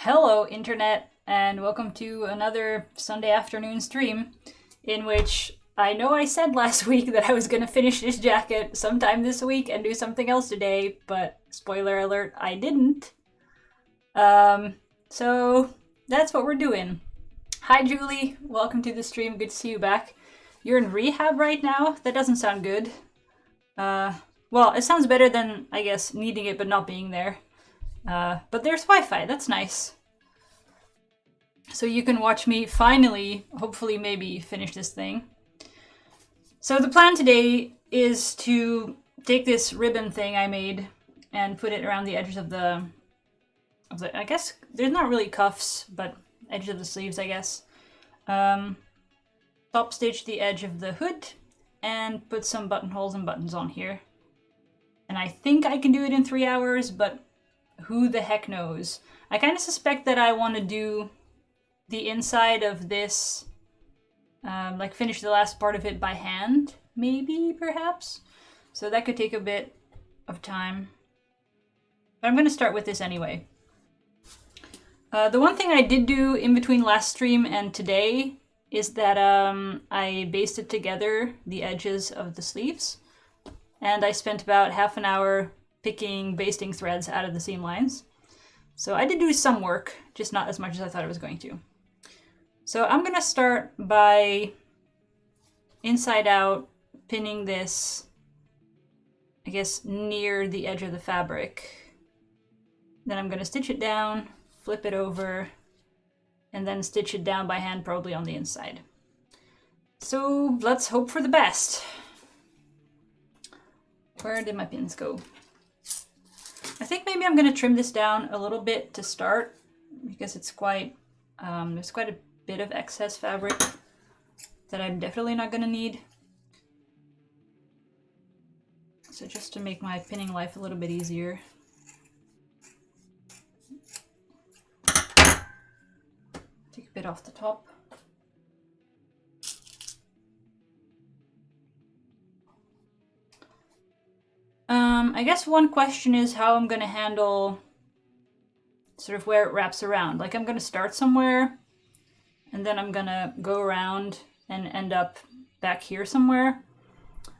Hello, Internet, and welcome to another Sunday afternoon stream in which I know I said last week that I was going to finish this jacket sometime this week and do something else today, but spoiler alert, I didn't. So that's what we're doing. Hi, Julie. Welcome to the stream. Good to see you back. You're in rehab right now? That doesn't sound good. Well, it sounds better than, I guess, needing it but not being there. But there's Wi-Fi. That's nice. So you can watch me finally, hopefully maybe, finish this thing. So the plan today is to take this ribbon thing I made and put it around the edges of the I guess, there's not really cuffs, but edges of the sleeves, I guess. Top stitch the edge of the hood and put some buttonholes and buttons on here. And I think I can do it in 3 hours, but who the heck knows? I kind of suspect that I want to do the inside of this, like finish the last part of it by hand, maybe, perhaps? So that could take a bit of time. But I'm going to start with this anyway. The one thing I did do in between last stream and today is that I basted together the edges of the sleeves. And I spent about half an hour picking basting threads out of the seam lines. So I did do some work, just not as much as I thought I was going to. So I'm going to start by inside out pinning this, I guess, near the edge of the fabric. Then I'm going to stitch it down, flip it over, and then stitch it down by hand, probably on the inside. So let's hope for the best. Where did my pins go? I think maybe I'm going to trim this down a little bit to start, because it's quite, there's quite a bit of excess fabric that I'm definitely not going to need. So just to make my pinning life a little bit easier. Take a bit off the top. I guess one question is how I'm going to handle sort of where it wraps around. Like, I'm going to start somewhere, and then I'm going to go around and end up back here somewhere.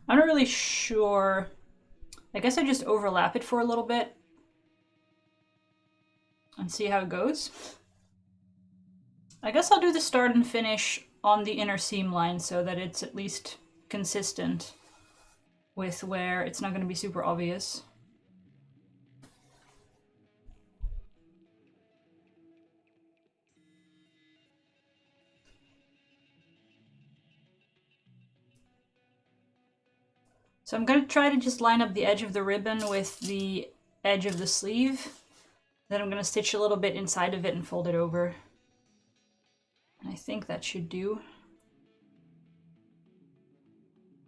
I'm not really sure. I guess I just overlap it for a little bit and see how it goes. I guess I'll do the start and finish on the inner seam line so that it's at least consistent with where it's not going to be super obvious. So I'm going to try to just line up the edge of the ribbon with the edge of the sleeve. Then I'm going to stitch a little bit inside of it and fold it over. And I think that should do.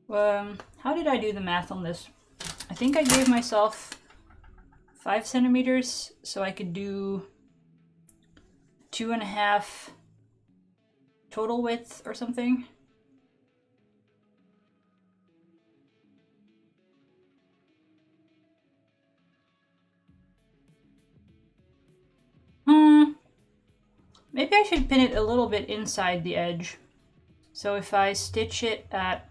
How did I do the math on this? I think I gave myself 5 centimeters, so I could do 2.5 total width or something. Maybe I should pin it a little bit inside the edge. So if I stitch it at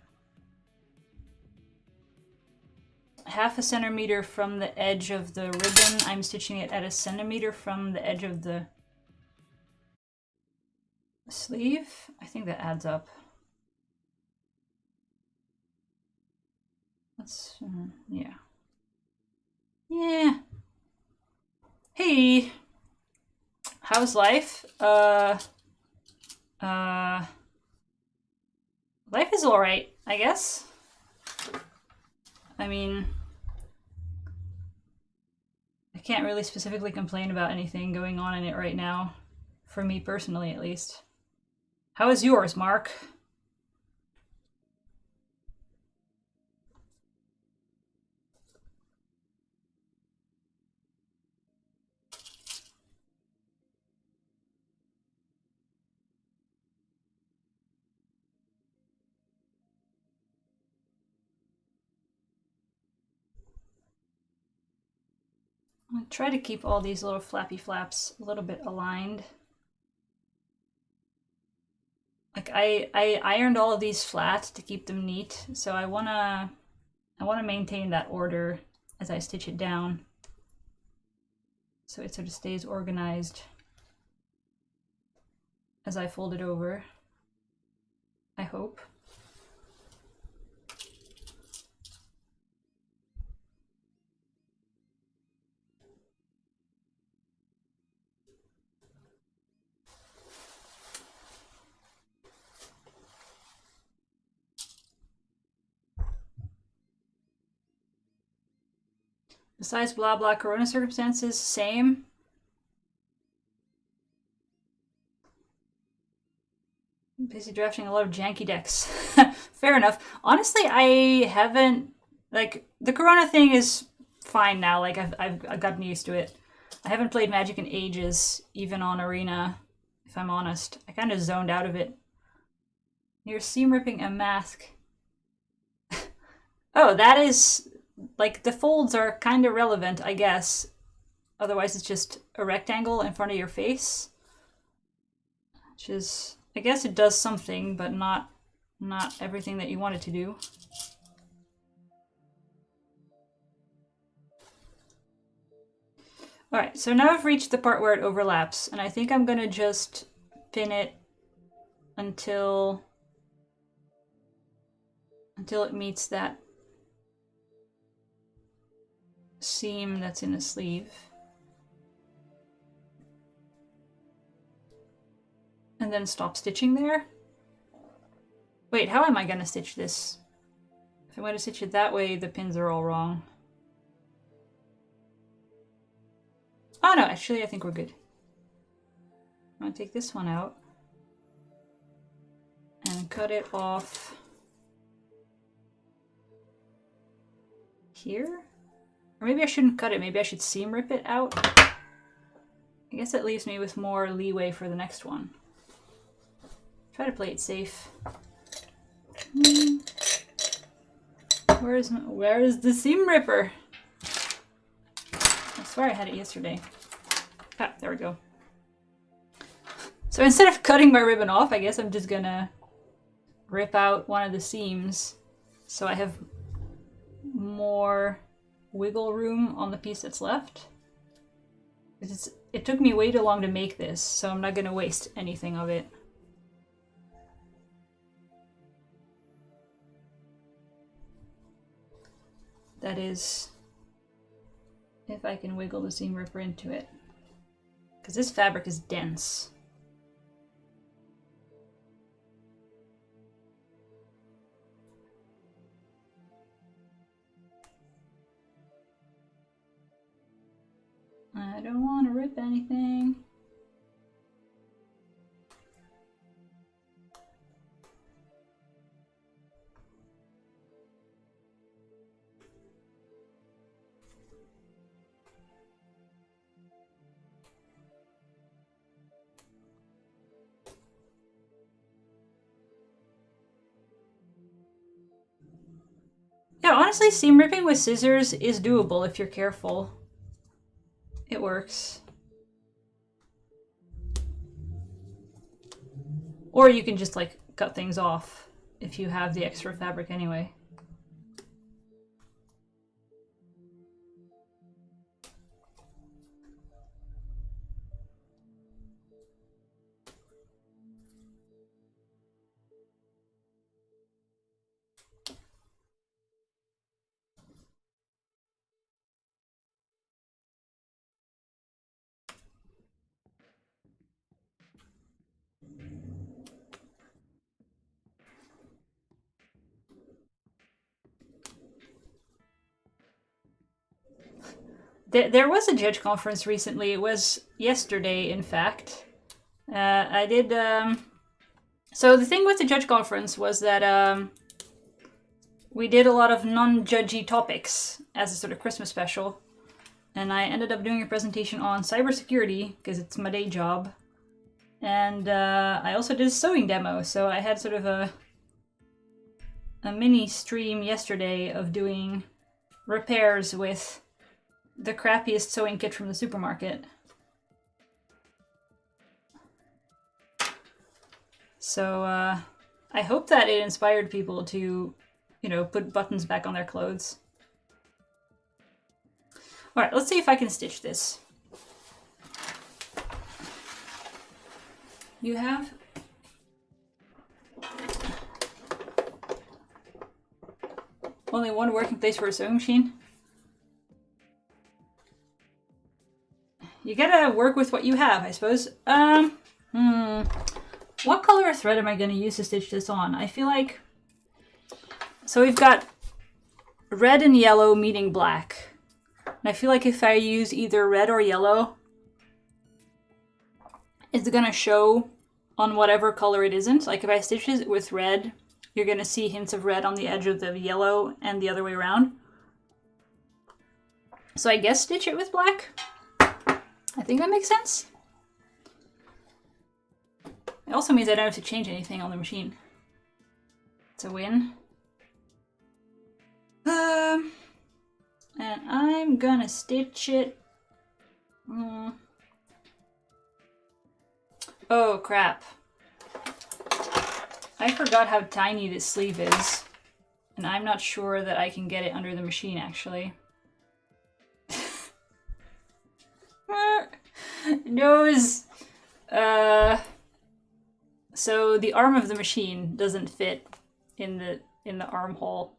0.5 centimeter from the edge of the ribbon, I'm stitching it at 1 centimeter from the edge of the sleeve. I think that adds up. That's, yeah. Yeah. Hey! How's life? Life is alright, I guess. I mean, I can't really specifically complain about anything going on in it right now. For me personally, at least. How is yours, Mark? I'll try to keep all these little flappy flaps a little bit aligned. Like I ironed all of these flat to keep them neat, so I wanna maintain that order as I stitch it down, so it sort of stays organized as I fold it over, I hope. Besides blah blah corona circumstances, same. I'm busy drafting a lot of janky decks. Fair enough. Honestly, I haven't, like, the corona thing is fine now. Like, I've gotten used to it. I haven't played Magic in ages, even on Arena, if I'm honest. I kind of zoned out of it. You're seam ripping a mask. Oh, that is, like, the folds are kind of relevant, I guess. Otherwise, it's just a rectangle in front of your face. Which is, I guess it does something, but not everything that you want it to do. Alright, so now I've reached the part where it overlaps, and I think I'm gonna just pin it until it meets that seam that's in the sleeve. And then stop stitching there. Wait, how am I gonna stitch this? If I'm gonna stitch it that way, the pins are all wrong. Oh no, actually I think we're good. I'm gonna take this one out and cut it off here. Or maybe I shouldn't cut it, maybe I should seam rip it out. I guess that leaves me with more leeway for the next one. Try to play it safe. Where is the seam ripper? I swear I had it yesterday. Ah, there we go. So instead of cutting my ribbon off, I guess I'm just gonna rip out one of the seams so I have more wiggle room on the piece that's left. It took me way too long to make this, so I'm not gonna waste anything of it. That is, if I can wiggle the seam ripper into it. Because this fabric is dense. I don't want to rip anything. Yeah, honestly, seam ripping with scissors is doable if you're careful. It works. Or you can just, like, cut things off if you have the extra fabric anyway. There was a judge conference recently. It was yesterday, in fact. I did... So the thing with the judge conference was that we did a lot of non-judgy topics as a sort of Christmas special. And I ended up doing a presentation on cybersecurity, because it's my day job. And I also did a sewing demo, so I had sort of a mini stream yesterday of doing repairs with the crappiest sewing kit from the supermarket. So, I hope that it inspired people to, you know, put buttons back on their clothes. Alright, let's see if I can stitch this. You have only one working place for a sewing machine? You gotta work with what you have, I suppose. What color of thread am I gonna use to stitch this on? I feel like... So we've got red and yellow meeting black. And I feel like if I use either red or yellow, it's gonna show on whatever color it isn't. Like if I stitch it with red, you're gonna see hints of red on the edge of the yellow and the other way around. So I guess stitch it with black. I think that makes sense. It also means I don't have to change anything on the machine. It's a win. And I'm gonna stitch it. Oh crap. I forgot how tiny this sleeve is. And I'm not sure that I can get it under the machine actually. Nose! So the arm of the machine doesn't fit in the armhole.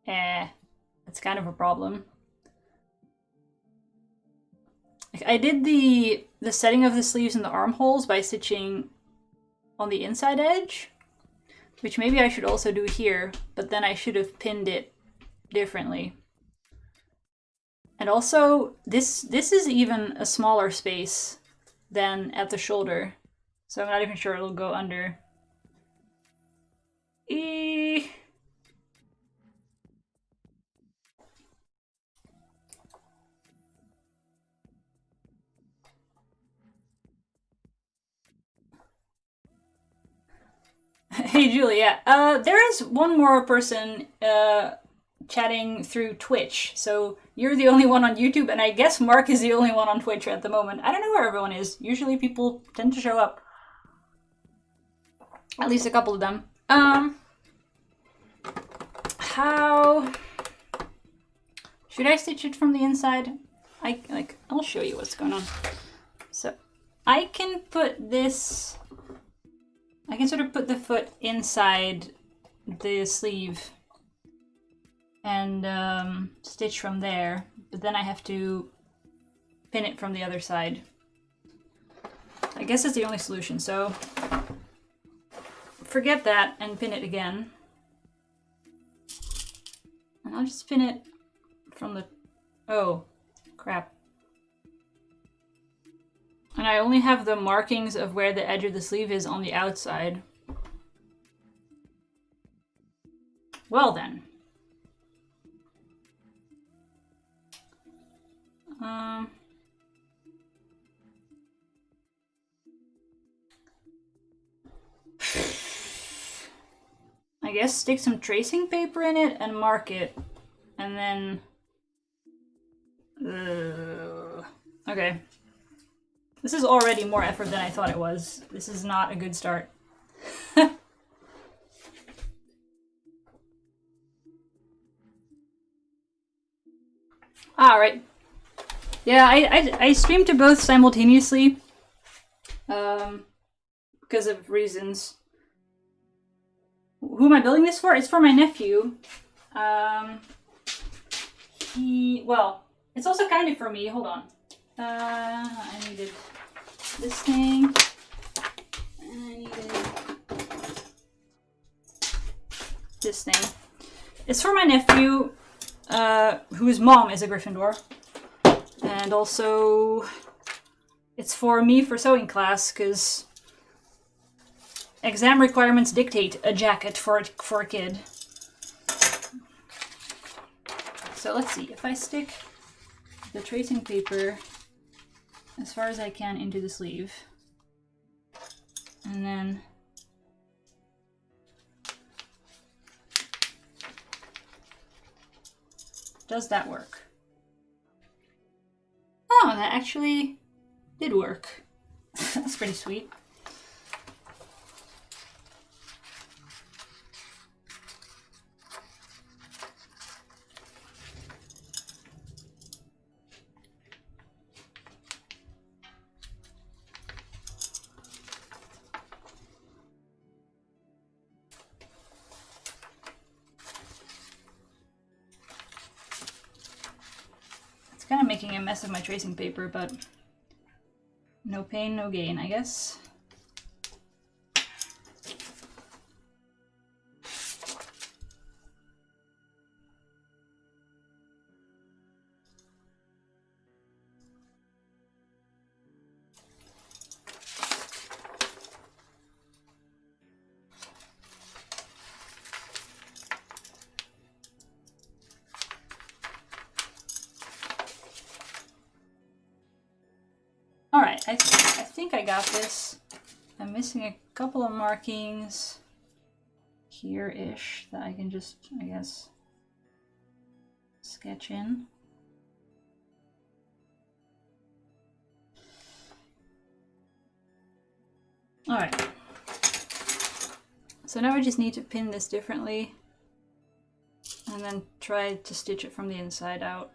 It's kind of a problem. I did the setting of the sleeves and the armholes by stitching on the inside edge, which maybe I should also do here, but then I should have pinned it differently. And also, this is even a smaller space than at the shoulder, so I'm not even sure it'll go under. Hey Julia, there is one more person chatting through Twitch, so you're the only one on YouTube, and I guess Mark is the only one on Twitch at the moment. I don't know where everyone is. Usually people tend to show up. At least a couple of them. How... Should I stitch it from the inside? I'll show you what's going on. So, I can put this... I can sort of put the foot inside the sleeve and stitch from there, but then I have to pin it from the other side. I guess it's the only solution, so forget that and pin it again. And I'll just pin it from the... Oh, crap. And I only have the markings of where the edge of the sleeve is on the outside. Well then. I guess stick some tracing paper in it and mark it. And then... Okay. This is already more effort than I thought it was. This is not a good start. Alright. Yeah, I streamed to both simultaneously. Because of reasons. Who am I building this for? It's for my nephew. Well, it's also kind of for me. Hold on. I needed this thing. And I needed this thing. It's for my nephew, whose mom is a Gryffindor. And also, it's for me for sewing class, because exam requirements dictate a jacket for a kid. So let's see, if I stick the tracing paper as far as I can into the sleeve, and then does that work? Oh, that actually did work. That's pretty sweet. Kind of making a mess of my tracing paper, but no pain, no gain, I guess. Alright, I think I got this. I'm missing a couple of markings here-ish that I can just, I guess, sketch in. Alright. So now I just need to pin this differently and then try to stitch it from the inside out.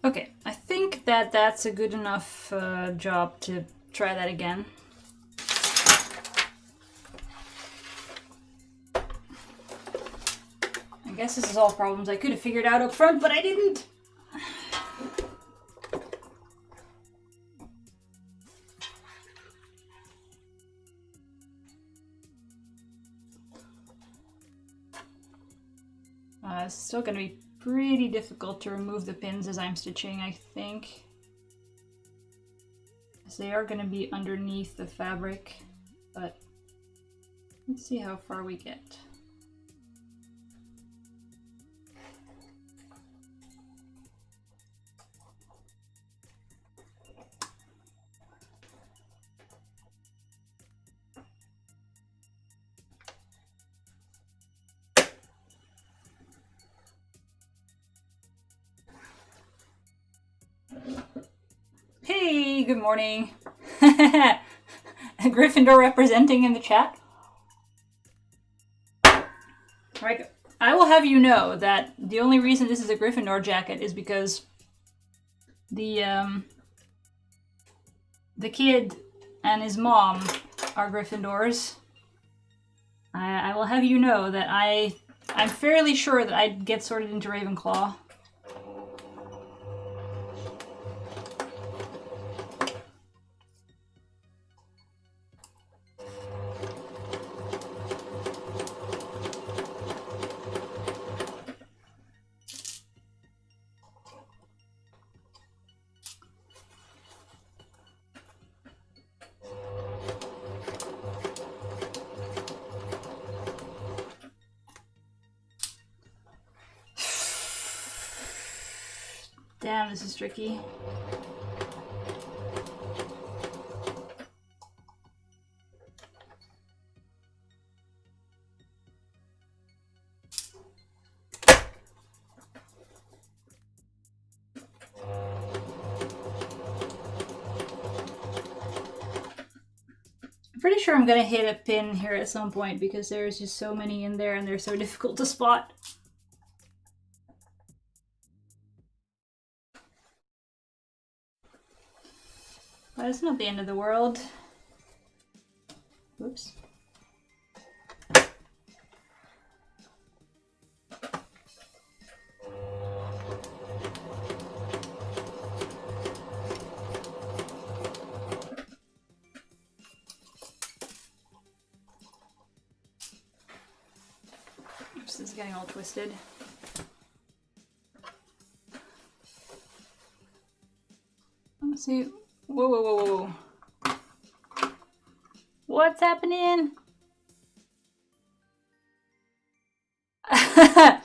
Okay, I think that that's a good enough job to try that again. I guess this is all problems I could have figured out up front, but I didn't. It's still going to be pretty difficult to remove the pins as I'm stitching, I think, as they are going to be underneath the fabric, but let's see how far we get. Hey, good morning. Gryffindor representing in the chat. Right, I will have you know that the only reason this is a Gryffindor jacket is because the kid and his mom are Gryffindors. I will have you know that I'm fairly sure that I'd get sorted into Ravenclaw. Damn, this is tricky. I'm pretty sure I'm gonna hit a pin here at some point because there's just so many in there and they're so difficult to spot. But it's not the end of the world. Whoops. Oops, this is getting all twisted. Let's see. Whoa, whoa, whoa, whoa, whoa. What's happening? I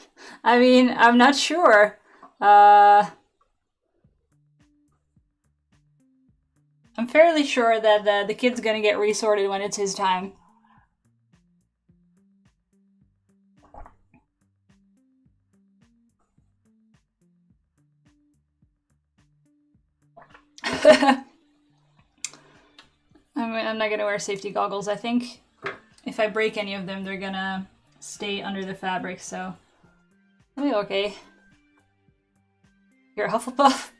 mean, I'm not sure. I'm fairly sure that the kid's gonna get resorted when it's his time. I'm not gonna wear safety goggles. I think if I break any of them, they're gonna stay under the fabric, so I'll be okay. You're a Hufflepuff?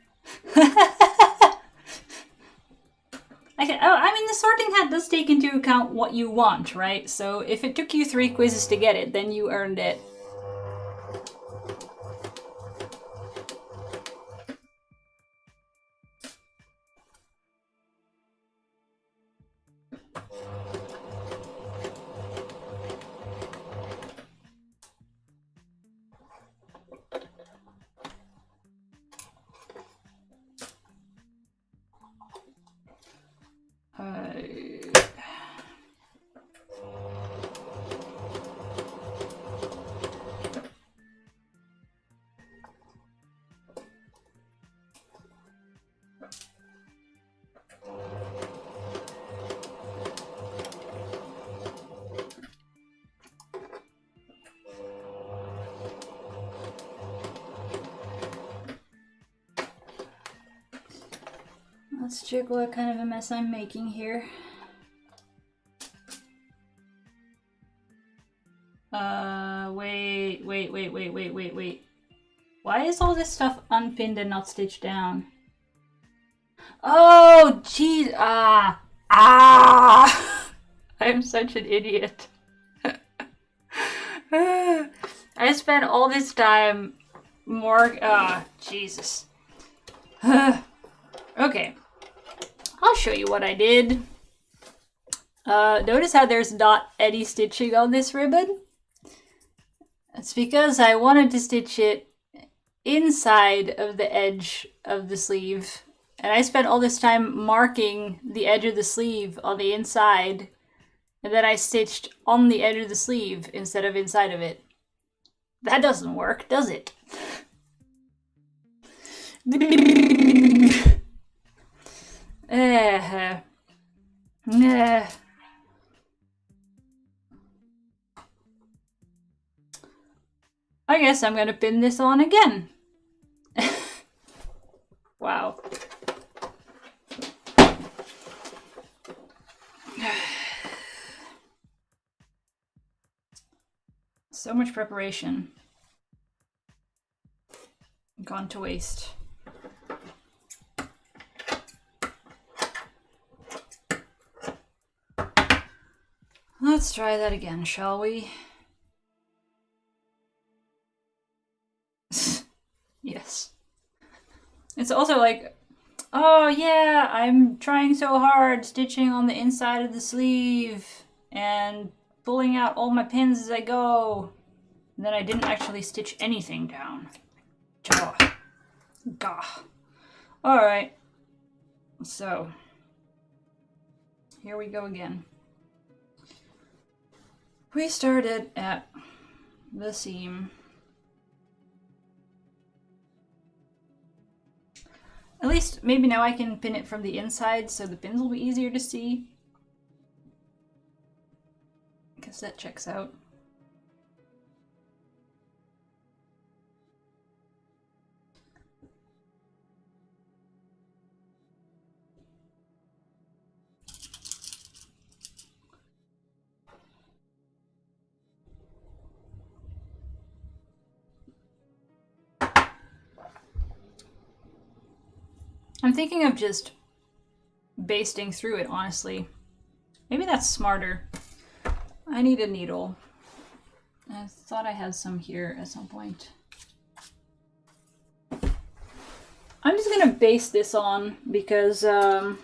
I mean, the sorting hat does take into account what you want, right? So if it took you 3 quizzes to get it, then you earned it. Let's check what kind of a mess I'm making here. Wait. Why is all this stuff unpinned and not stitched down? Oh, jeez. I'm such an idiot. I spent all this time Jesus. Okay. I'll show you what I did. Notice how there's not any stitching on this ribbon? It's because I wanted to stitch it inside of the edge of the sleeve. And I spent all this time marking the edge of the sleeve on the inside. And then I stitched on the edge of the sleeve instead of inside of it. That doesn't work, does it? I guess I'm gonna pin this on again. Wow. So much preparation gone to waste. Let's try that again, shall we? Yes. It's also like, oh yeah, I'm trying so hard stitching on the inside of the sleeve and pulling out all my pins as I go. And then I didn't actually stitch anything down. Gah. Alright. So, here we go again. We started at the seam. At least maybe now I can pin it from the inside so the pins will be easier to see. I guess that checks out. I'm thinking of just basting through it, honestly. Maybe that's smarter. I need a needle. I thought I had some here at some point. I'm just gonna baste this on because that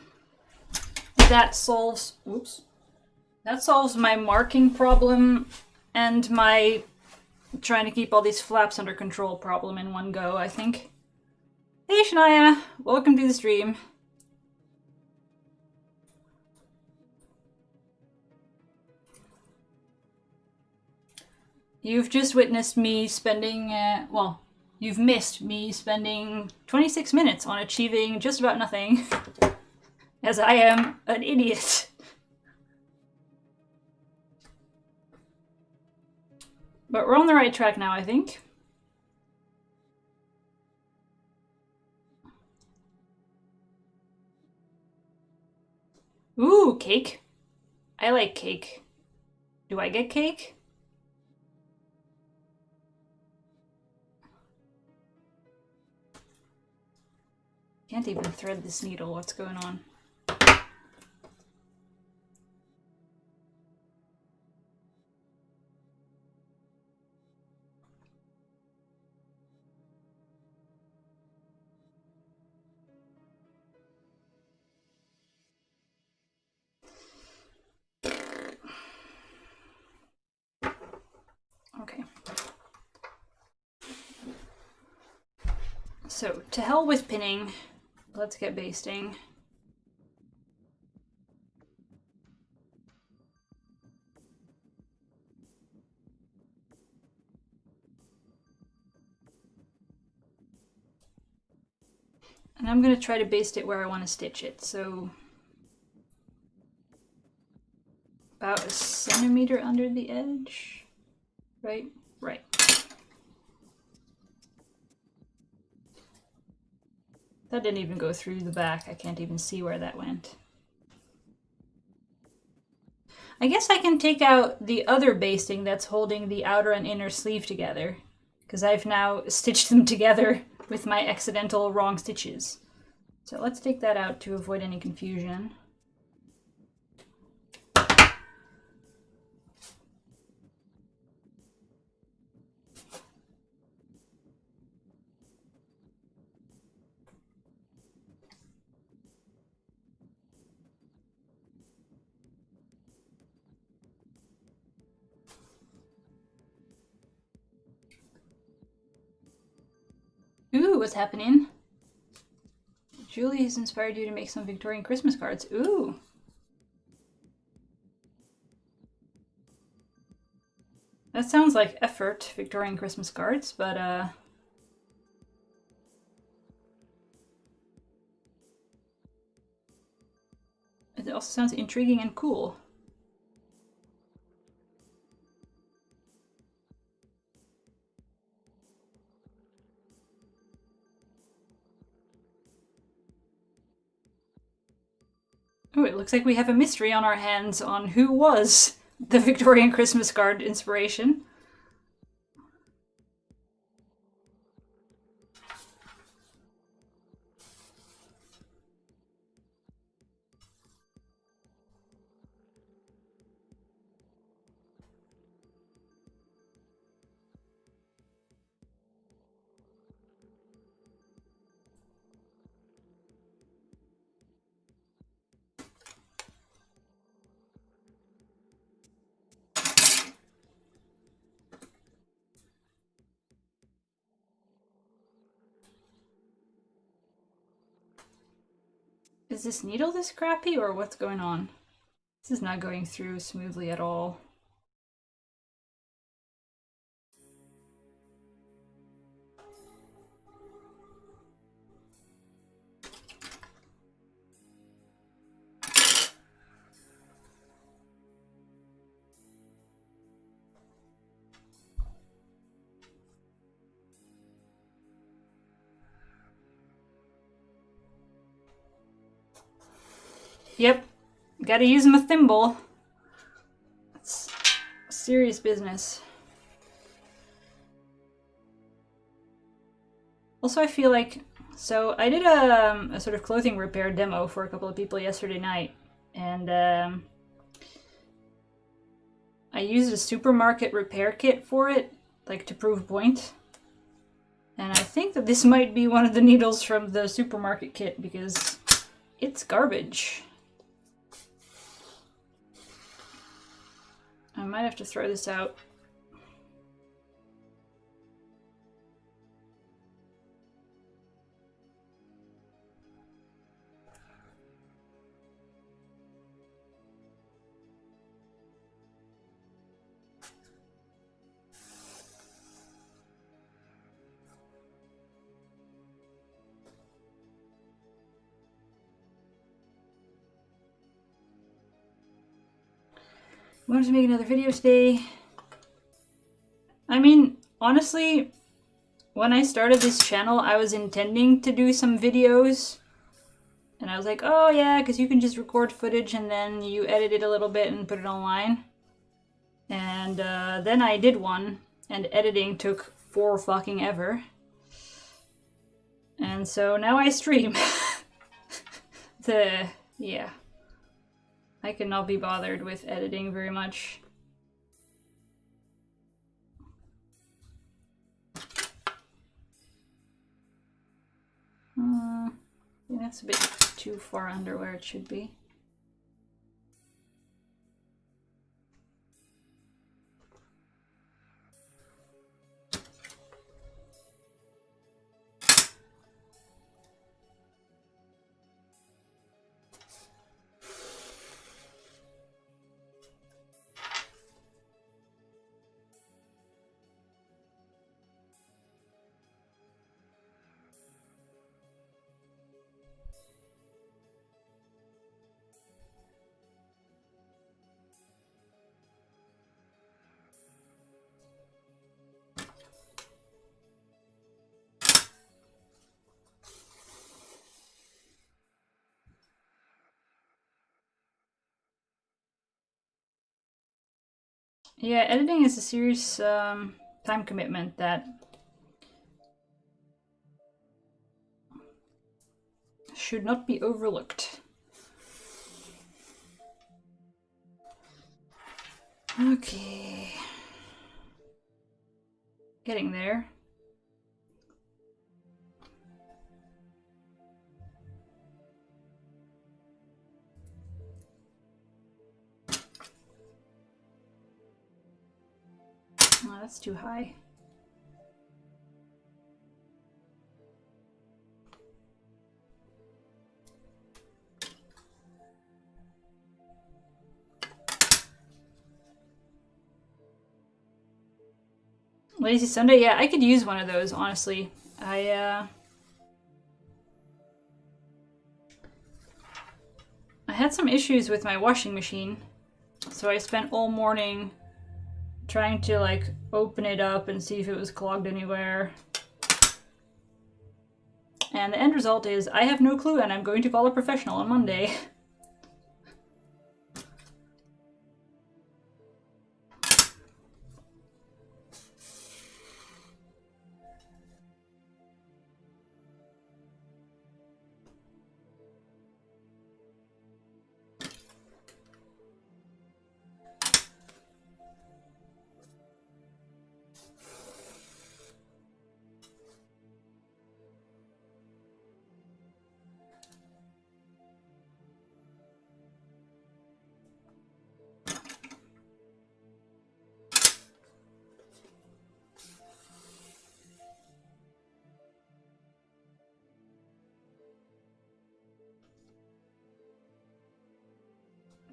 solves, oops, that solves my marking problem and my trying to keep all these flaps under control problem in one go, I think. Hey Shania, welcome to the stream. You've just witnessed me spending, well, you've missed me spending 26 minutes on achieving just about nothing, as I am an idiot. But we're on the right track now, I think. Ooh, cake. I like cake. Do I get cake? Can't even thread this needle. What's going on? Okay. So, to hell with pinning. Let's get basting. And I'm going to try to baste it where I want to stitch it. So, about a centimeter under the edge. Right? Right. That didn't even go through the back. I can't even see where that went. I guess I can take out the other basting that's holding the outer and inner sleeve together, because I've now stitched them together with my accidental wrong stitches. So let's take that out to avoid any confusion. Ooh, what's happening? Julie has inspired you to make some Victorian Christmas cards. Ooh. That sounds like effort, Victorian Christmas cards, but it also sounds intriguing and cool. Oh, it looks like we have a mystery on our hands on who was the Victorian Christmas card inspiration. Is this needle this crappy or what's going on? This is not going through smoothly at all. Yep. Gotta use my thimble. It's serious business. Also, I feel like... So, I did a sort of clothing repair demo for a couple of people yesterday night. And I used a supermarket repair kit for it, like to prove point. And I think that this might be one of the needles from the supermarket kit because it's garbage. I might have to throw this out. I wanted to make another video today. I mean, honestly, when I started this channel, I was intending to do some videos. And I was like, oh yeah, because you can just record footage and then you edit it a little bit and put it online. And then I did one, and editing took for fucking ever. And so now I stream. Yeah. I cannot be bothered with editing very much. I think that's a bit too far under where it should be. Yeah, editing is a serious time commitment that should not be overlooked. Okay. Getting there. Oh, that's too high. Lazy Sunday? Yeah, I could use one of those, honestly. I had some issues with my washing machine, so I spent all morning trying to, like, open it up and see if it was clogged anywhere. And the end result is I have no clue and I'm going to call a professional on Monday.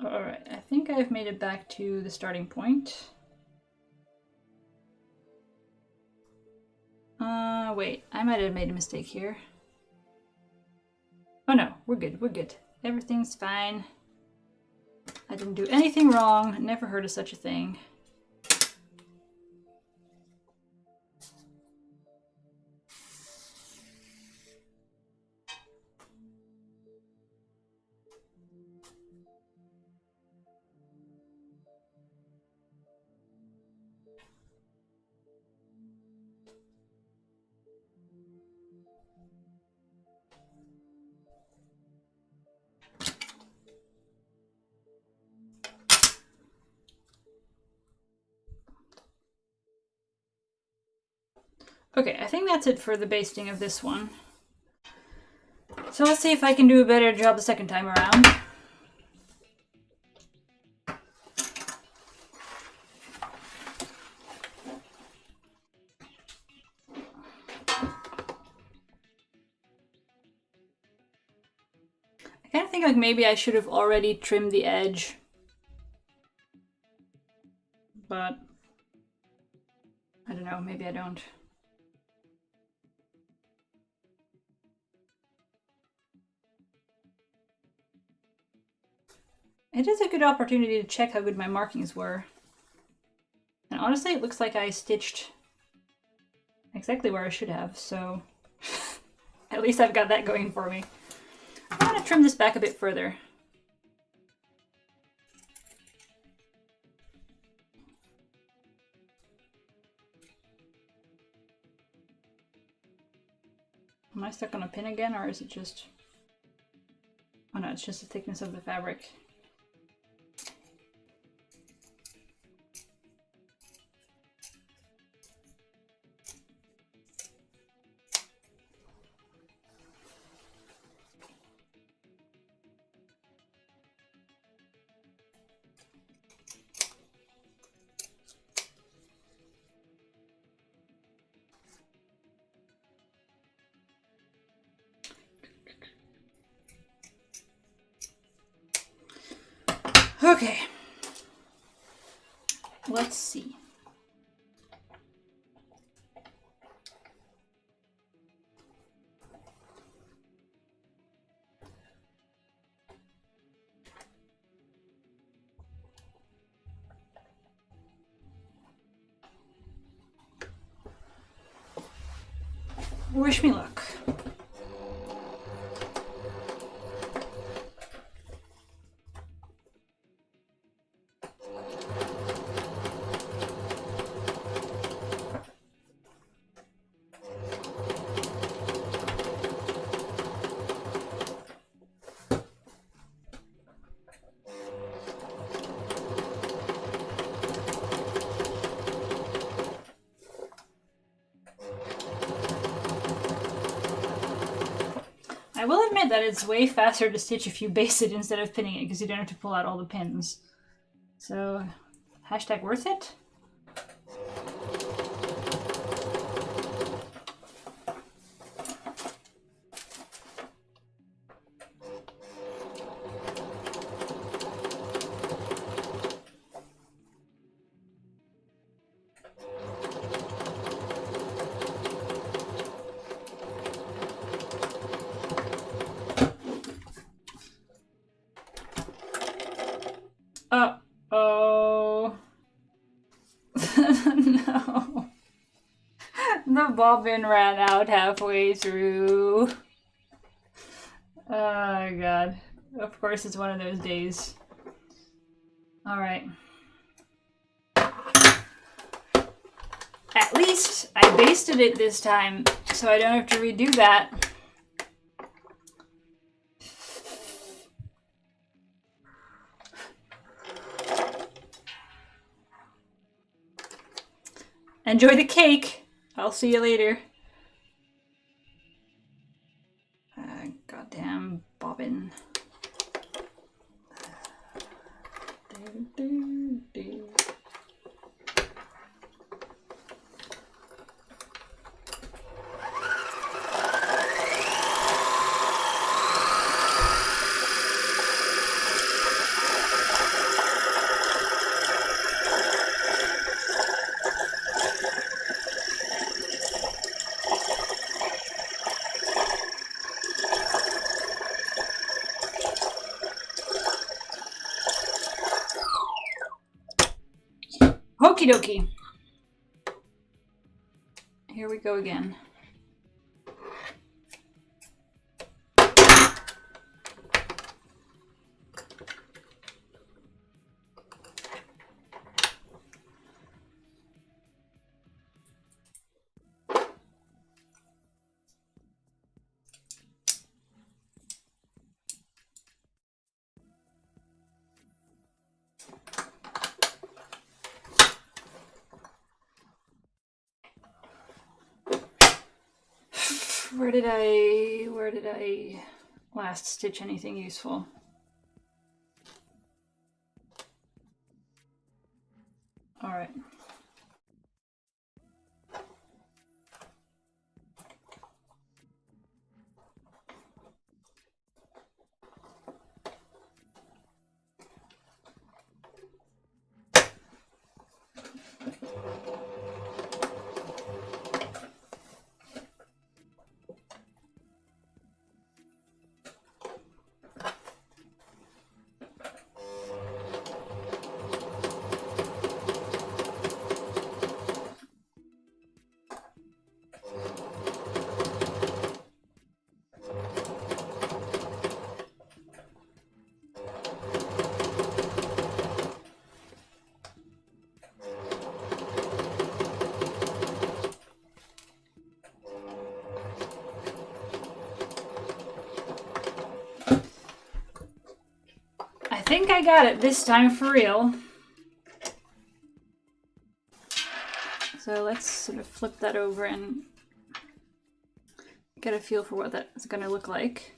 Alright, I think I've made it back to the starting point. Wait, I might have made a mistake here. Oh no, we're good, we're good. Everything's fine. I didn't do anything wrong, never heard of such a thing. Okay, I think that's it for the basting of this one. So let's see if I can do a better job the second time around. I kind of think like maybe I should have already trimmed the edge. But I don't know, maybe I don't. It is a good opportunity to check how good my markings were. And honestly, it looks like I stitched exactly where I should have, so at least I've got that going for me. I'm gonna trim this back a bit further. Am I stuck on a pin again, or is it just... Oh no, it's just the thickness of the fabric. Okay. Let's see. Wish me luck. I will admit that it's way faster to stitch if you base it instead of pinning it, because you don't have to pull out all the pins. So, hashtag worth it? Uh-oh. No. The bobbin ran out halfway through. Oh god. Of course it's one of those days. Alright. At least I basted it this time, so I don't have to redo that. Enjoy the cake! I'll see you later. Goddamn bobbin. Okie dokie. Here we go again. Where did I last stitch anything useful? All right. I think I got it this time for real. So let's sort of flip that over and get a feel for what that's going to look like.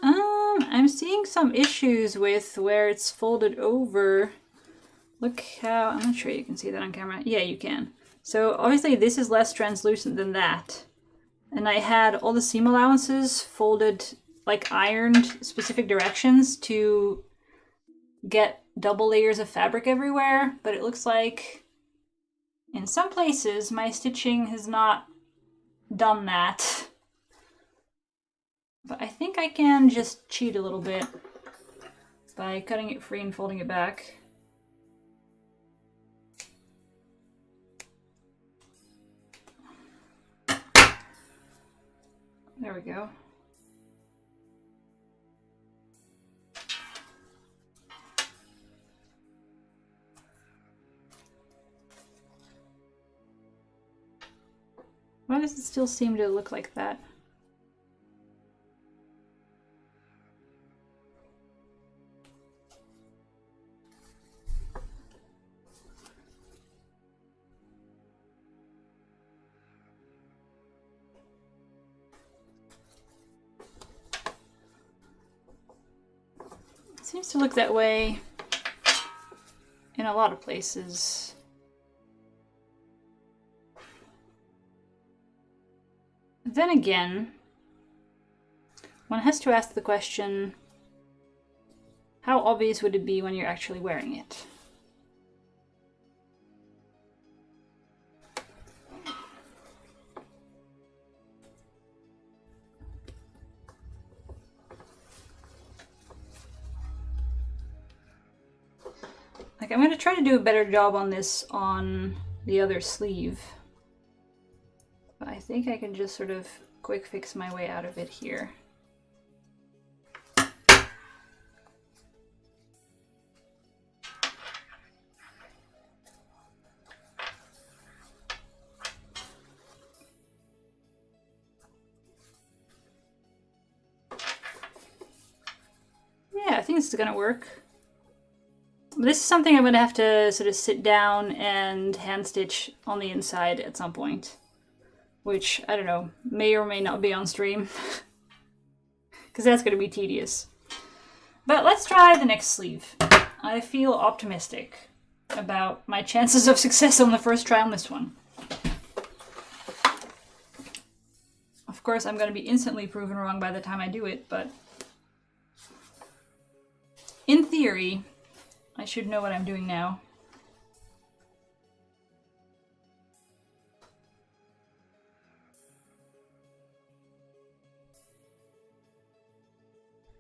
I'm seeing some issues with where it's folded over. Look how, I'm not sure you can see that on camera. Yeah, you can. So obviously this is less translucent than that. And I had all the seam allowances folded, like ironed specific directions to get double layers of fabric everywhere. But it looks like in some places my stitching has not done that. But I think I can just cheat a little bit by cutting it free and folding it back. There we go. Why does it still seem to look like that? It seems to look that way in a lot of places. Then again, one has to ask the question, how obvious would it be when you're actually wearing it? Like, I'm going to try to do a better job on this on the other sleeve. But I think I can just sort of quick fix my way out of it here. Yeah, I think this is going to work. This is something I'm going to have to sort of sit down and hand stitch on the inside at some point. Which, I don't know, may or may not be on stream. Because that's going to be tedious. But let's try the next sleeve. I feel optimistic about my chances of success on the first try on this one. Of course, I'm going to be instantly proven wrong by the time I do it, but in theory, I should know what I'm doing now.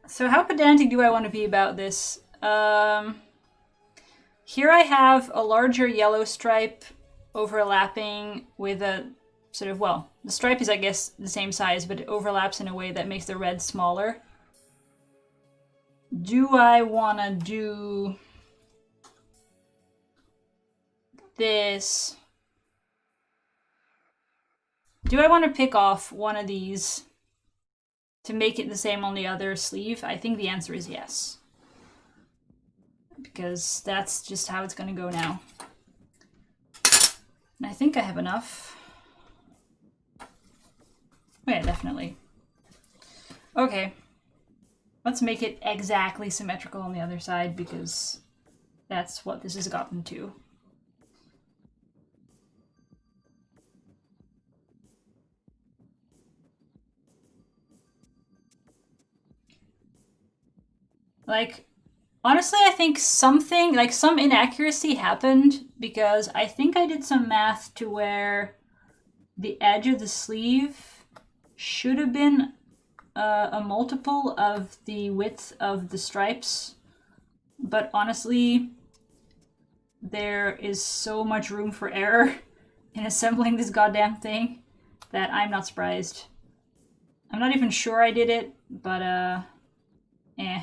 So how pedantic do I want to be about this? Here I have a larger yellow stripe overlapping with a sort of, well, the stripe is, I guess, the same size, but it overlaps in a way that makes the red smaller. Do I want to do this? Do I want to pick off one of these to make it the same on the other sleeve? I think the answer is yes. because that's just how it's going to go now. And I think I have enough. Oh yeah, definitely. Okay. Let's make it exactly symmetrical on the other side, because that's what this has gotten to. Like, honestly, I think something, like some inaccuracy happened, because I think I did some math to where the edge of the sleeve should have been a multiple of the width of the stripes. But honestly, there is so much room for error in assembling this goddamn thing that I'm not surprised. I'm not even sure I did it, but eh.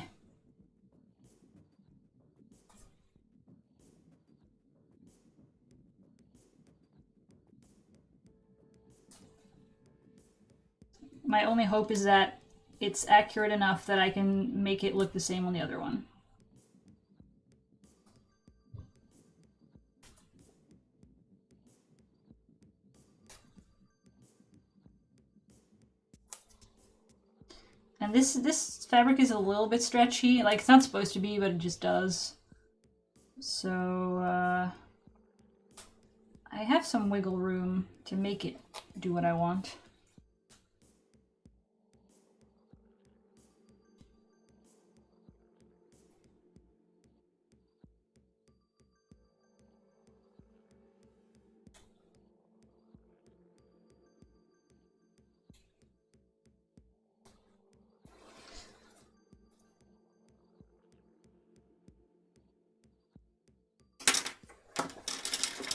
My only hope is that it's accurate enough that I can make it look the same on the other one. And this fabric is a little bit stretchy. Like, it's not supposed to be, but it just does. So, I have some wiggle room to make it do what I want.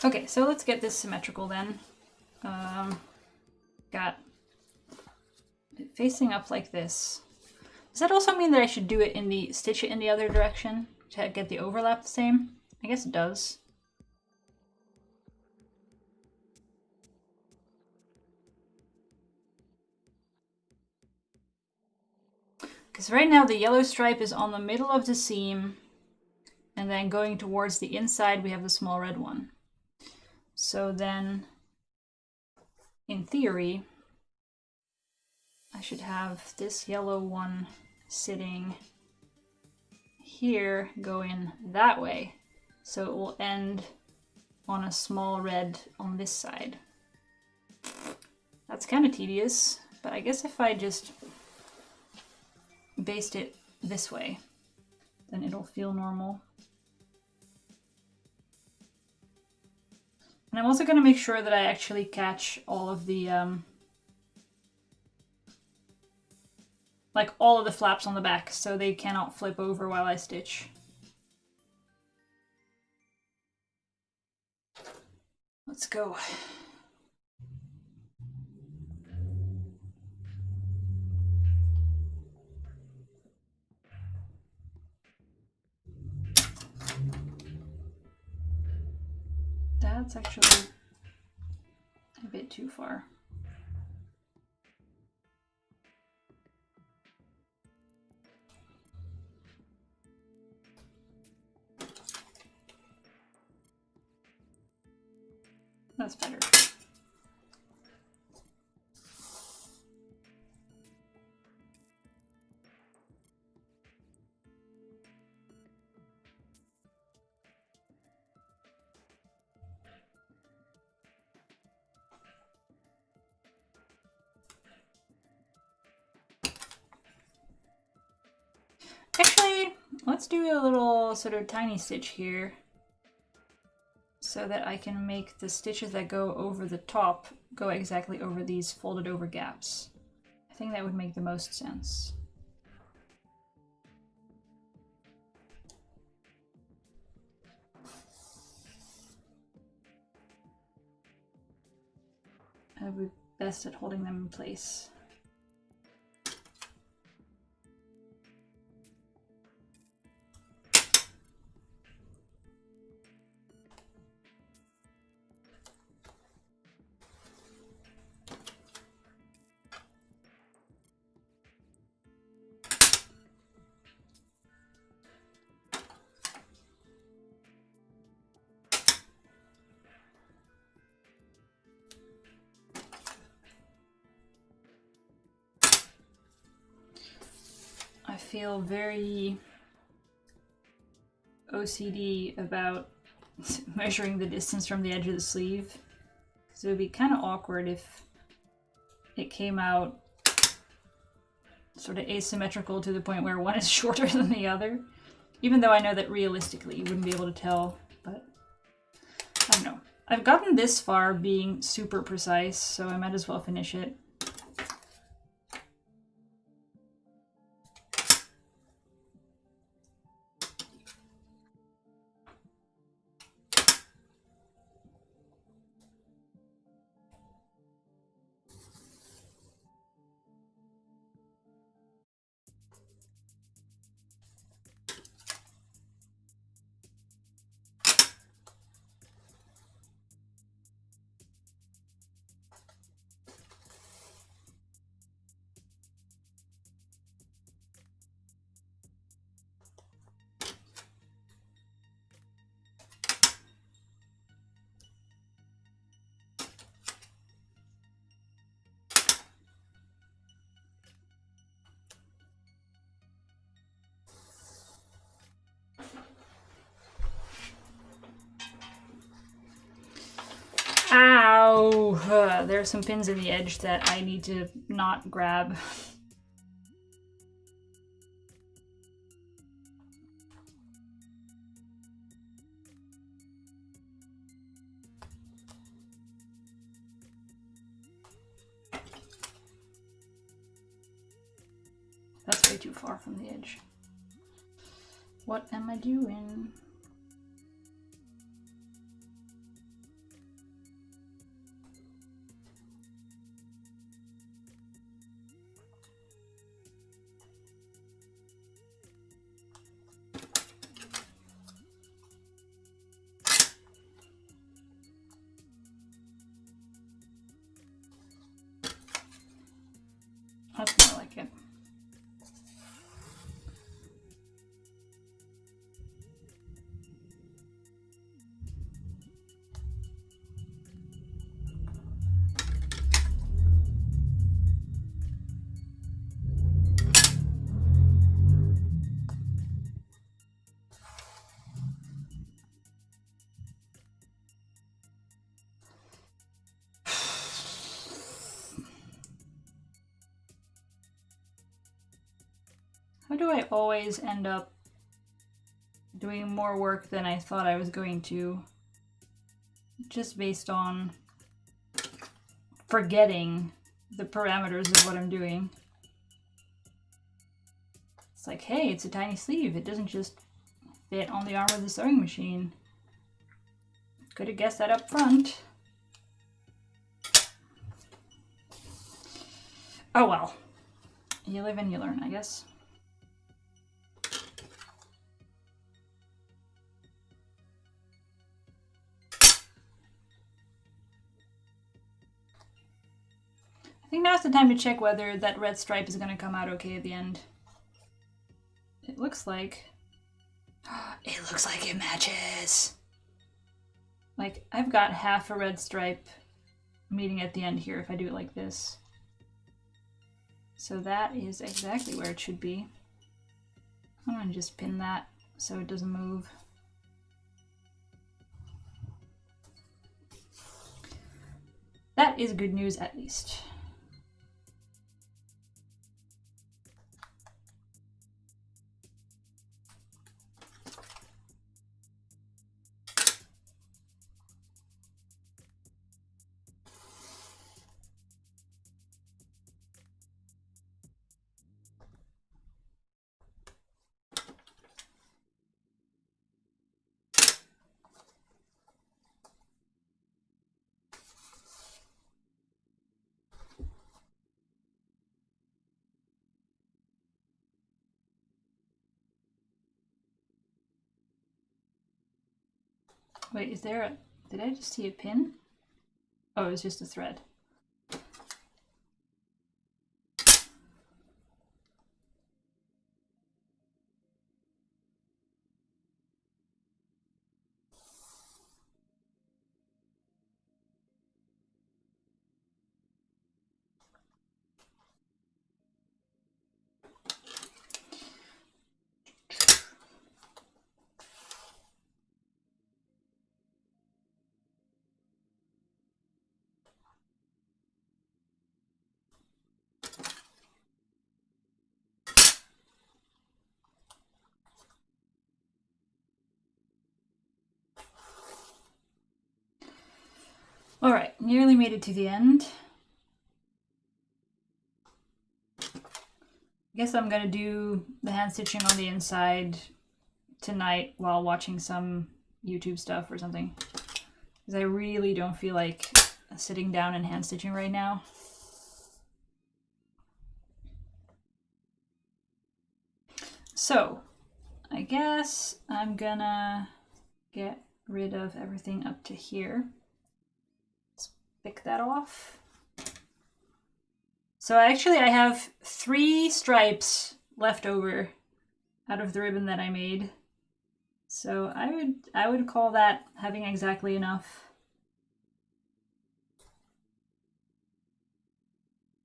Okay, so let's get this symmetrical then. Got it facing up like this. Does that also mean that I should do it in the stitch it in the other direction to get the overlap the same? I guess it does. Because right now the yellow stripe is on the middle of the seam, and then going towards the inside we have the small red one. So then, in theory, I should have this yellow one sitting here going that way. So it will end on a small red on this side. That's kind of tedious, but I guess if I just baste it this way, then it'll feel normal. And I'm also going to make sure that I actually catch all of the like all of the flaps on the back, so they cannot flip over while I stitch. Let's go. That's actually a bit too far. That's better. Actually, let's do a little sort of tiny stitch here so that I can make the stitches that go over the top go exactly over these folded over gaps. I think that would make the most sense. I would be best at holding them in place. feel very OCD about measuring the distance from the edge of the sleeve. Because it would be kind of awkward if it came out sort of asymmetrical to the point where one is shorter than the other. Even though I know that realistically you wouldn't be able to tell, but I don't know. I've gotten this far being super precise, so I might as well finish it. Ow! There are some pins in the edge that I need to not grab. That's way too far from the edge. What am I doing? That's more like it. How do I always end up doing more work than I thought I was going to? Just based on forgetting the parameters of what I'm doing. It's like, hey, it's a tiny sleeve. It doesn't just fit on the arm of the sewing machine. Could have guessed that up front. Oh well. You live and you learn, I guess. I think now's the time to check whether that red stripe is going to come out okay at the end. It looks like... It looks like it matches! Like, I've got half a red stripe meeting at the end here if I do it like this. So that is exactly where it should be. I'm going to just pin that so it doesn't move. That is good news at least. Wait, is there a... Did I just see a pin? Oh, it was just a thread. Alright, nearly made it to the end. I guess I'm gonna do the hand stitching on the inside tonight while watching some YouTube stuff or something. Because I really don't feel like sitting down and hand stitching right now. So, I guess I'm gonna get rid of everything up to here. Let's pick that off. So actually I have 3 stripes left over out of the ribbon that I made. So I would call that having exactly enough.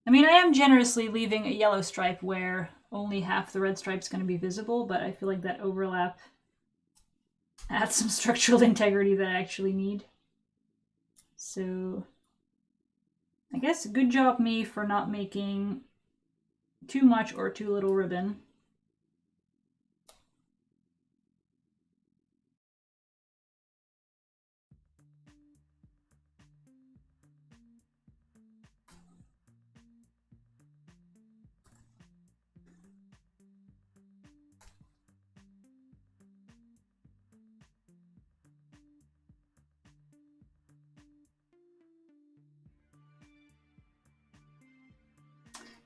I mean, I am generously leaving a yellow stripe where only half the red stripe is going to be visible, but I feel like that overlap adds some structural integrity that I actually need. So I guess good job me for not making too much or too little ribbon.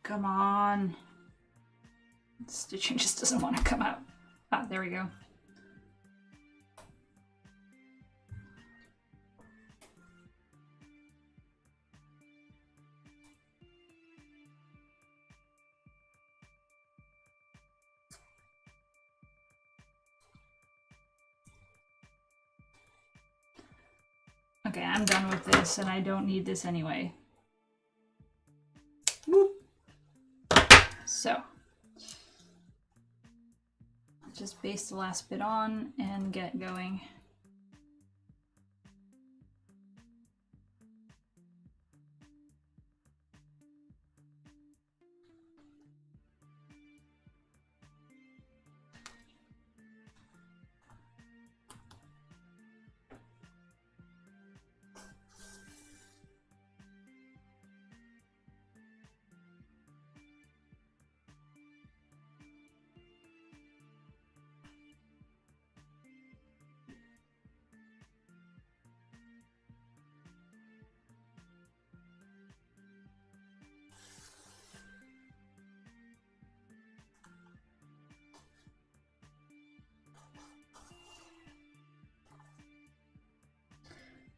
Come on. Stitching just doesn't want to come out. Ah, there we go. Okay, I'm done with this and I don't need this anyway. Whoop. So, just baste the last bit on and get going.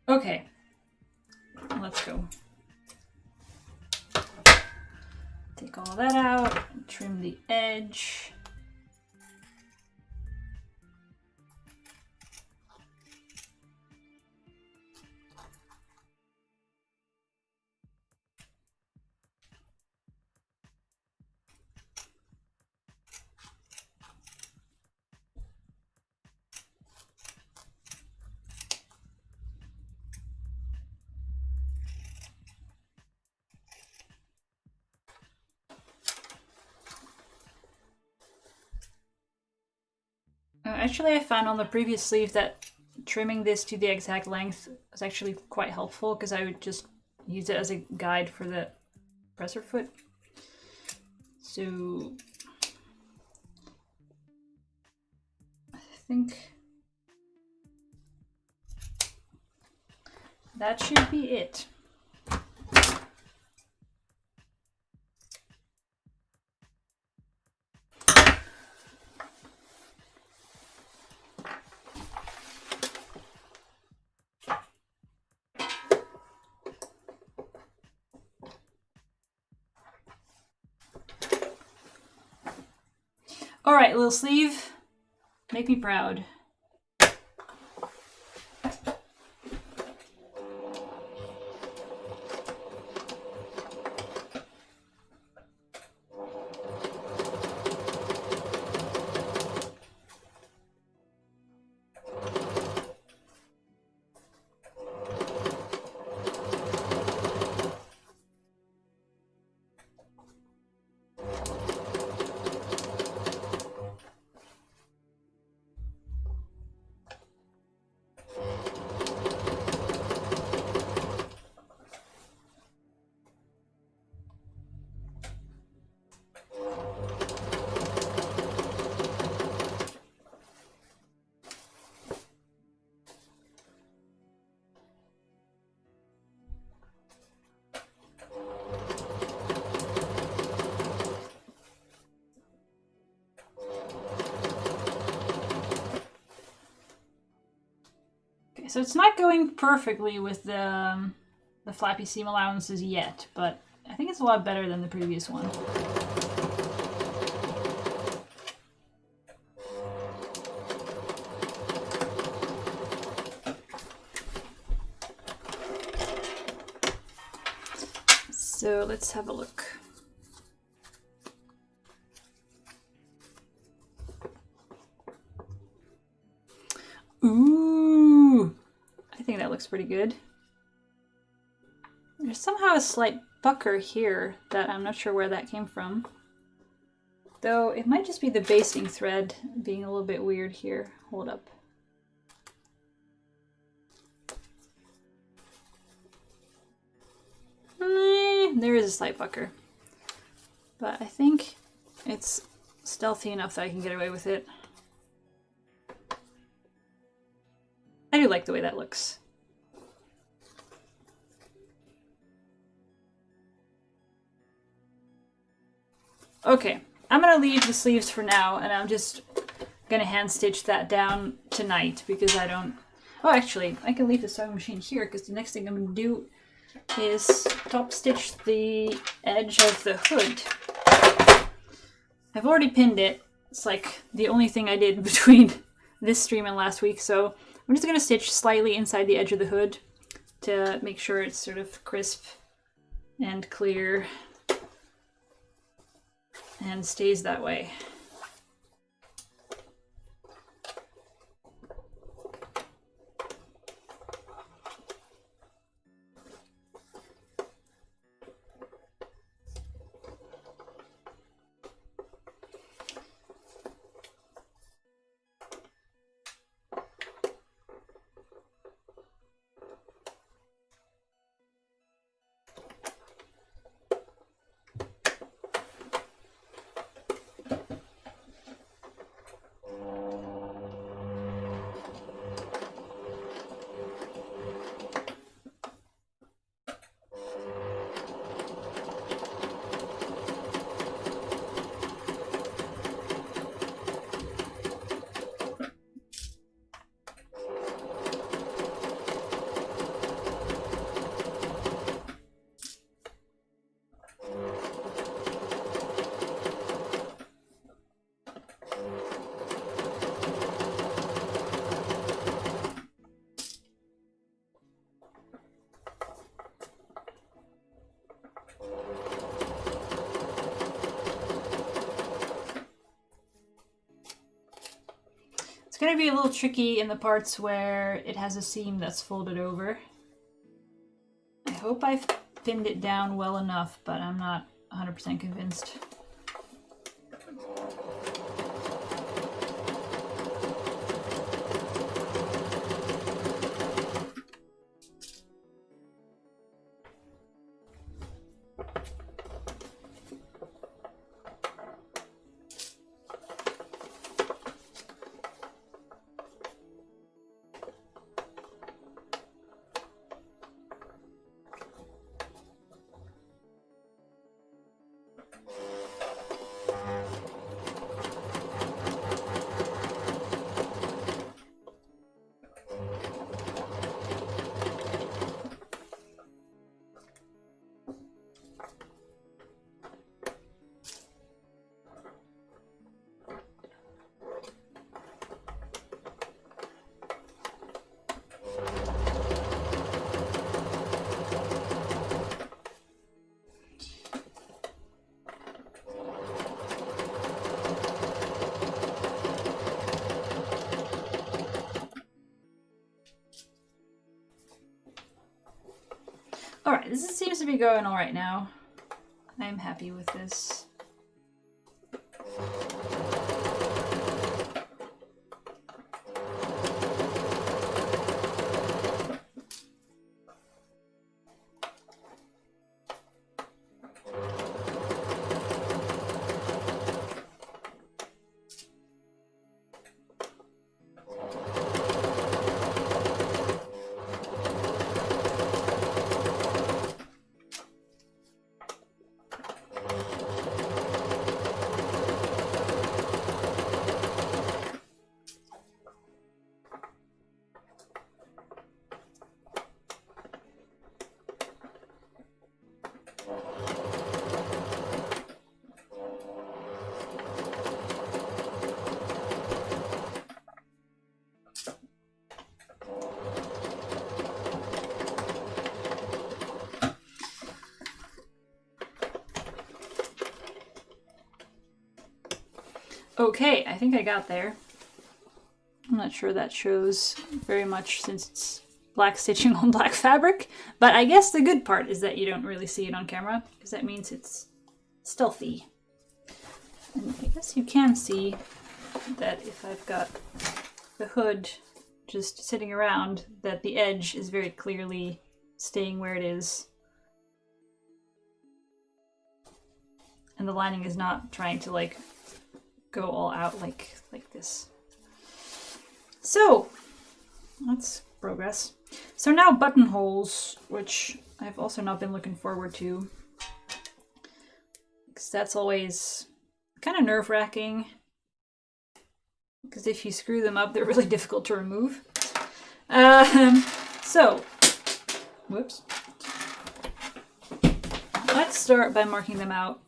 Okay, let's go. Take all that out, trim the edge. Actually, I found on the previous sleeve that trimming this to the exact length was actually quite helpful because I would just use it as a guide for the presser foot. So I think that should be it. All right, little sleeve, make me proud. So it's not going perfectly with the flappy seam allowances yet, but I think it's a lot better than the previous one. So let's have a look. Ooh, I think that looks pretty good. There's somehow a slight pucker here that I'm not sure where that came from. Though it might just be the basting thread being a little bit weird here. Hold up. There is a slight pucker. But I think it's stealthy enough that I can get away with it. I do like the way that looks. Okay, I'm gonna leave the sleeves for now, and I'm just gonna hand stitch that down tonight because I don't... Oh, actually, I can leave the sewing machine here because the next thing I'm gonna do is top stitch the edge of the hood. I've already pinned it. It's like the only thing I did between this stream and last week, so I'm just gonna stitch slightly inside the edge of the hood to make sure it's sort of crisp and clear and stays that way. It's going to be a little tricky in the parts where it has a seam that's folded over. I hope I've pinned it down well enough, but I'm not 100% convinced. Alright, this seems to be going alright now. I'm happy with this. Okay, I think I got there. I'm not sure that shows very much since it's black stitching on black fabric, but I guess the good part is that you don't really see it on camera, because that means it's stealthy. And I guess you can see that if I've got the hood just sitting around, that the edge is very clearly staying where it is. And the lining is not trying to like go all out like this. So, that's progress. So now buttonholes, which I've also not been looking forward to. Because that's always kind of nerve-wracking. Because if you screw them up, they're really difficult to remove. So, whoops. Let's start by marking them out.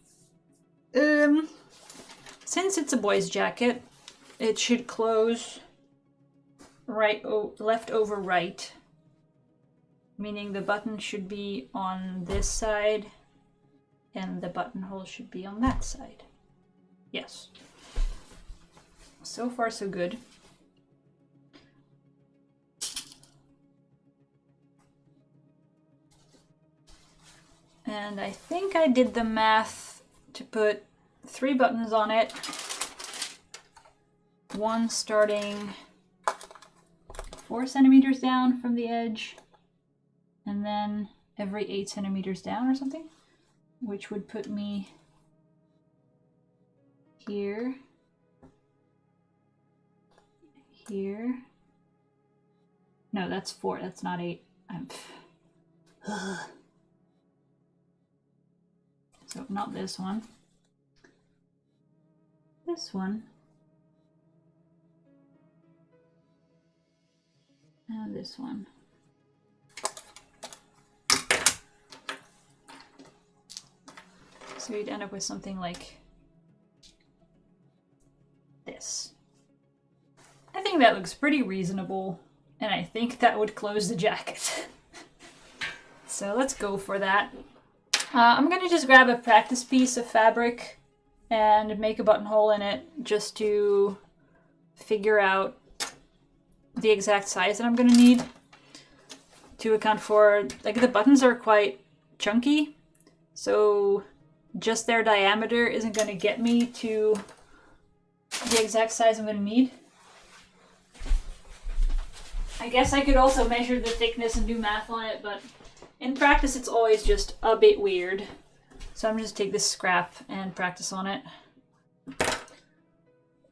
Since it's a boy's jacket, it should close left over right, meaning the button should be on this side and the buttonhole should be on that side. Yes. So far so good. And I think I did the math to put 3 buttons on it. One starting 4 centimeters down from the edge, and then every 8 centimeters down or something, which would put me here, here. No, that's 4, that's not 8. So not this one. This one. And this one. So you'd end up with something like this. I think that looks pretty reasonable, and I think that would close the jacket. So let's go for that. I'm gonna just grab a practice piece of fabric and make a buttonhole in it just to figure out the exact size that I'm gonna need to account for, like, the buttons are quite chunky, so just their diameter isn't gonna get me to the exact size I'm gonna need. I guess I could also measure the thickness and do math on it, but in practice it's always just a bit weird. So I'm just take this scrap and practice on it.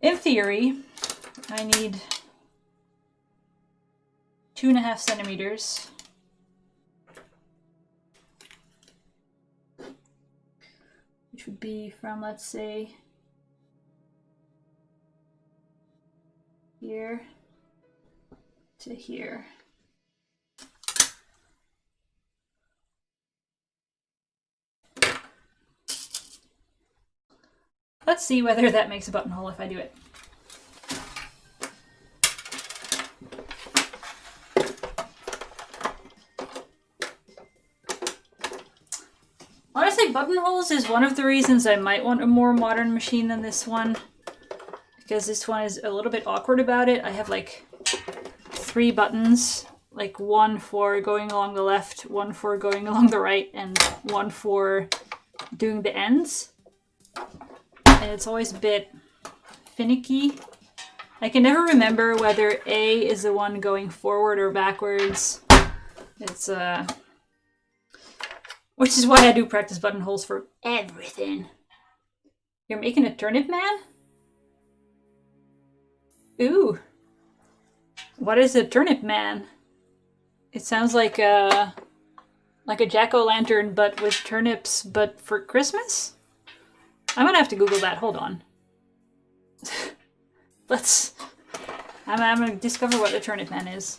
In theory, I need 2.5 centimeters. Which would be from, let's say, here to here. Let's see whether that makes a buttonhole if I do it. Honestly, buttonholes is one of the reasons I might want a more modern machine than this one. Because this one is a little bit awkward about it. I have like 3 buttons. Like 1 for going along the left, 1 for going along the right, and 1 for doing the ends. And it's always a bit finicky. I can never remember whether A is the one going forward or backwards. It's which is why I do practice buttonholes for everything. You're making a turnip man? Ooh. What is a turnip man? It sounds like a jack-o'-lantern, but with turnips, but for Christmas? I'm gonna have to Google that. Hold on. I'm gonna discover what a turnip man is.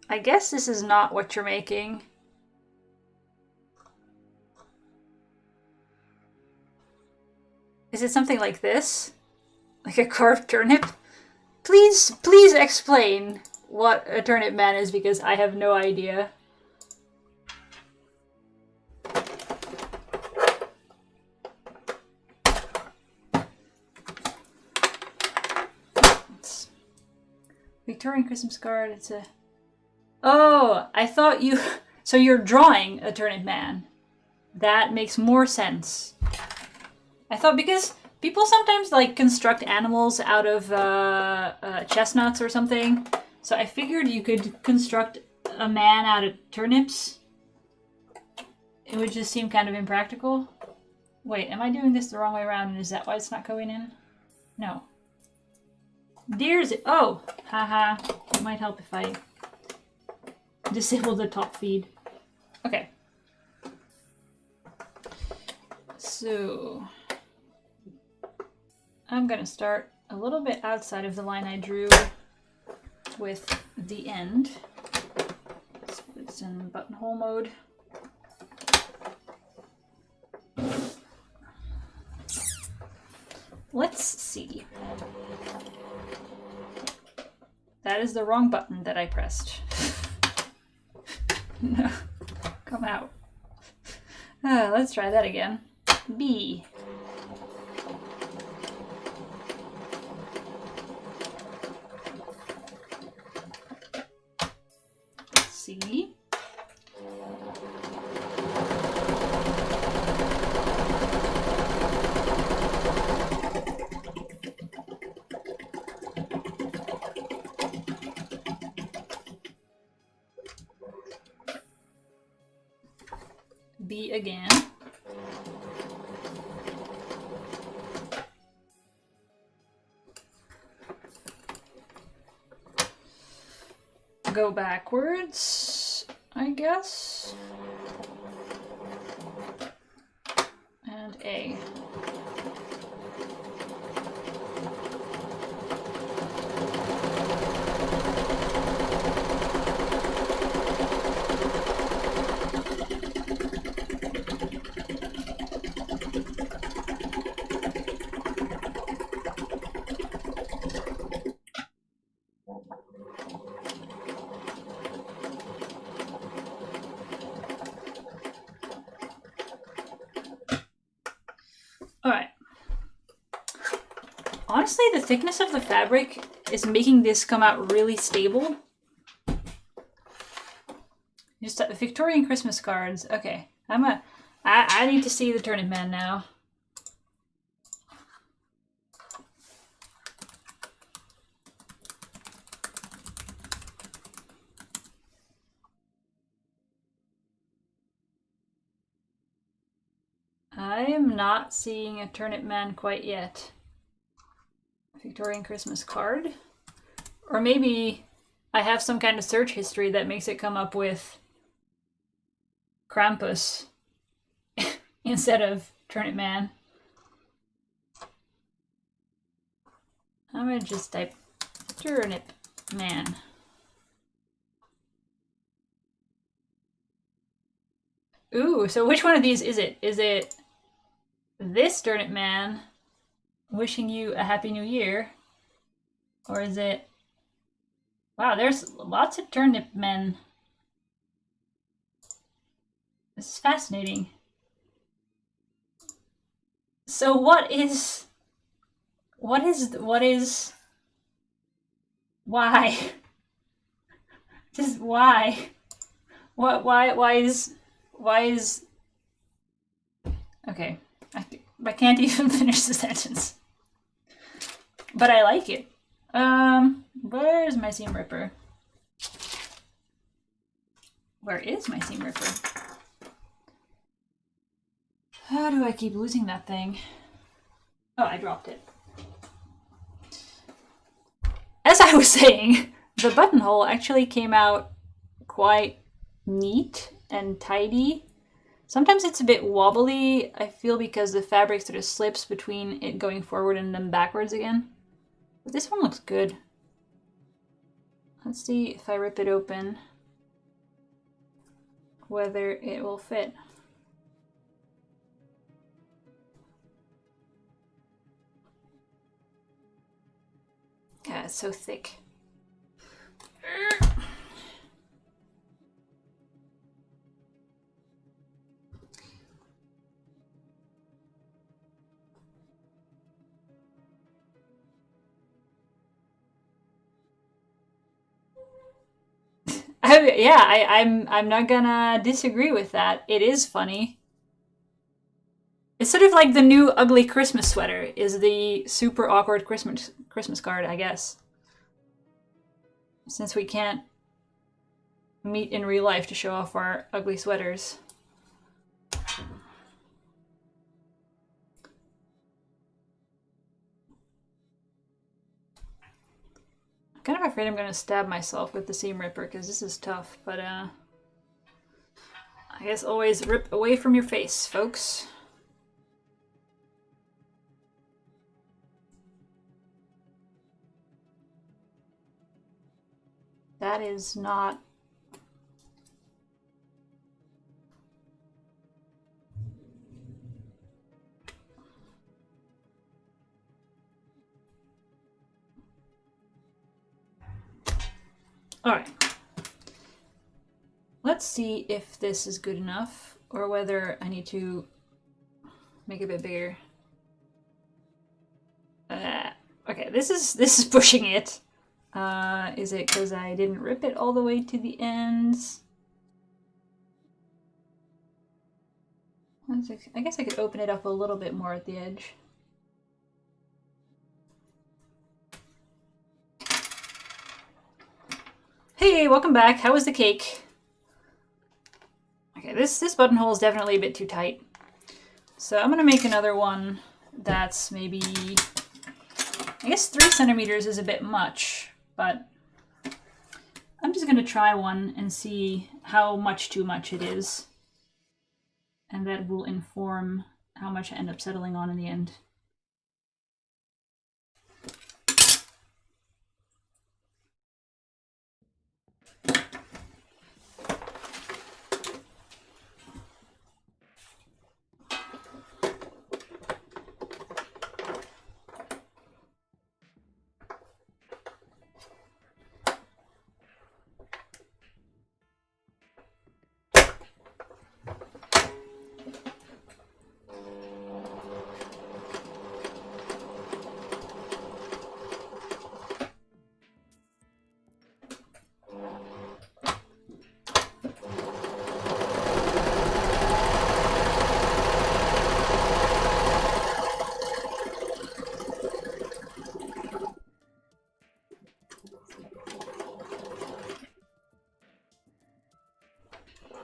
I guess this is not what you're making. Is it something like this? Like a carved turnip? Please explain. what a turnip man is because I have no idea. It's Victorian Christmas card. It's a... Oh, I thought you... So you're drawing a turnip man. That makes more sense. I thought because people sometimes like construct animals out of chestnuts or something. So I figured you could construct a man out of turnips. It would just seem kind of impractical. Wait, am I doing this the wrong way around? And is that why it's not going in? No. Deer's... Oh! Haha. It might help if I disable the top feed. Okay. So... I'm gonna start a little bit outside of the line I drew with the end. So it's in buttonhole mode. Let's see. That is the wrong button that I pressed. No, come out. Let's try that again. B. C. B again. Go backwards, I guess. And A. Alright. Honestly, the thickness of the fabric is making this come out really stable. Just Victorian Christmas cards. Okay. I need to see the turnip man now. I am not seeing a turnip man quite yet. Victorian Christmas card. Or maybe I have some kind of search history that makes it come up with Krampus instead of turnip man. I'm gonna just type turnip man. Ooh, so which one of these is it? Is it this turnip man wishing you a happy new year? Or is it... Wow, there's lots of turnip men. This is fascinating. So what is... Why? Just why? Why is... Okay, I can't even finish the sentence. But I like it. Where's my seam ripper? Where is my seam ripper? How do I keep losing that thing? Oh, I dropped it. As I was saying, the buttonhole actually came out quite neat and tidy. Sometimes it's a bit wobbly, I feel, because the fabric sort of slips between it going forward and then backwards again. But this one looks good. Let's see if I rip it open, whether it will fit. God, it's so thick. I'm not gonna disagree with that. It is funny. It's sort of like the new ugly Christmas sweater is the super awkward Christmas card, I guess. Since we can't meet in real life to show off our ugly sweaters. I'm kind of afraid I'm going to stab myself with the seam ripper because this is tough, but I guess always rip away from your face, folks. That is not... Alright. Let's see if this is good enough, or whether I need to make it a bit bigger. Okay, this is pushing it. Is it because I didn't rip it all the way to the ends? I guess I could open it up a little bit more at the edge. Hey, welcome back. How was the cake? Okay, this buttonhole is definitely a bit too tight. So I'm gonna make another one that's maybe, I guess 3 centimeters is a bit much, but I'm just gonna try one and see how much too much it is. And that will inform how much I end up settling on in the end.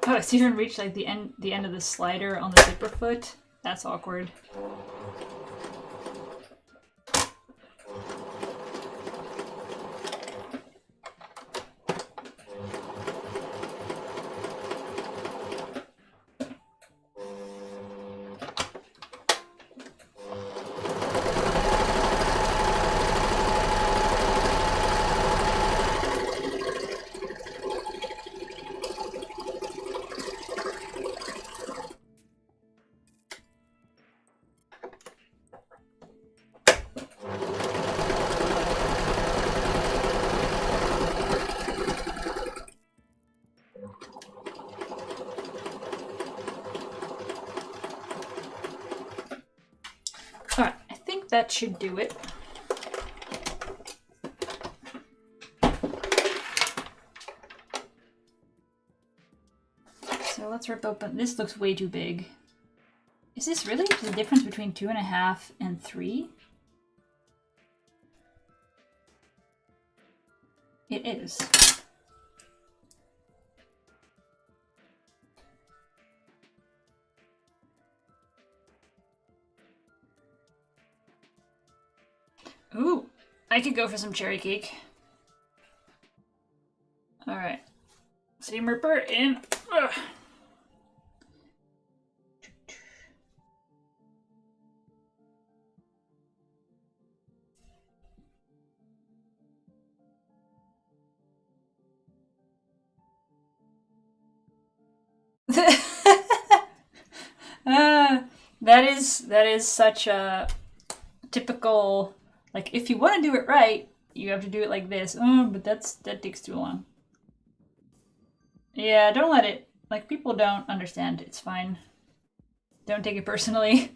Oh, so you didn't reach like the end of the slider on the zipper foot? That's awkward. Alright, I think that should do it. So let's rip open. This looks way too big. Is this really the difference between 2.5 and 3? It is. Ooh, I could go for some cherry cake. Alright. Seam ripper in. Ugh. That is such a typical, like, if you want to do it right, you have to do it like this. Oh, but that takes too long. Yeah, don't let it, like, people don't understand. It's fine. Don't take it personally.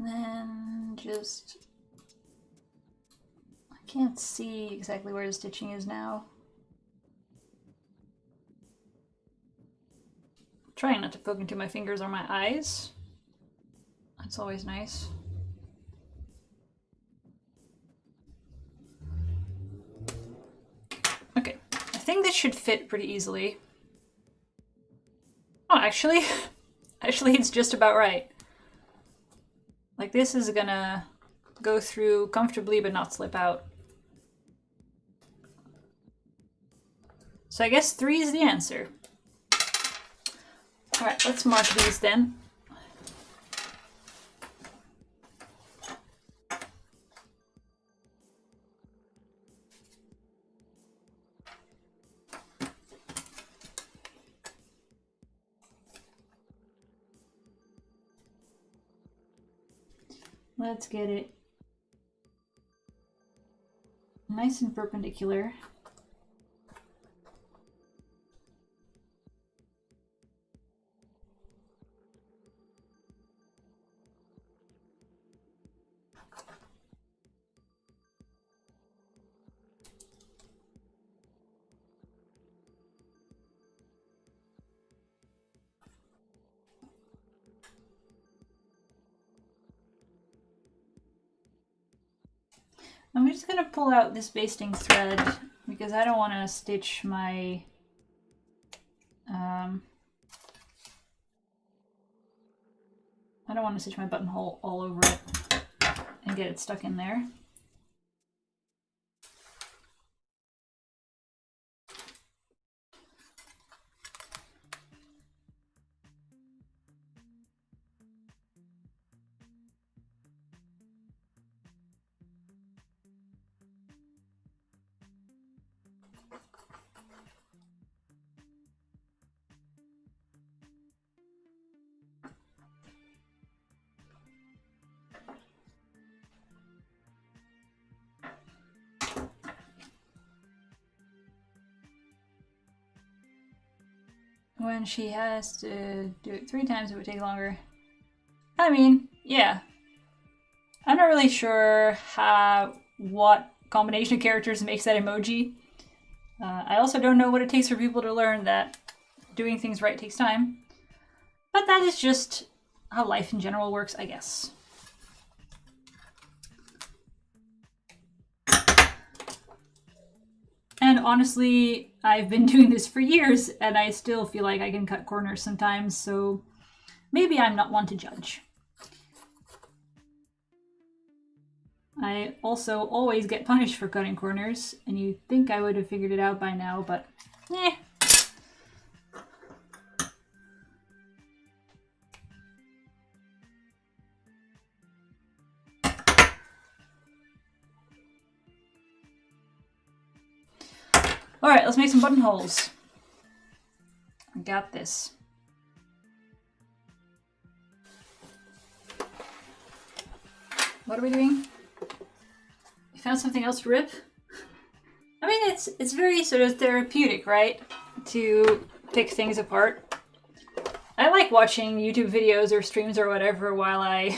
And then just... I can't see exactly where the stitching is now. Trying not to poke into my fingers or my eyes. That's always nice. Okay, I think this should fit pretty easily. Oh, actually, actually it's just about right. Like this is gonna go through comfortably but not slip out. So I guess 3 is the answer. All right, let's mark these then. Let's get it nice and perpendicular. I'm just gonna pull out this basting thread because I don't want to stitch my I don't want to stitch my buttonhole all over it and get it stuck in there. When she has to do it 3 times, it would take longer. I mean, yeah. I'm not really sure what combination of characters makes that emoji. I also don't know what it takes for people to learn that doing things right takes time. But that is just how life in general works, I guess. And honestly, I've been doing this for years and I still feel like I can cut corners sometimes, so maybe I'm not one to judge. I also always get punished for cutting corners, and you'd think I would have figured it out by now, but eh. Alright, let's make some buttonholes. I got this. What are we doing? You found something else to rip? I mean, it's very sort of therapeutic, right? To pick things apart. I like watching YouTube videos or streams or whatever while I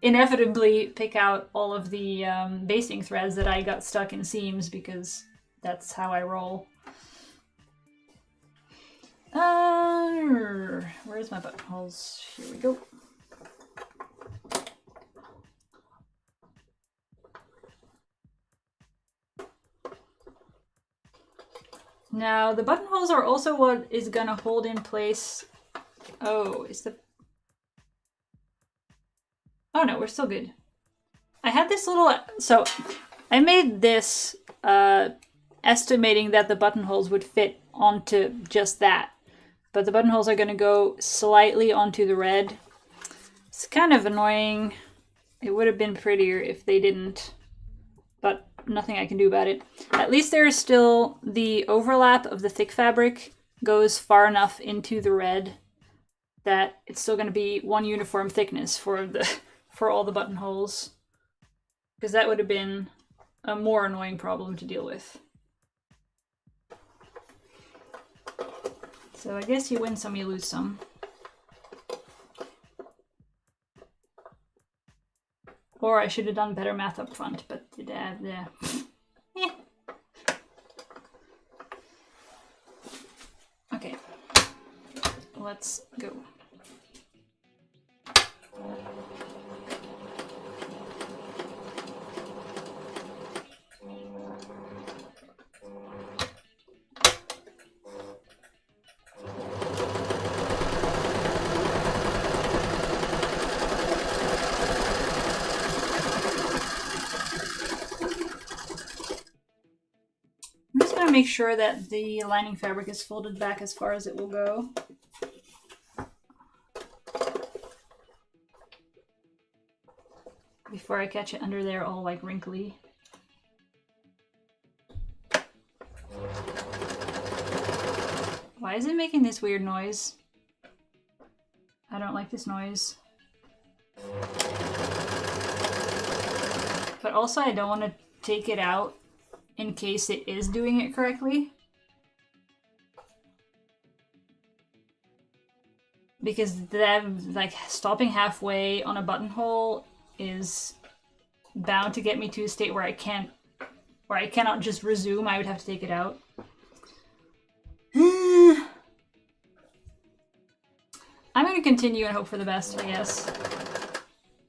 inevitably pick out all of the basting threads that I got stuck in seams because that's how I roll. Where's my buttonholes? Here we go. Now, the buttonholes are also what is gonna hold in place. Oh, is the... Oh no, we're still good. I had this little... So, I made this estimating that the buttonholes would fit onto just that. But the buttonholes are gonna go slightly onto the red. It's kind of annoying. It would have been prettier if they didn't. But nothing I can do about it. At least there's still the overlap of the thick fabric goes far enough into the red that it's still going to be one uniform thickness for all the buttonholes, because that would have been a more annoying problem to deal with. So I guess you win some, you lose some. Or I should have done better math up front, but yeah. Okay, let's go. I'm just going to make sure that the lining fabric is folded back as far as it will go. Before I catch it under there all like wrinkly. Why is it making this weird noise? I don't like this noise. But also I don't want to take it out in case it is doing it correctly. Because then, like, stopping halfway on a buttonhole is bound to get me to a state where I cannot just resume. I would have to take it out. I'm gonna continue and hope for the best, I guess.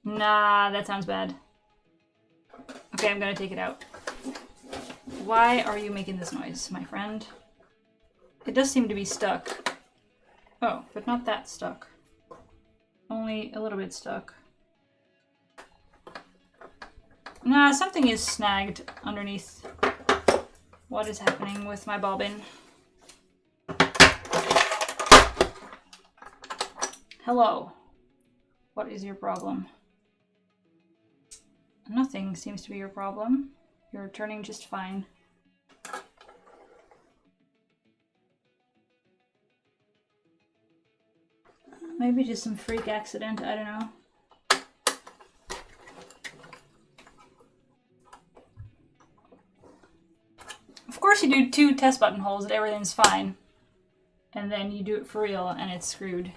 Nah, that sounds bad. Okay, I'm gonna take it out. Why are you making this noise, my friend? It does seem to be stuck. Oh, but not that stuck. Only a little bit stuck. Nah, something is snagged underneath. What is happening with my bobbin? Hello. What is your problem? Nothing seems to be your problem. You're turning just fine. Maybe just some freak accident, I don't know. Of course you do 2 test buttonholes and everything's fine. And then you do it for real and it's screwed.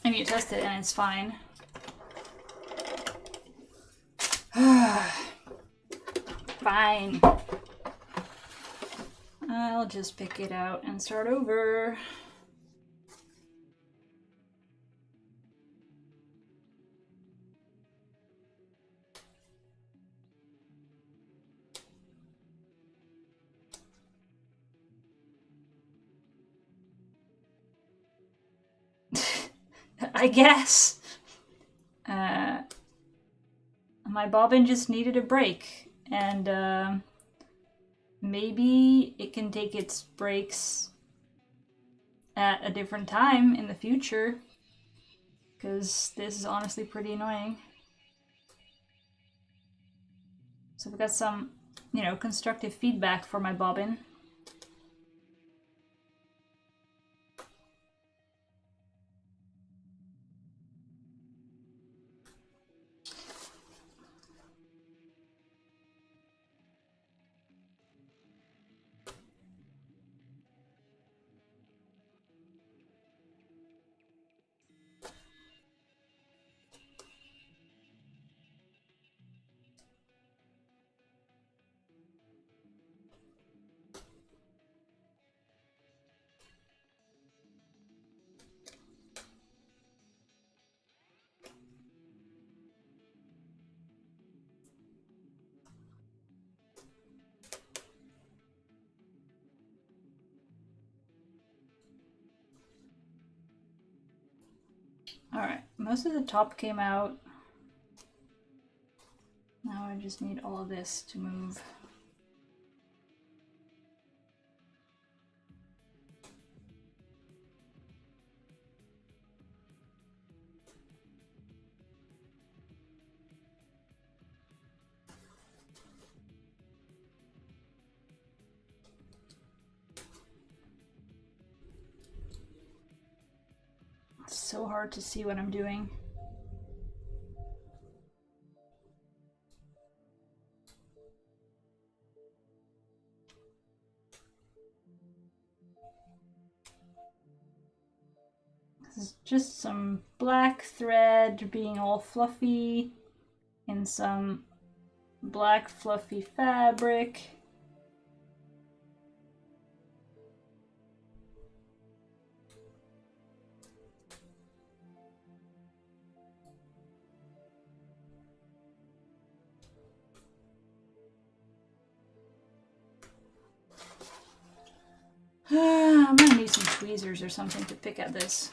And you test it and it's fine. Fine. I'll just pick it out and start over. I guess. My bobbin just needed a break, and maybe it can take its breaks at a different time in the future, because this is honestly pretty annoying. So we've got some, you know, constructive feedback for my bobbin. Alright, most of the top came out. Now I just need all of this to move. It's so hard to see what I'm doing. This is just some black thread being all fluffy in some black fluffy fabric. I'm gonna need some tweezers or something to pick at this.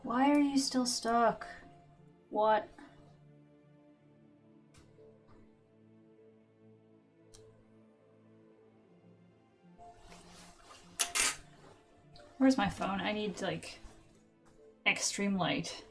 Why are you still stuck? What? Where's my phone? I need, like, extreme light.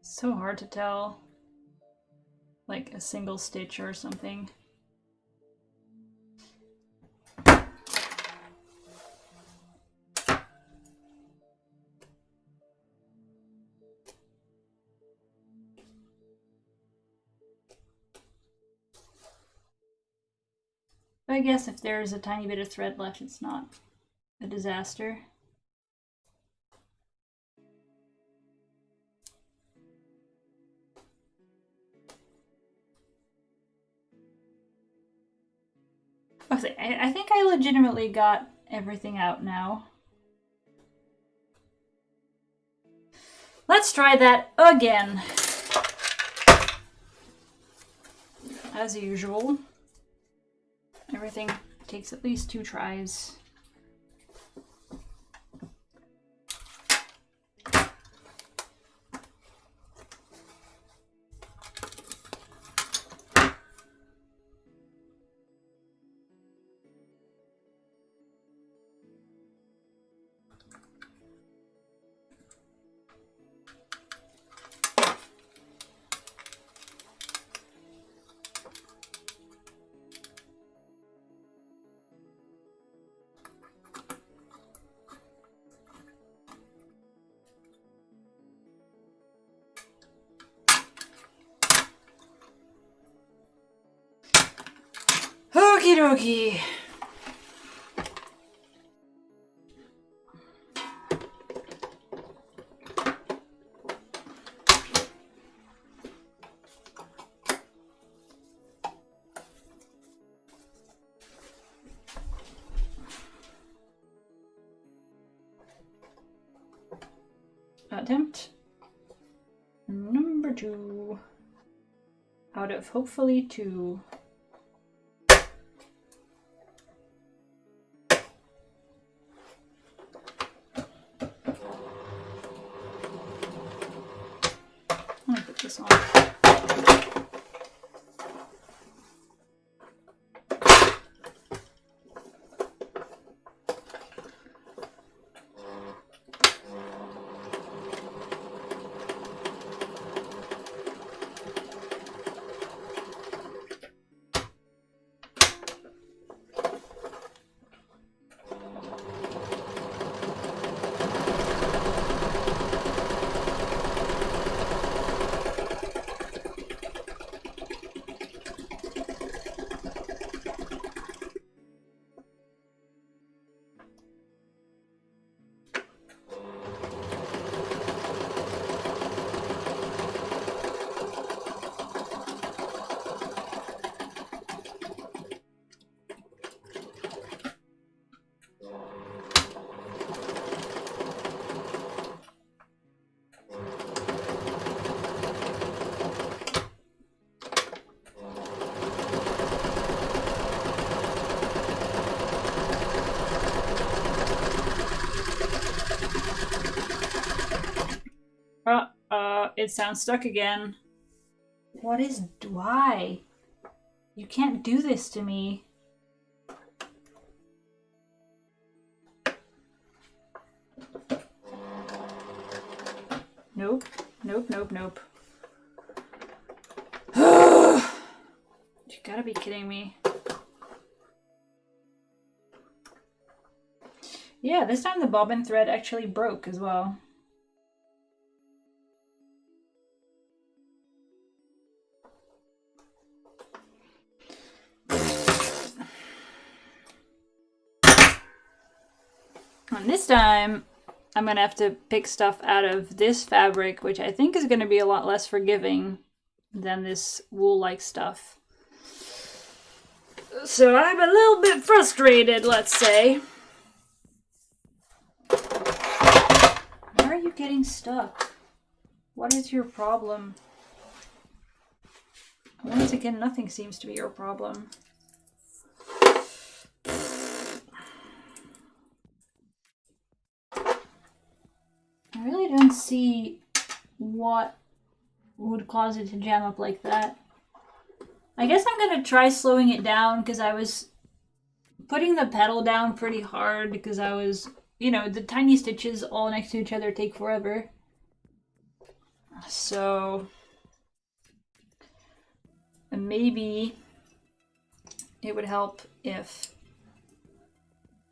So hard to tell. Like a single stitch or something. But I guess if there's a tiny bit of thread left, it's not a disaster. Okay, I think I legitimately got everything out now. Let's try that again. As usual. Everything takes at least 2 tries. Okie dokie. Attempt number 2 out of hopefully 2. Let me put this on. it sounds stuck again. Why? You can't do this to me. Nope. Nope, nope, nope. You gotta be kidding me. Yeah, this time the bobbin thread actually broke as well. And this time, I'm gonna have to pick stuff out of this fabric, which I think is gonna be a lot less forgiving than this wool-like stuff. So I'm a little bit frustrated, let's say. Why are you getting stuck? What is your problem? Once again, nothing seems to be your problem. I really don't see what would cause it to jam up like that. I guess I'm gonna try slowing it down because I was putting the pedal down pretty hard because I was, you know, the tiny stitches all next to each other take forever. So maybe it would help if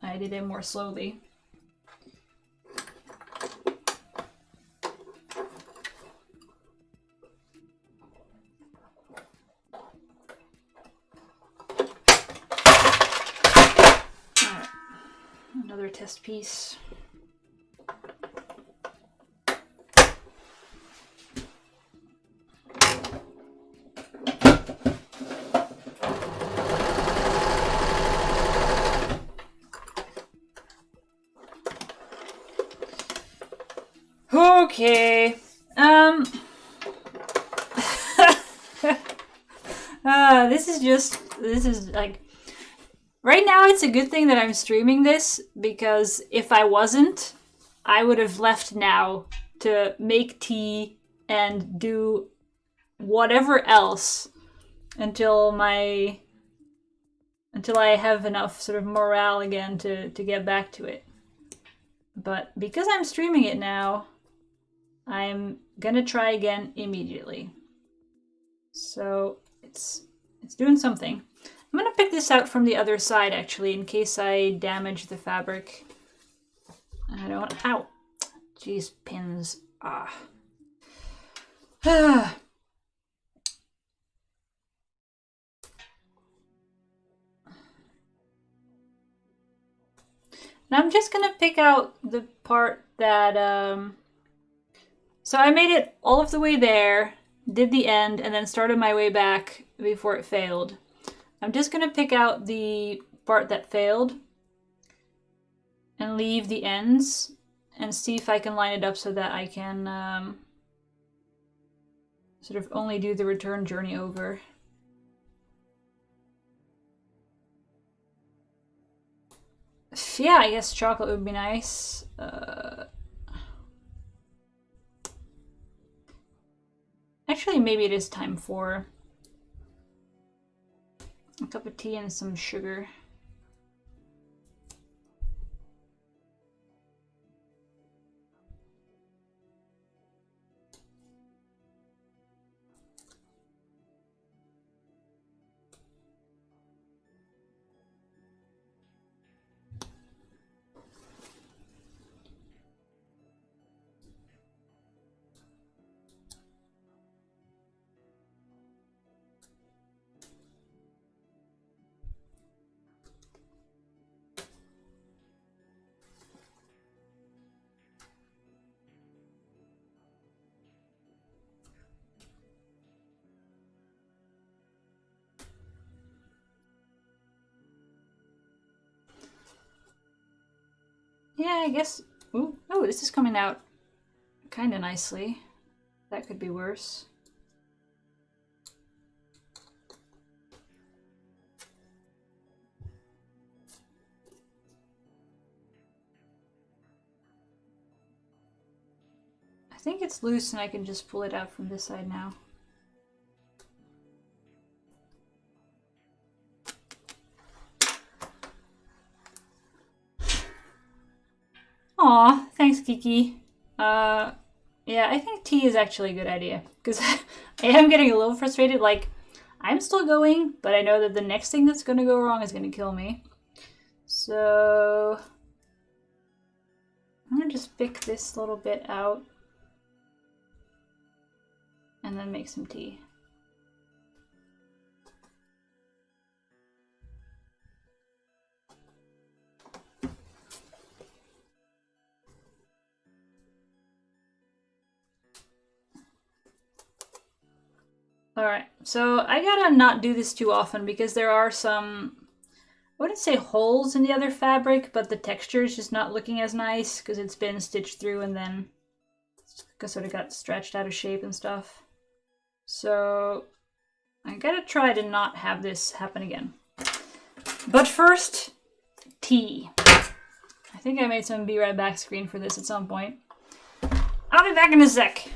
I did it more slowly. Another test piece. Okay. This is like, right now it's a good thing that I'm streaming this, because if I wasn't, I would have left now to make tea and do whatever else until I have enough sort of morale again to get back to it. But because I'm streaming it now, I'm gonna try again immediately. So it's doing something. I'm gonna pick this out from the other side actually, in case I damage the fabric. I don't. Ow! Jeez, pins. Ah. And I'm just gonna pick out the part that so I made it all of the way there, did the end, and then started my way back before it failed. I'm just gonna pick out the part that failed and leave the ends and see if I can line it up so that I can sort of only do the return journey over. Yeah, I guess chocolate would be nice. Actually, maybe it is time for a cup of tea and some sugar. Yeah, I guess. Ooh, oh, this is coming out kind of nicely. That could be worse. I think it's loose and I can just pull it out from this side now. Aw, thanks, Kiki. Yeah, I think tea is actually a good idea, because I am getting a little frustrated. Like, I'm still going, but I know that the next thing that's going to go wrong is going to kill me. So I'm going to just pick this little bit out and then make some tea. Alright, so I gotta not do this too often because there are some, I wouldn't say holes in the other fabric, but the texture is just not looking as nice because it's been stitched through and then sort of got stretched out of shape and stuff. So I gotta try to not have this happen again. But first, tea. I think I made some be right back screen for this at some point. I'll be back in a sec.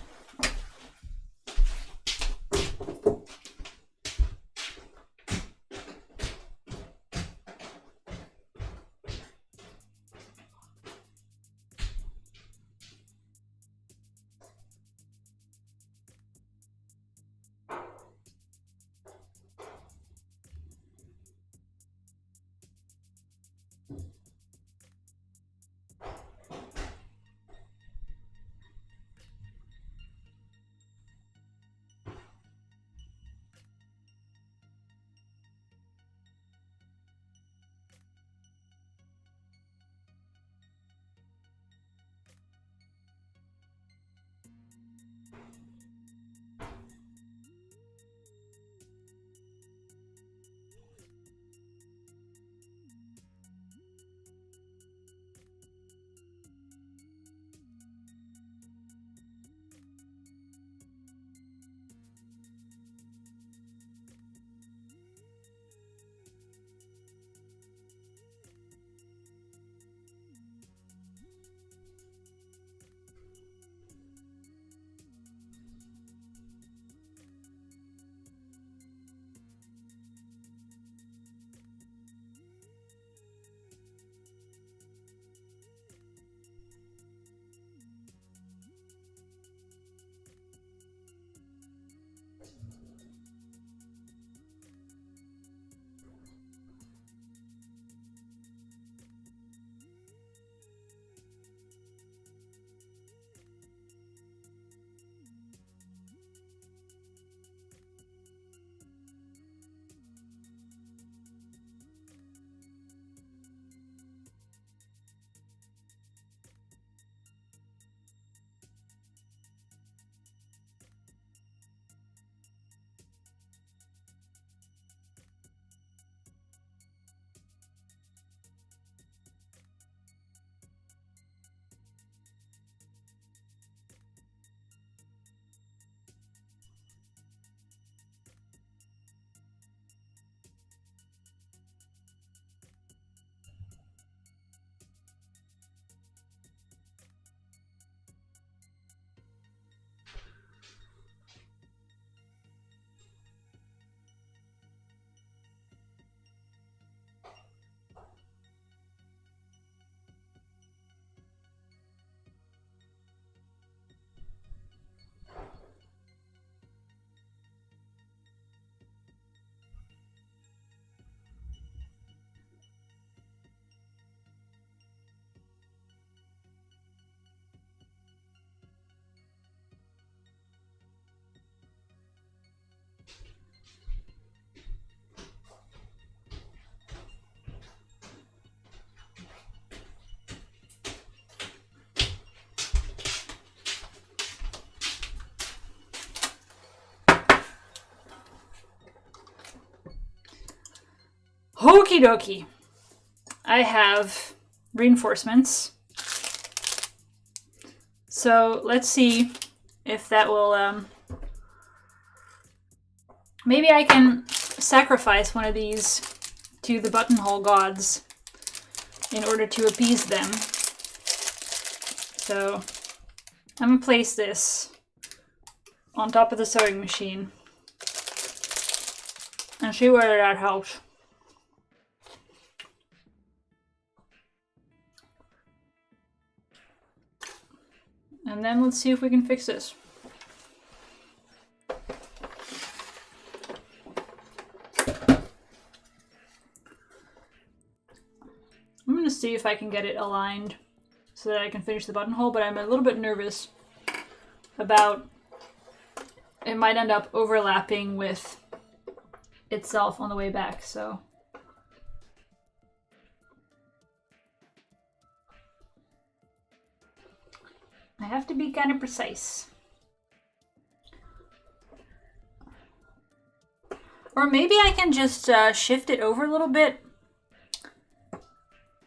Okie dokie. I have reinforcements. So let's see if that will, maybe I can sacrifice one of these to the buttonhole gods in order to appease them. So I'm gonna place this on top of the sewing machine and see whether that helps. And then let's see if we can fix this. I'm gonna see if I can get it aligned so that I can finish the buttonhole, but I'm a little bit nervous about it might end up overlapping with itself on the way back, so. I have to be kind of precise. Or maybe I can just shift it over a little bit.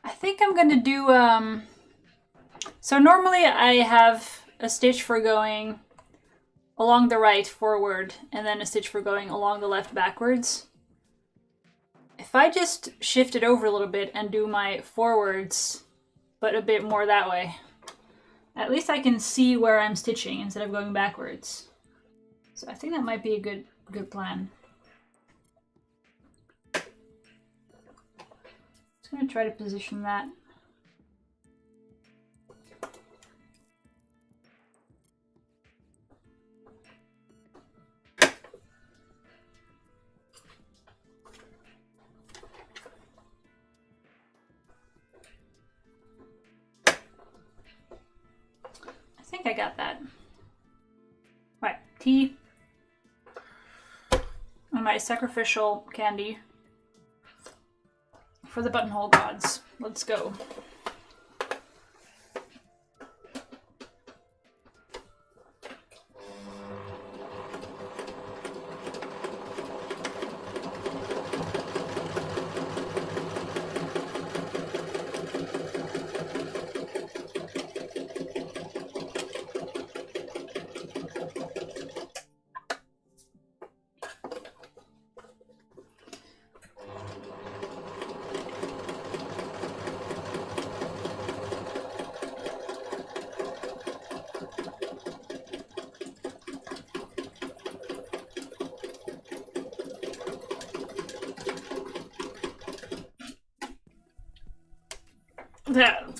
I think I'm gonna do, so normally I have a stitch for going along the right forward and then a stitch for going along the left backwards. If I just shift it over a little bit and do my forwards, but a bit more that way, at least I can see where I'm stitching instead of going backwards. So I think that might be a good plan. Just gonna try to position that. I think I got that. Right, tea and my sacrificial candy for the buttonhole gods. Let's go.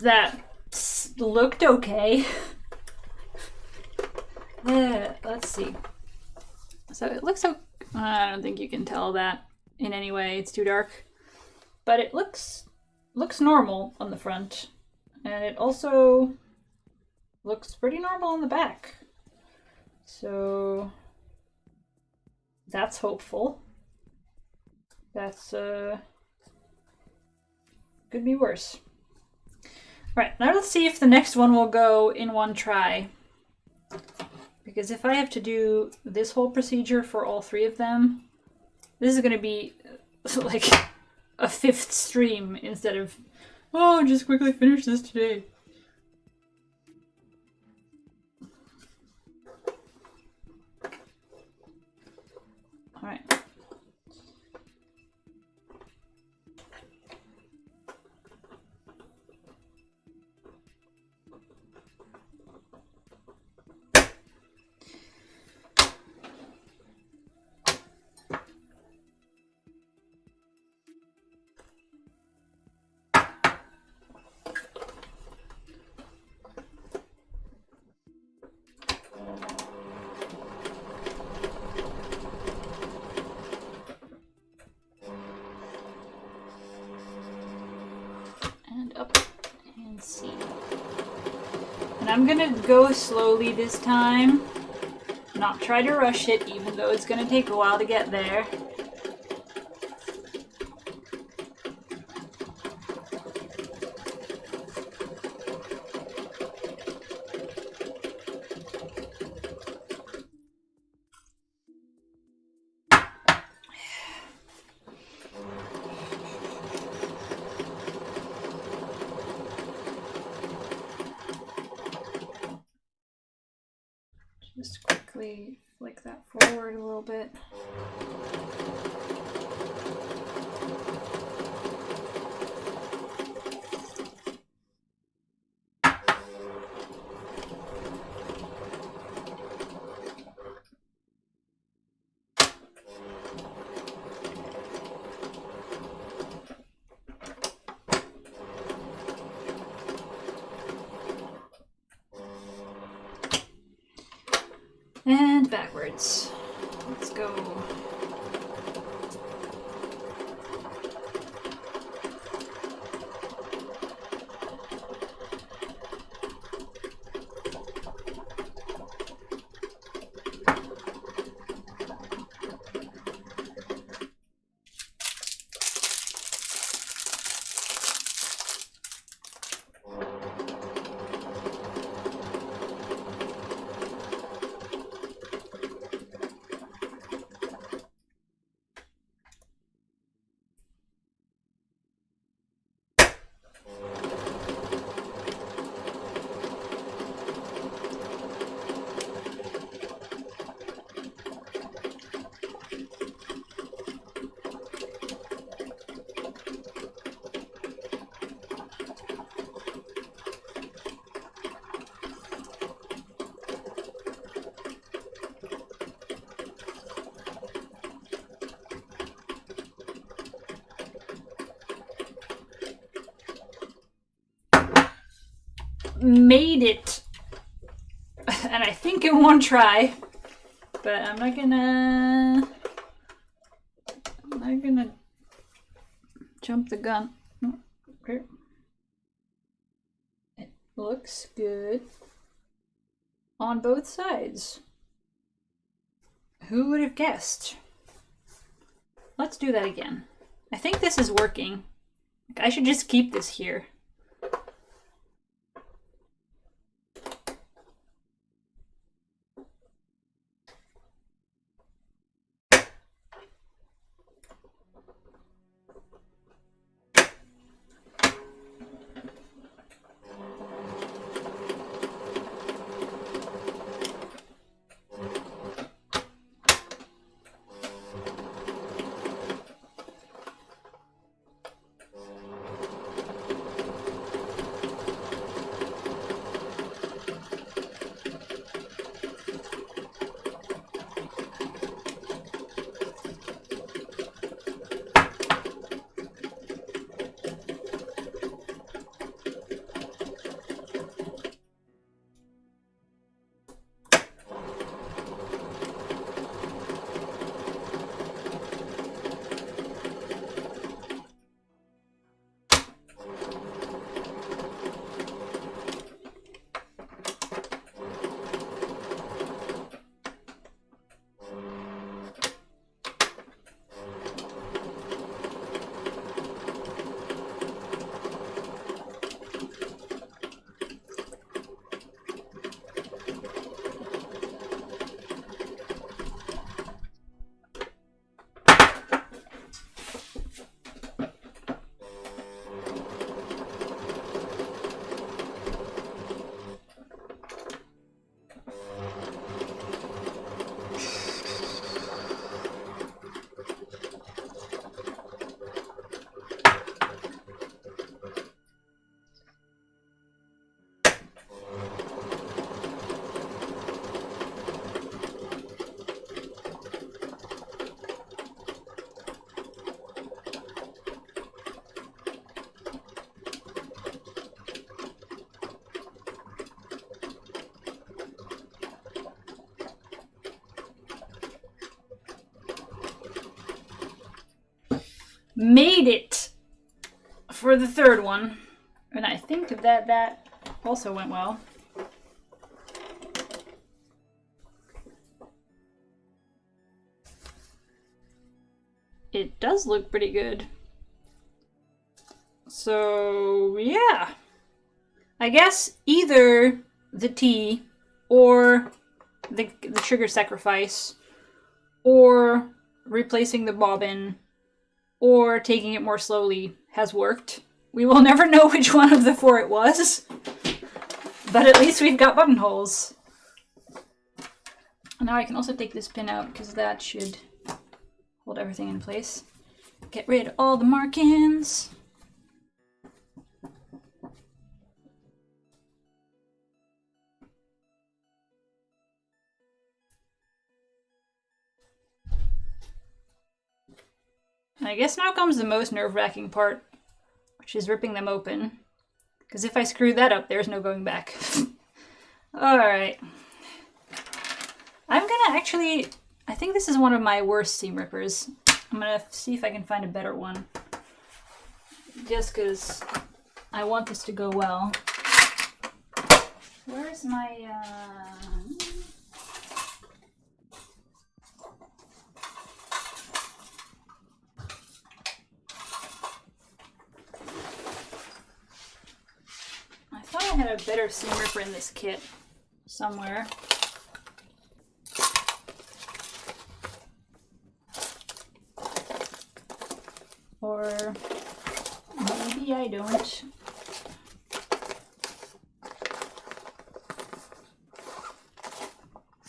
That looked okay. Let's see. So it looks so. I don't think you can tell that in any way. It's too dark, but it looks normal on the front, and it also looks pretty normal on the back. So that's hopeful. That's could be worse. Right, now let's see if the next one will go in one try. Because if I have to do this whole procedure for all three of them, this is going to be like a 5th stream instead of, oh, just quickly finish this today. All right. I'm gonna go slowly this time, not try to rush it, even though it's gonna take a while to get there. Just quickly flick that forward a little bit. And backwards. Let's go. Made it, and I think in one try, but I'm not gonna jump the gun. Okay. It looks good on both sides. Who would have guessed? Let's do that again. I think this is working. I should just keep this here. Made it for the third one. And I think that also went well. It does look pretty good. So, yeah. I guess either the tea or the sugar sacrifice or replacing the bobbin or taking it more slowly has worked. We will never know which one of the four it was, but at least we've got buttonholes. Now I can also take this pin out because that should hold everything in place. Get rid of all the markings. I guess now comes the most nerve-wracking part, which is ripping them open. Because if I screw that up, there's no going back. Alright. I'm gonna actually, I think this is one of my worst seam rippers. I'm gonna see if I can find a better one. Just because I want this to go well. Where's my, I thought I had a better seam ripper in this kit somewhere. Or maybe I don't.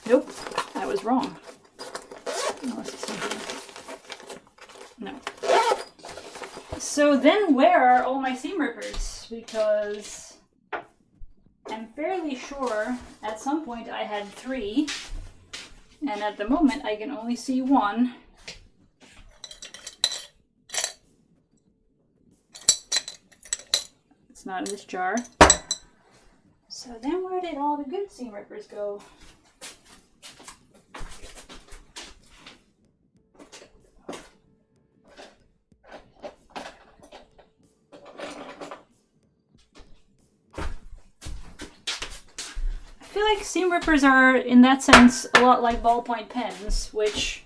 Nope, I was wrong. No. So then where are all my seam rippers? Because I'm fairly sure at some point I had 3, and at the moment I can only see 1. It's not in this jar. So then where did all the good seam rippers go? I feel like seam rippers are, in that sense, a lot like ballpoint pens, which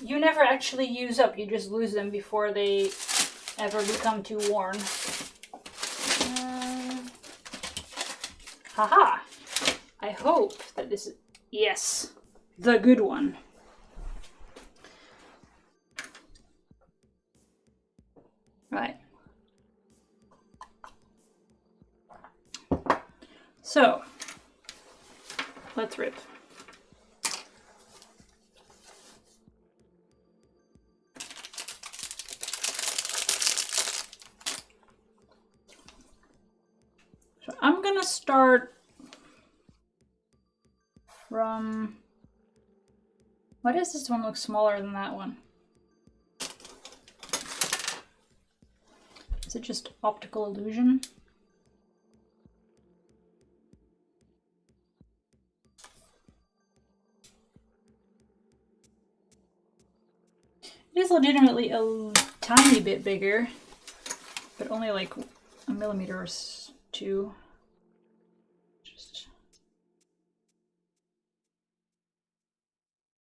you never actually use up. You just lose them before they ever become too worn. Haha! I hope that this is, yes, the good one. Right. So, let's rip. So I'm gonna start from, why does this one look smaller than that one? Is it just optical illusion? It is legitimately a tiny bit bigger, but only like a millimeter or 2.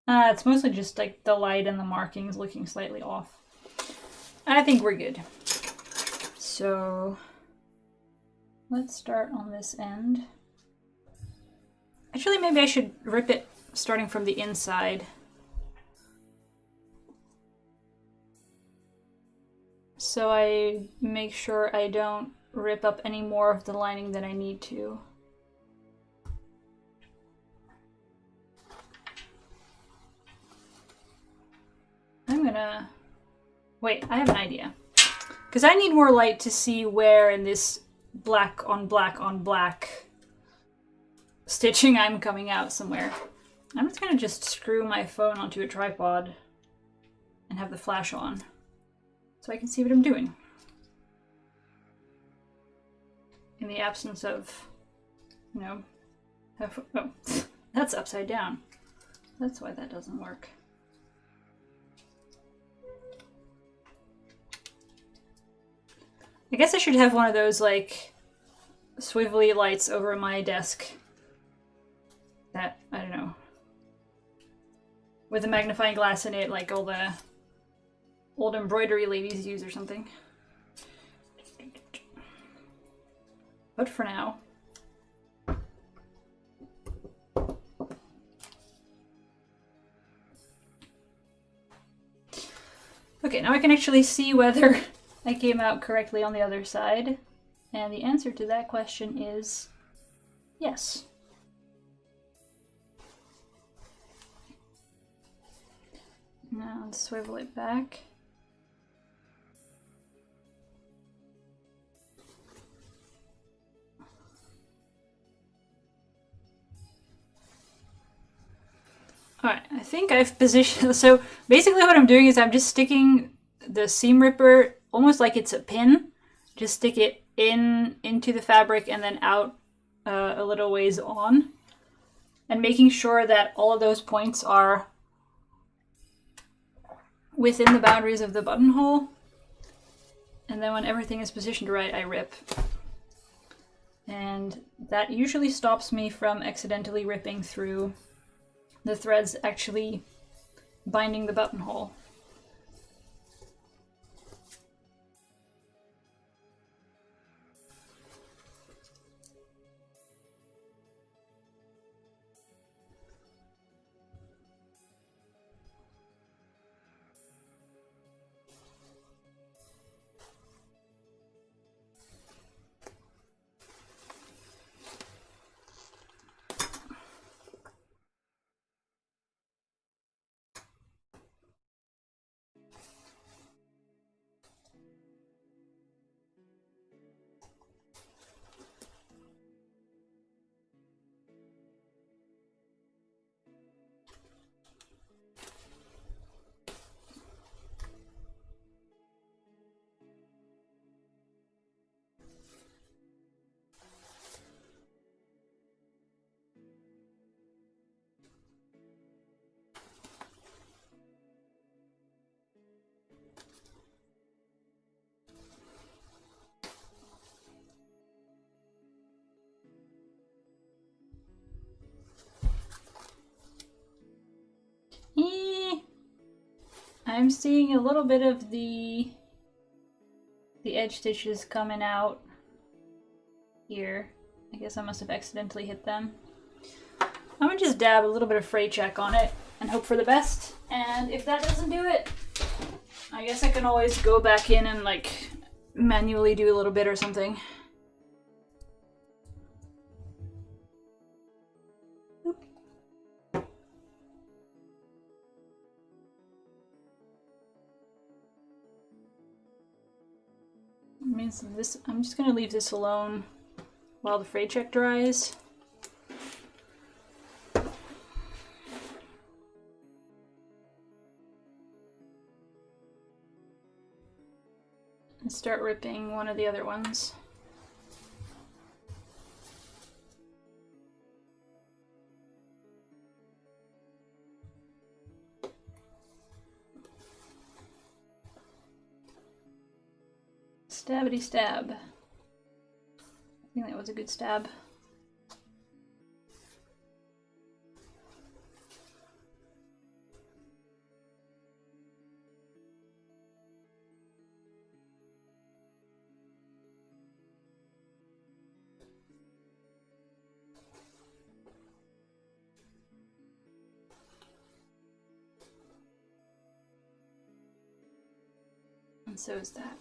It's mostly just like the light and the markings looking slightly off. I think we're good. So let's start on this end. Actually, maybe I should rip it starting from the inside. So I make sure I don't rip up any more of the lining than I need to. I'm gonna... Wait, I have an idea. Because I need more light to see where in this black on black on black stitching I'm coming out somewhere. I'm just gonna just screw my phone onto a tripod and have the flash on so I can see what I'm doing. In the absence of, you know, oh, that's upside down. That's why that doesn't work. I guess I should have one of those, like, swivelly lights over my desk. That, I don't know. With a magnifying glass in it, like all the old embroidery ladies use or something. But for now. Okay, now I can actually see whether I came out correctly on the other side. And the answer to that question is yes. Now let's swivel it back. Alright, I think I've positioned, so basically what I'm doing is I'm just sticking the seam ripper almost like it's a pin. Just stick it into the fabric and then out a little ways on. and making sure that all of those points are within the boundaries of the buttonhole. And then when everything is positioned right, I rip. And that usually stops me from accidentally ripping through the threads actually binding the buttonhole. I'm seeing a little bit of the edge stitches coming out here. I guess I must have accidentally hit them. I'm gonna just dab a little bit of fray check on it and hope for the best. And if that doesn't do it, I guess I can always go back in and like manually do a little bit or something. Means this, I'm just gonna leave this alone while the fray check dries. And start ripping one of the other ones. Stabbity stab. I think that was a good stab. And so is that.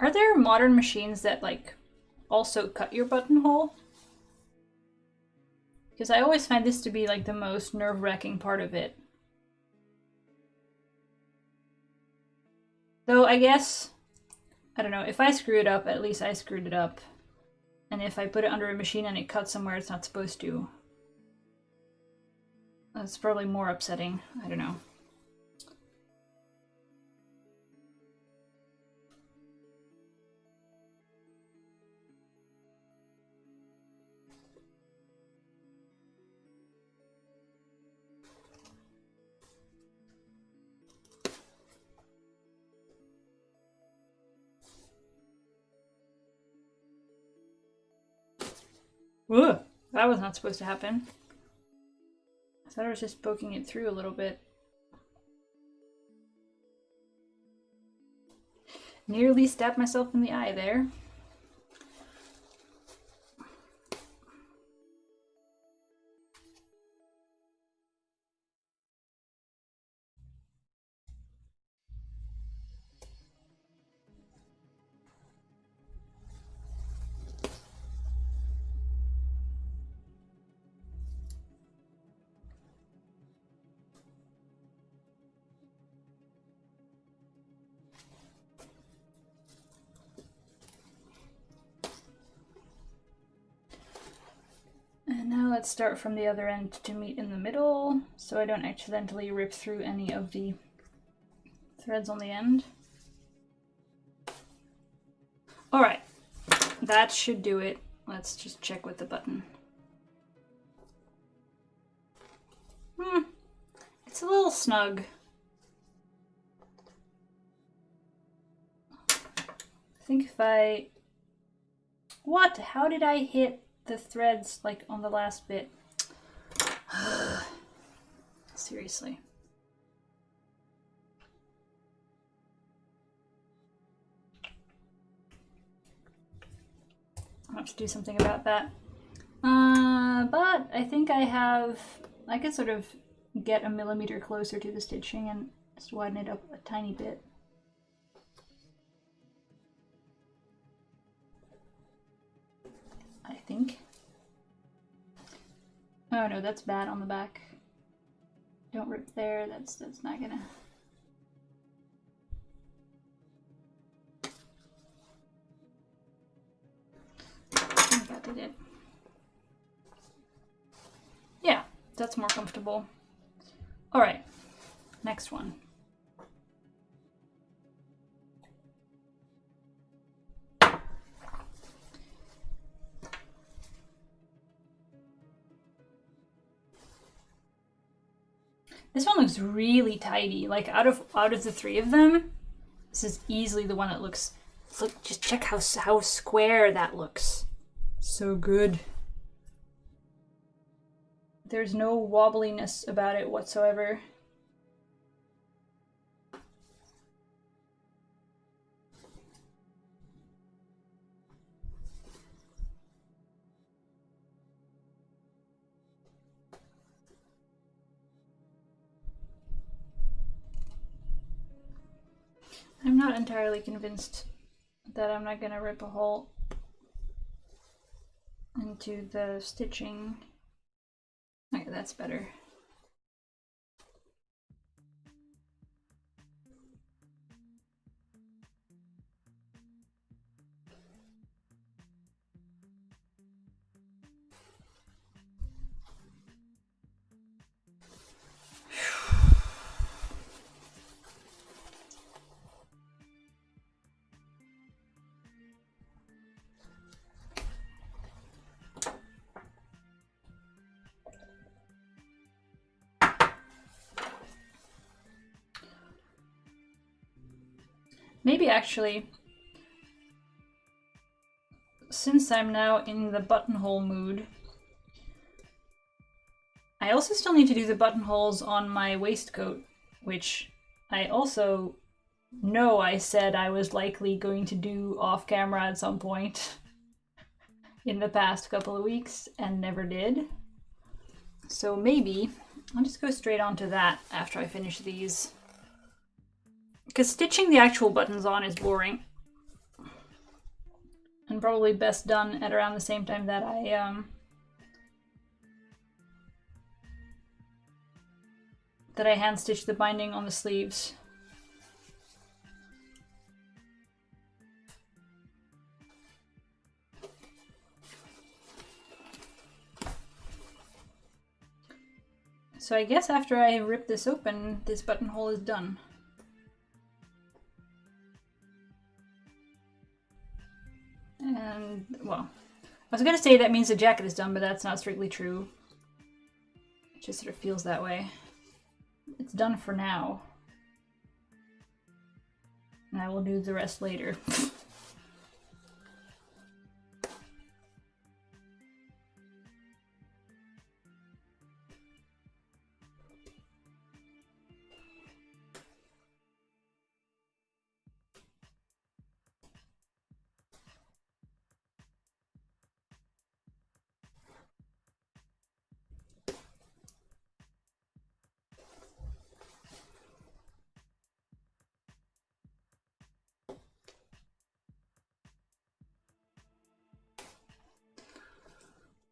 Are there modern machines that like also cut your buttonhole? Because I always find this to be like the most nerve-wracking part of it. Though I guess, I don't know, if I screw it up, at least I screwed it up. And if I put it under a machine and it cuts somewhere it's not supposed to, that's probably more upsetting. I don't know. Ugh, that was not supposed to happen. I thought I was just poking it through a little bit. Nearly stabbed myself in the eye there. Let's start from the other end to meet in the middle, so I don't accidentally rip through any of the threads on the end. All right, that should do it. Let's just check with the button. It's a little snug. I think if I... What? How did I hit the threads like on the last bit? Seriously. I'll have to do something about that. But I think I could sort of get a millimeter closer to the stitching and just widen it up a tiny bit. I think. Oh no, that's bad on the back. Don't rip there, that's not gonna... I think that did it. Yeah, that's more comfortable. All right, next one. This one looks really tidy. Like out of the three of them, this is easily the one that looks. Look, just check how square that looks. So good. There's no wobbliness about it whatsoever. I'm not entirely convinced that I'm not gonna rip a hole into the stitching. Okay, that's better. Maybe actually, since I'm now in the buttonhole mood, I also still need to do the buttonholes on my waistcoat, which I also know I said I was likely going to do off camera at some point in the past couple of weeks and never did. So maybe I'll just go straight on to that after I finish these. Because stitching the actual buttons on is boring. And probably best done at around the same time that I hand stitch the binding on the sleeves. So I guess after I rip this open, this buttonhole is done. And, well, I was gonna say that means the jacket is done, but that's not strictly true. It just sort of feels that way. It's done for now. And I will do the rest later.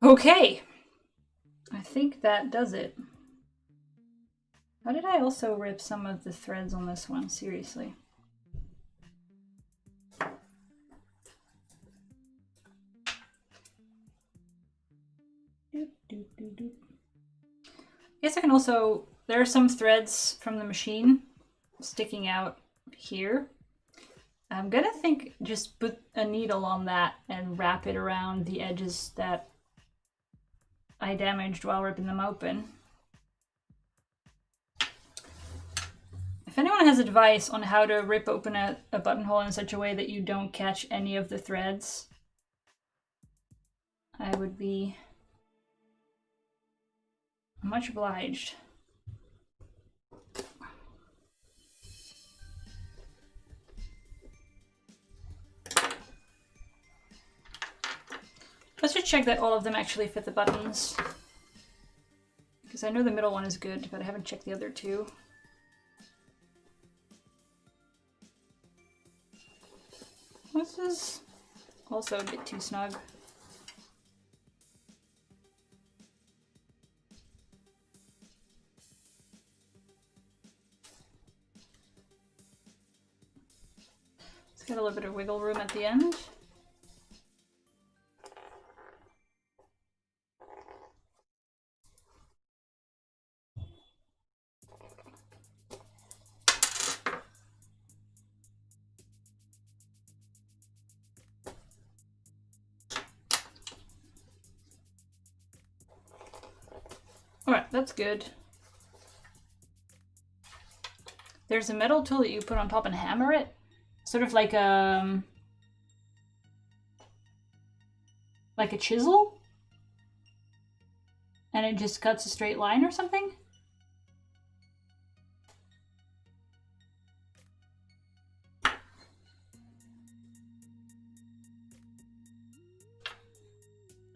Okay, I think that does it. How did I also rip some of the threads on this one? Seriously. guess I can also, there are some threads from the machine sticking out here. I'm gonna just put a needle on that and wrap it around the edges that I damaged while ripping them open. If anyone has advice on how to rip open a buttonhole in such a way that you don't catch any of the threads, I would be much obliged. Let's just check that all of them actually fit the buttons. Because I know the middle one is good, but I haven't checked the other two. This is also a bit too snug. It's got a little bit of wiggle room at the end. Alright, that's good. There's a metal tool that you put on top and hammer it. Sort of like a chisel. And it just cuts a straight line or something?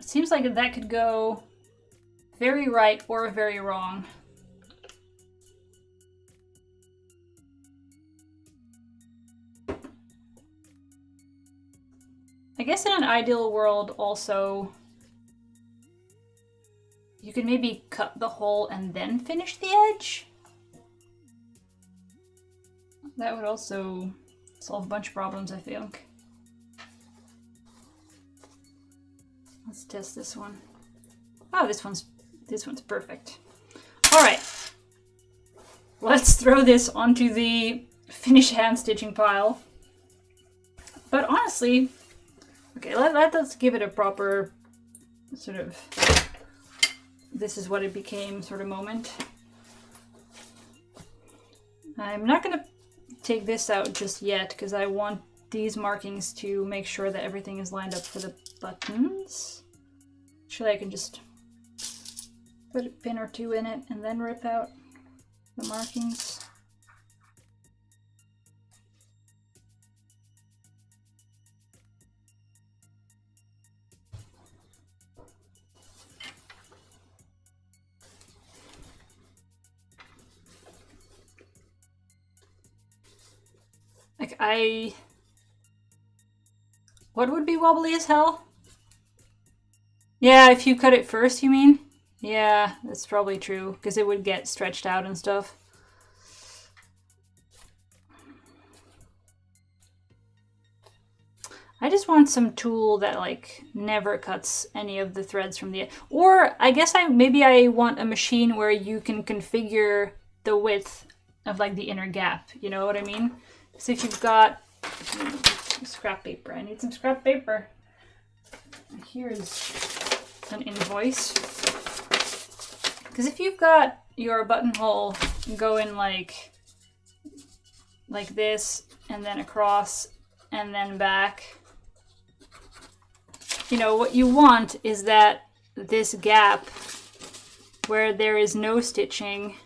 It seems like that could go very right or very wrong. I guess in an ideal world also, you could maybe cut the hole and then finish the edge. That would also solve a bunch of problems, I think. Let's test this one. Oh, this one's perfect. All right, let's throw this onto the finished hand stitching pile. But honestly, okay, let's give it a proper sort of, this is what it became sort of moment. I'm not gonna take this out just yet because I want these markings to make sure that everything is lined up for the buttons. Actually, I can just put a pin or two in it and then rip out the markings. Like what would be wobbly as hell? Yeah, if you cut it first, you mean? Yeah, that's probably true, because it would get stretched out and stuff. I just want some tool that like never cuts any of the threads from the, or I guess maybe I want a machine where you can configure the width of like the inner gap, you know what I mean? So if you've got scrap paper, I need some scrap paper. Here's an invoice. Because if you've got your buttonhole going like this, and then across, and then back, you know, what you want is that this gap where there is no stitching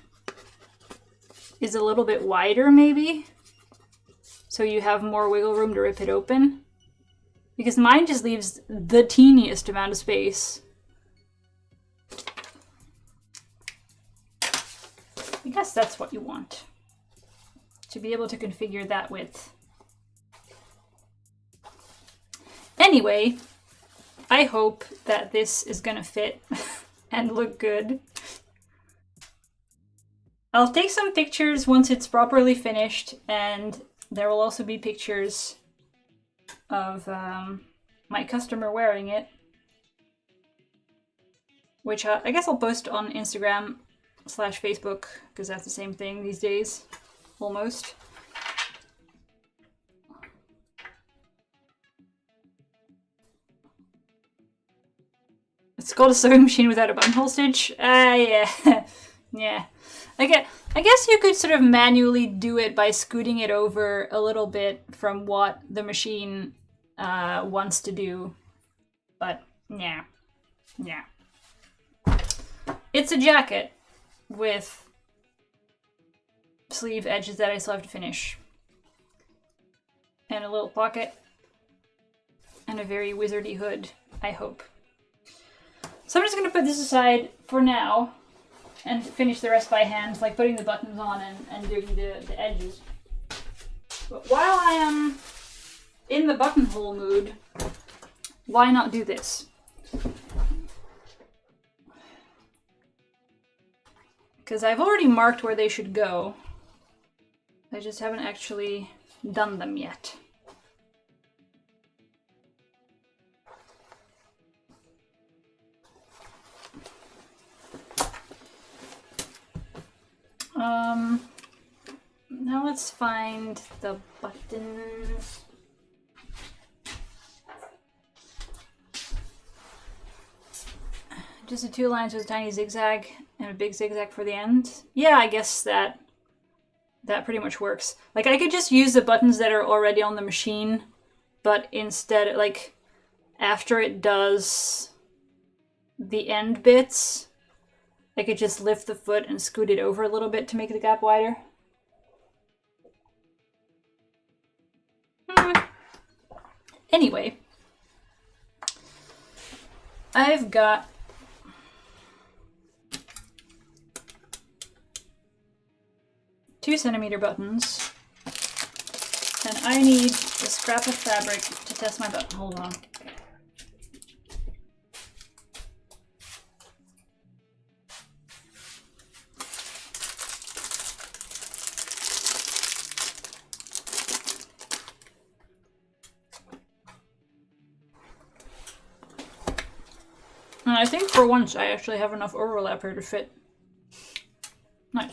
is a little bit wider maybe, so you have more wiggle room to rip it open. Because mine just leaves the teeniest amount of space. I guess that's what you want, to be able to configure that width. Anyway, I hope that this is gonna fit and look good. I'll take some pictures once it's properly finished, and there will also be pictures of my customer wearing it. which I guess I'll post on Instagram / Facebook, because that's the same thing these days, almost. It's called a sewing machine without a buttonhole stitch? Yeah. Yeah. I guess you could sort of manually do it by scooting it over a little bit from what the machine wants to do. But, yeah. Yeah. It's a jacket with sleeve edges that I still have to finish. And a little pocket. And a very wizardy hood, I hope. So I'm just going to put this aside for now and finish the rest by hand, like putting the buttons on and doing the edges. But while I am in the buttonhole mood, why not do this? Because I've already marked where they should go. I just haven't actually done them yet. Now let's find the buttons. Just the 2 lines with a tiny zigzag and a big zigzag for the end. Yeah, I guess that pretty much works. Like, I could just use the buttons that are already on the machine, but instead, like, after it does the end bits, I could just lift the foot and scoot it over a little bit to make the gap wider. Anyway, I've got two 2cm buttons, and I need a scrap of fabric to test my buttonhole on. And I think for once I actually have enough overlap here to fit. Nice.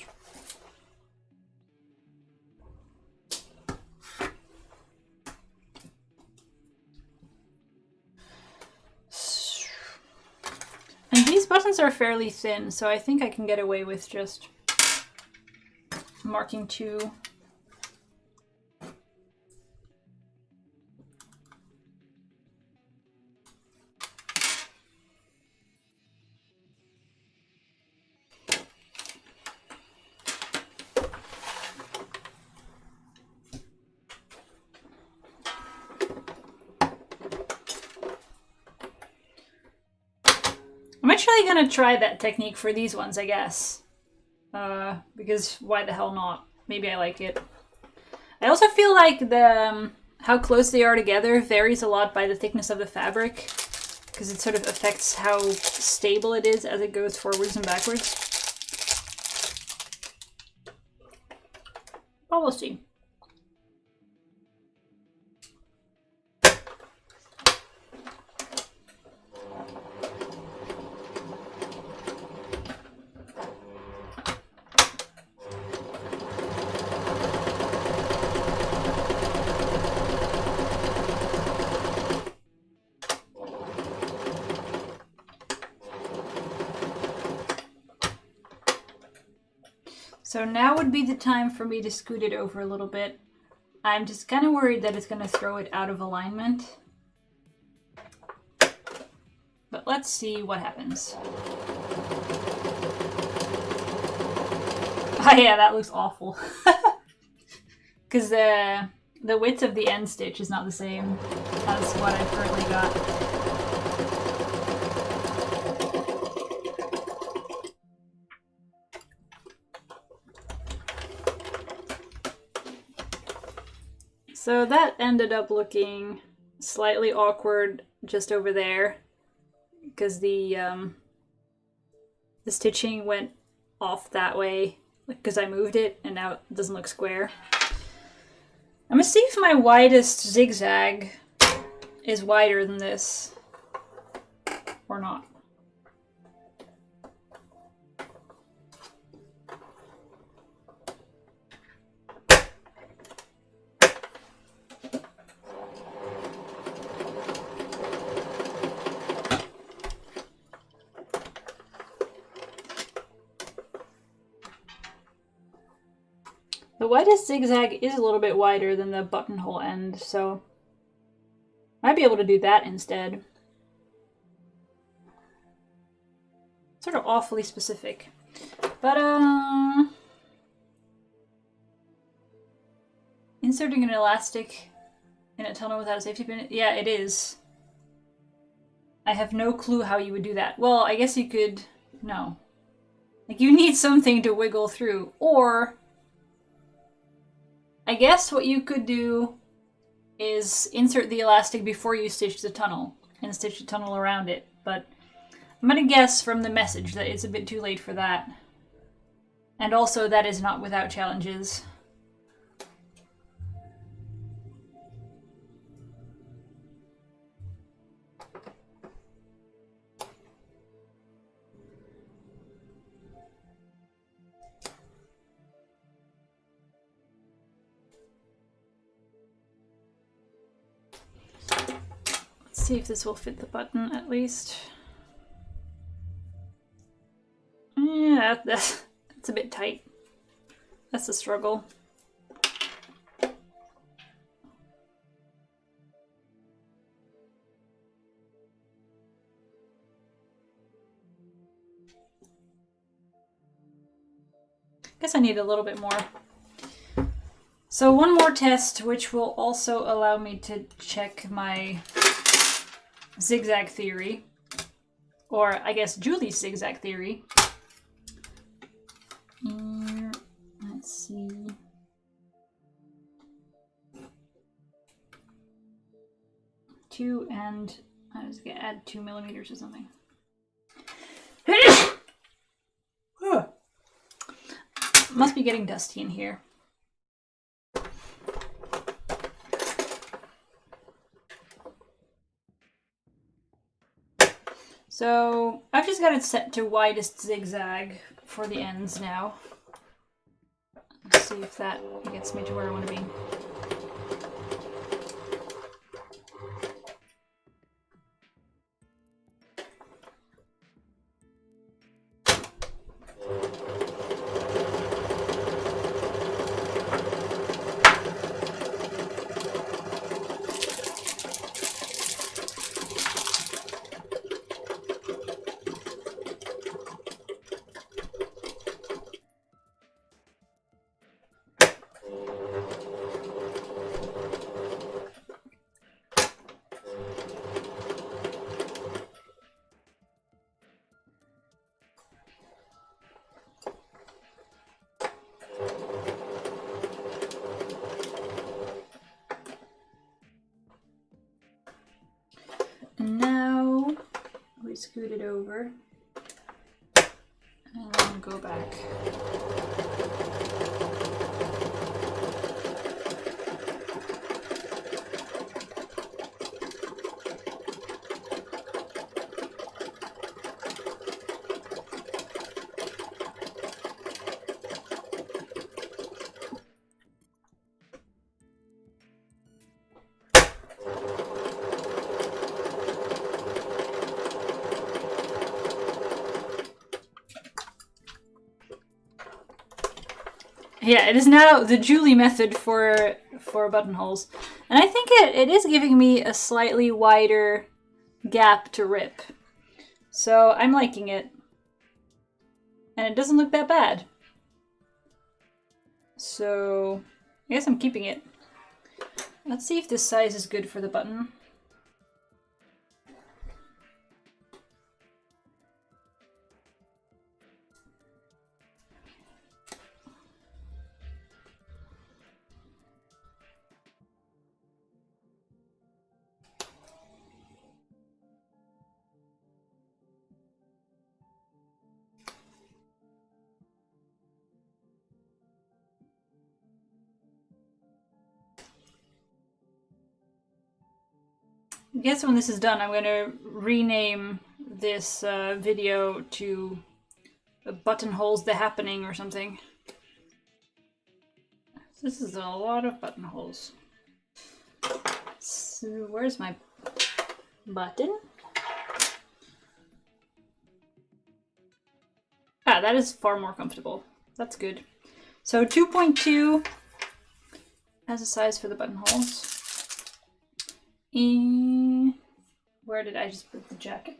And these buttons are fairly thin, so I think I can get away with just marking 2. I'm actually gonna try that technique for these ones, I guess. Because why the hell not? Maybe I like it. I also feel like the how close they are together varies a lot by the thickness of the fabric, because it sort of affects how stable it is as it goes forwards and backwards. But we'll see. So now would be the time for me to scoot it over a little bit. I'm just kind of worried that it's going to throw it out of alignment. But let's see what happens. Oh yeah, that looks awful. Because the width of the end stitch is not the same as what I've currently got. So that ended up looking slightly awkward just over there, because the stitching went off that way, because I moved it, and now it doesn't look square. I'm gonna see if my widest zigzag is wider than this, or not. widest zigzag is a little bit wider than the buttonhole end, so might be able to do that instead. Sort of awfully specific. But, inserting an elastic in a tunnel without a safety pin? Yeah, it is. I have no clue how you would do that. Well, I guess you could... No. Like, you need something to wiggle through. Or, I guess what you could do is insert the elastic before you stitch the tunnel, and stitch the tunnel around it. But I'm gonna guess from the message that it's a bit too late for that. And also, that is not without challenges. Let's see if this will fit the button, at least. Yeah, that's a bit tight. That's a struggle. Guess I need a little bit more. So one more test, which will also allow me to check my zigzag theory. Or, I guess, Julie's zigzag theory. Let's see. And I was gonna add 2 millimeters or something. Must be getting dusty in here. So I've just got it set to widest zigzag for the ends now. Let's see if that gets me to where I want to be. And now we scoot it over and then go back. Yeah, it is now the Julie method for buttonholes. And I think it is giving me a slightly wider gap to rip. So I'm liking it. And it doesn't look that bad. So I guess I'm keeping it. Let's see if this size is good for the button. I guess when this is done, I'm going to rename this video to Buttonholes the Happening or something. This is a lot of buttonholes. So where's my button? Ah, that is far more comfortable. That's good. So 2.2 as a size for the buttonholes. Where did I just put the jacket?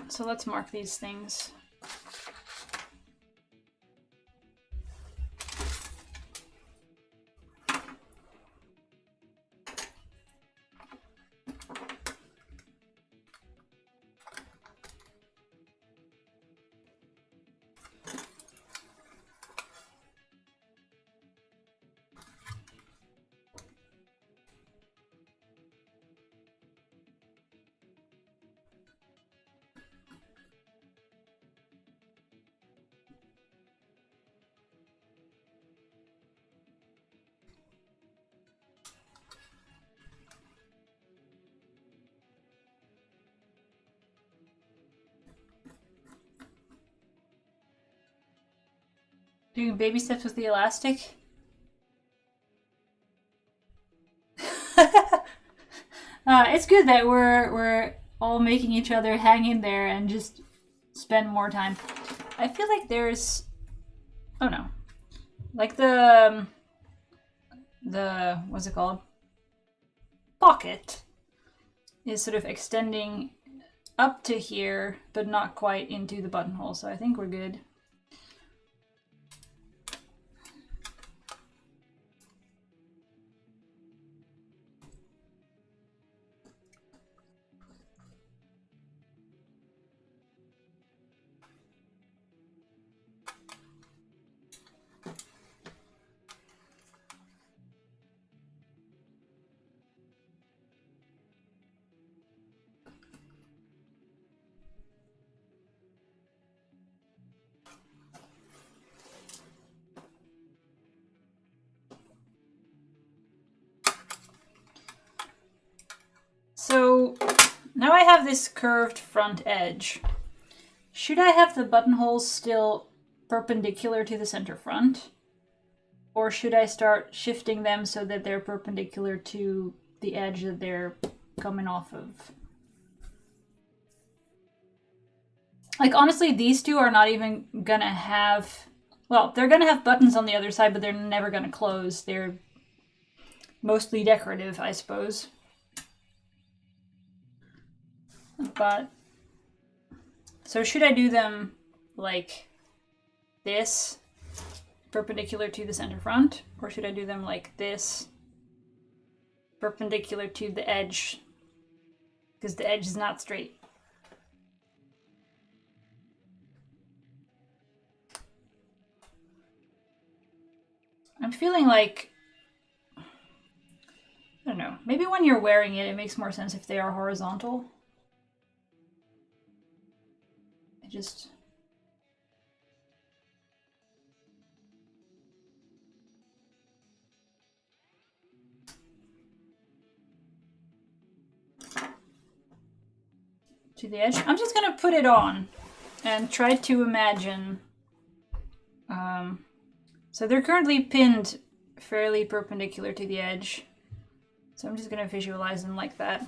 So let's mark these things. Doing baby steps with the elastic. It's good that we're all making each other hang in there and just spend more time. I feel like there's, oh no, like the what's it called? Pocket is sort of extending up to here, but not quite into the buttonhole. So I think we're good. So now I have this curved front edge. Should I have the buttonholes still perpendicular to the center front? Or should I start shifting them so that they're perpendicular to the edge that they're coming off of? Like, honestly, these two are not even gonna have... Well, they're gonna have buttons on the other side, but they're never gonna close. They're mostly decorative, I suppose. But, so should I do them like this, perpendicular to the center front? Or should I do them like this, perpendicular to the edge? Because the edge is not straight. I'm feeling like, I don't know, maybe when you're wearing it, it makes more sense if they are horizontal. Just to the edge. I'm just gonna put it on and try to imagine. So they're currently pinned fairly perpendicular to the edge. So I'm just gonna visualize them like that.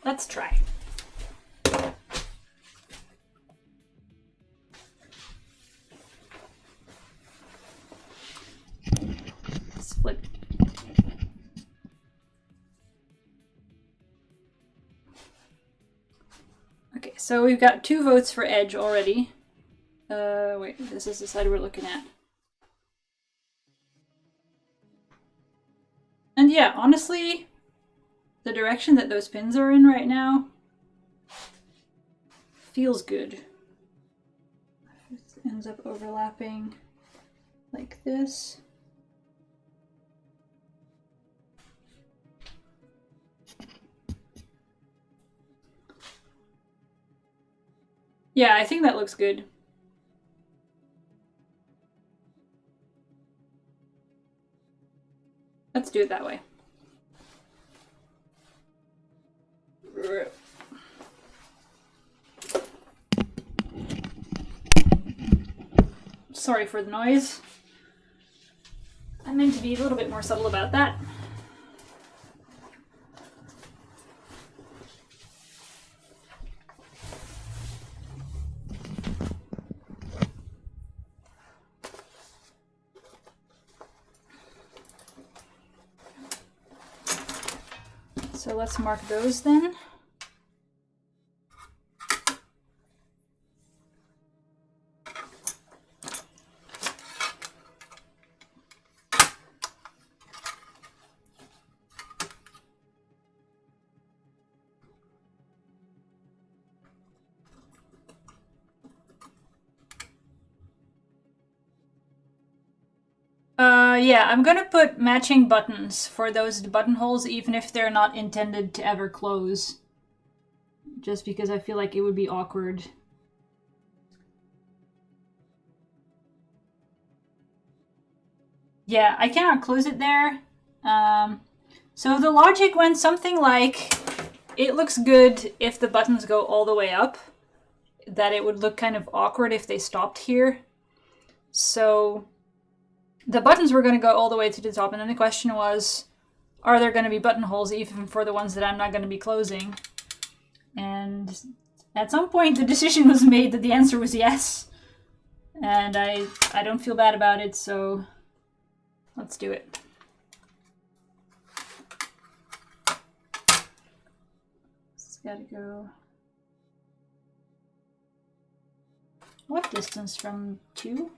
Let's try. Flip. Okay, so we've got 2 votes for edge already. Wait, this is the side we're looking at. And yeah, honestly, the direction that those pins are in right now feels good. It ends up overlapping like this. Yeah, I think that looks good. Let's do it that way. Sorry for the noise. I meant to be a little bit more subtle about that. So let's mark those then. Yeah, I'm gonna put matching buttons for those buttonholes, even if they're not intended to ever close. Just because I feel like it would be awkward. Yeah, I cannot close it there. So the logic went something like, it looks good if the buttons go all the way up, that it would look kind of awkward if they stopped here. So the buttons were going to go all the way to the top, and then the question was, are there going to be buttonholes even for the ones that I'm not going to be closing? And at some point the decision was made that the answer was yes. And I don't feel bad about it, so let's do it. It's gotta go... What distance from 2?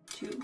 2.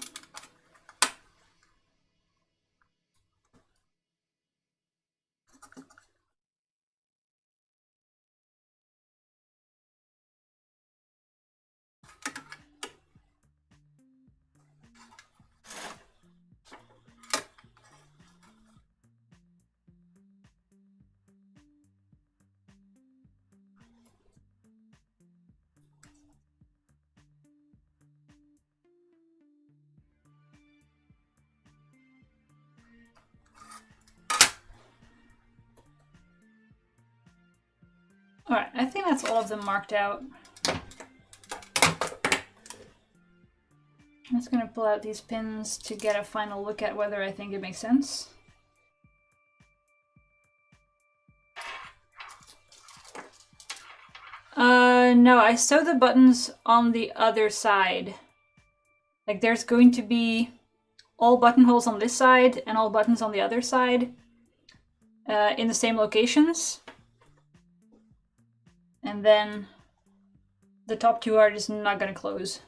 Alright, I think that's all of them marked out. I'm just gonna pull out these pins to get a final look at whether I think it makes sense. No, I sew the buttons on the other side. Like there's going to be all buttonholes on this side and all buttons on the other side in the same locations. And then the top 2 are just not gonna close.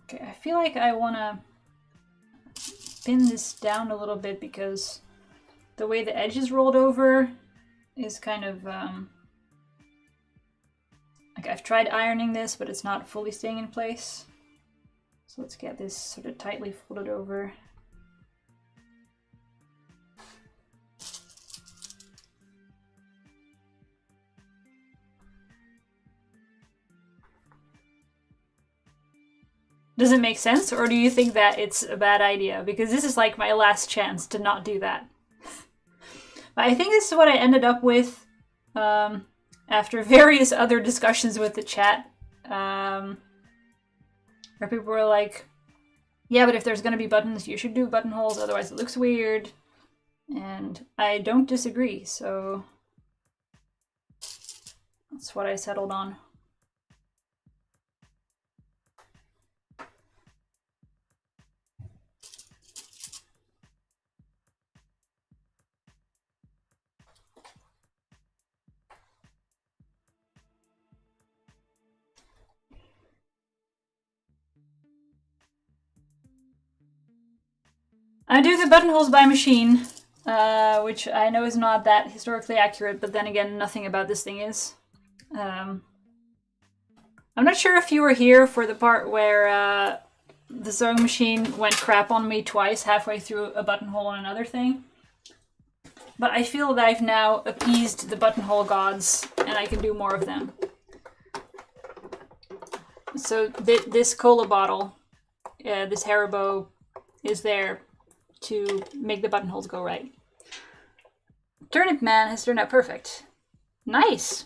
Okay, I feel like I wanna pin this down a little bit because the way the edge is rolled over is kind of like I've tried ironing this, but it's not fully staying in place. So let's get this sort of tightly folded over. Does it make sense, or do you think that it's a bad idea? Because this is like my last chance to not do that. But I think this is what I ended up with after various other discussions with the chat. Where people were like, yeah, but if there's going to be buttons, you should do buttonholes, otherwise it looks weird. And I don't disagree, so that's what I settled on. I do the buttonholes by machine, which I know is not that historically accurate, but then again, nothing about this thing is. I'm not sure if you were here for the part where the sewing machine went crap on me twice halfway through a buttonhole on another thing. But I feel that I've now appeased the buttonhole gods, and I can do more of them. So this cola bottle, this Haribo, is there to make the buttonholes go right. Turnip Man has turned out perfect. Nice.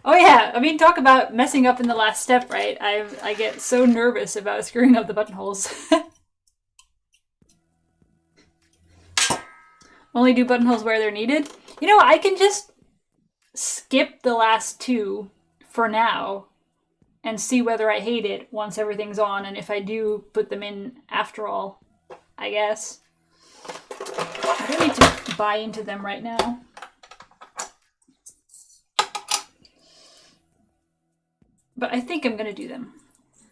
Oh yeah, I mean, talk about messing up in the last step, right? I get so nervous about screwing up the buttonholes. Only do buttonholes where they're needed. You know, I can just skip the last two for now and see whether I hate it once everything's on, and if I do, put them in after all, I guess. I don't need to buy into them right now. But I think I'm gonna do them.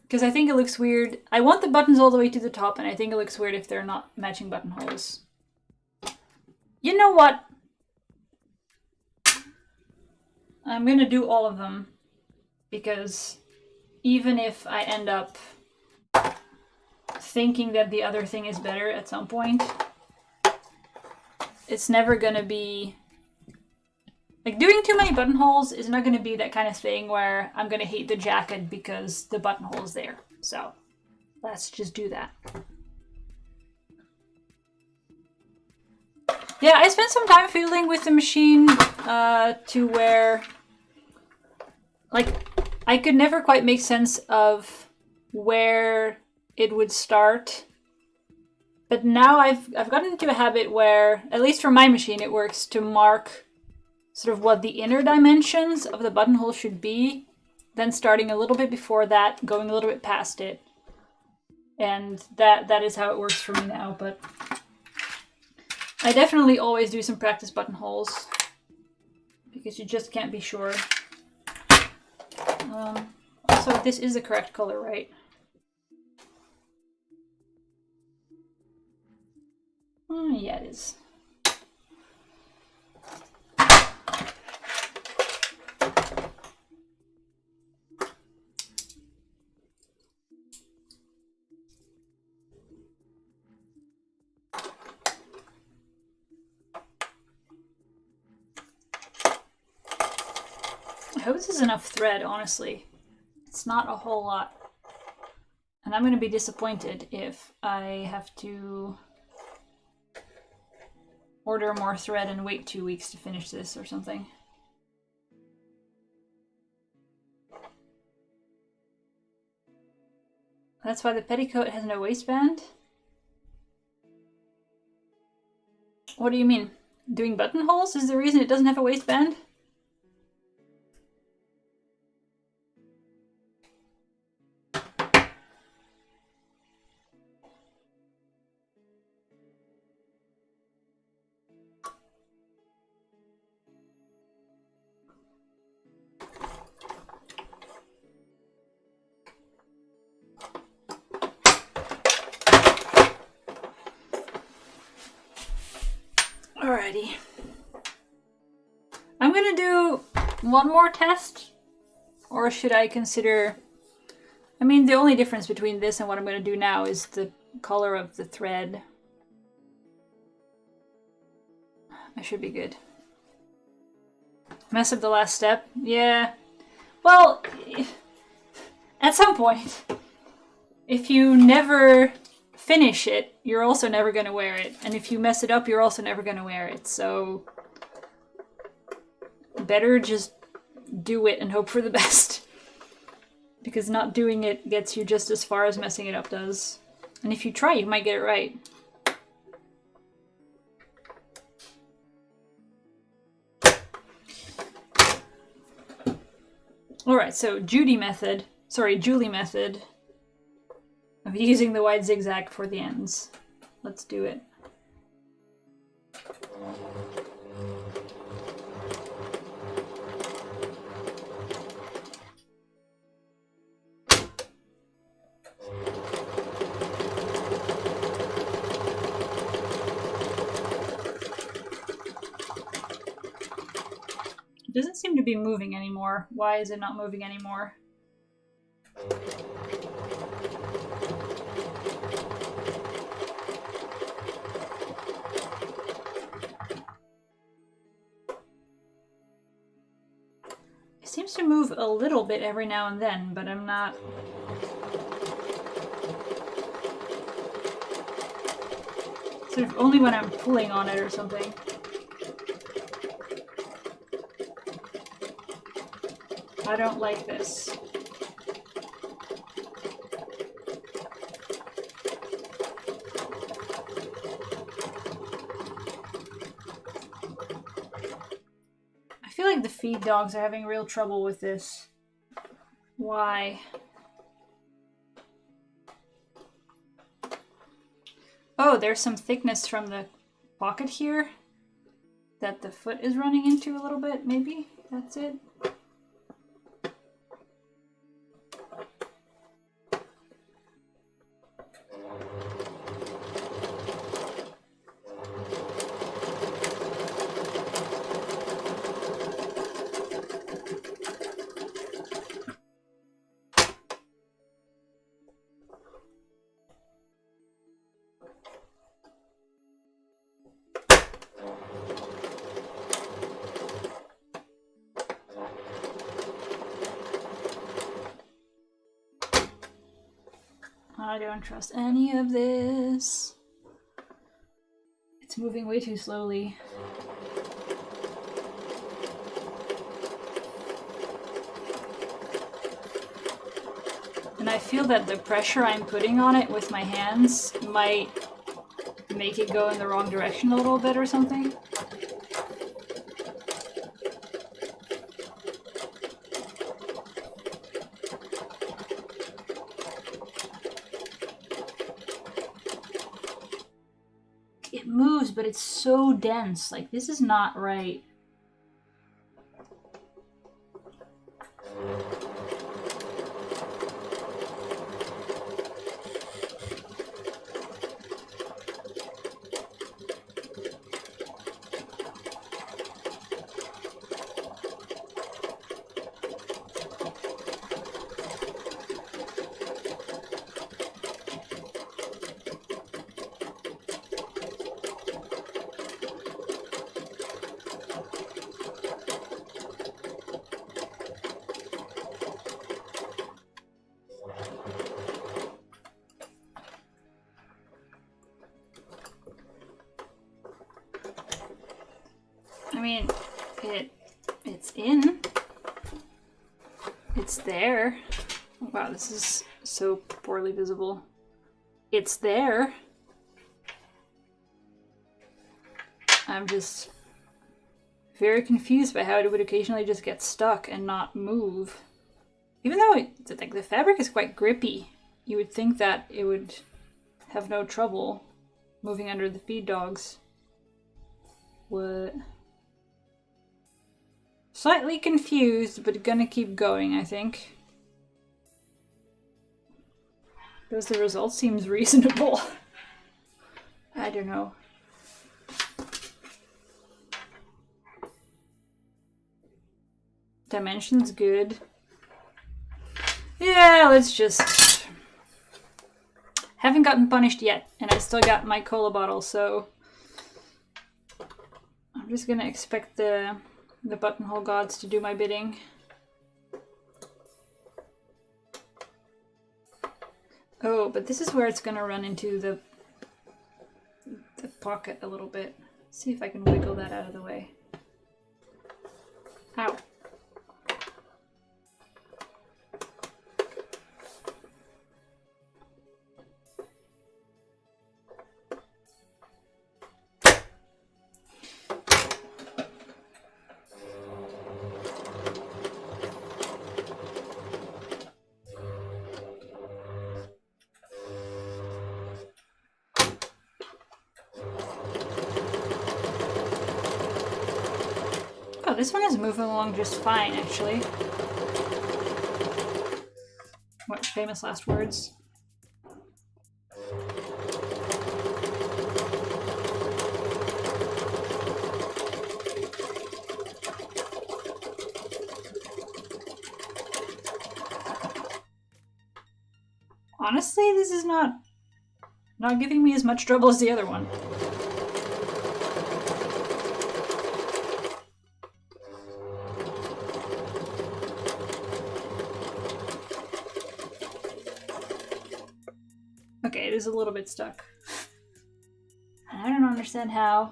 Because I think it looks weird. I want the buttons all the way to the top, and I think it looks weird if they're not matching buttonholes. You know what? I'm gonna do all of them. Because even if I end up thinking that the other thing is better at some point, it's never gonna be... Like, doing too many buttonholes is not gonna be that kind of thing where I'm gonna hate the jacket because the buttonhole is there. So, let's just do that. Yeah, I spent some time fiddling with the machine to where... Like, I could never quite make sense of where it would start. But now I've gotten into a habit where, at least for my machine, it works to mark sort of what the inner dimensions of the buttonhole should be, then starting a little bit before that, going a little bit past it. And that is how it works for me now, but I definitely always do some practice buttonholes because you just can't be sure. Also, this is the correct color, right? Yeah, it is. I hope this is enough thread, honestly. It's not a whole lot. And I'm going to be disappointed if I have to order more thread and wait 2 weeks to finish this or something. That's why the petticoat has no waistband? What do you mean? Doing buttonholes is the reason it doesn't have a waistband? Alrighty. I'm gonna do one more test, or should I consider... I mean, the only difference between this and what I'm gonna do now is the color of the thread. I should be good. Mess up the last step? Yeah. Well, at some point, if you never finish it, you're also never going to wear it. And if you mess it up, you're also never going to wear it. So, better just do it and hope for the best. Because not doing it gets you just as far as messing it up does. And if you try, you might get it right. Alright, so Julie method of using the white zigzag for the ends. Let's do it. It doesn't seem to be moving anymore. Why is it not moving anymore? It seems to move a little bit every now and then, but I'm not... Sort of only when I'm pulling on it or something. I don't like this. I feel like the feed dogs are having real trouble with this. Why? Oh, there's some thickness from the pocket here that the foot is running into a little bit, maybe? That's it? I don't trust any of this. It's moving way too slowly. And I feel that the pressure I'm putting on it with my hands might make it go in the wrong direction a little bit or something. It moves, but it's so dense. Like, this is not right. I mean, it's in. It's there. Wow, this is so poorly visible. It's there. I'm just very confused by how it would occasionally just get stuck and not move. Even though like the fabric is quite grippy, you would think that it would have no trouble moving under the feed dogs. What? Slightly confused, but gonna keep going, I think. Because the result seems reasonable. I don't know. Dimension's good. Yeah, let's just... Haven't gotten punished yet, and I still got my cola bottle, so... I'm just gonna expect the buttonhole gods to do my bidding. Oh, but this is where it's gonna run into the pocket a little bit. See if I can wiggle that out of the way. Ow. Oh, this one is moving along just fine, actually. What famous last words? Honestly, this is not giving me as much trouble as the other one. Okay, it is a little bit stuck. I don't understand how.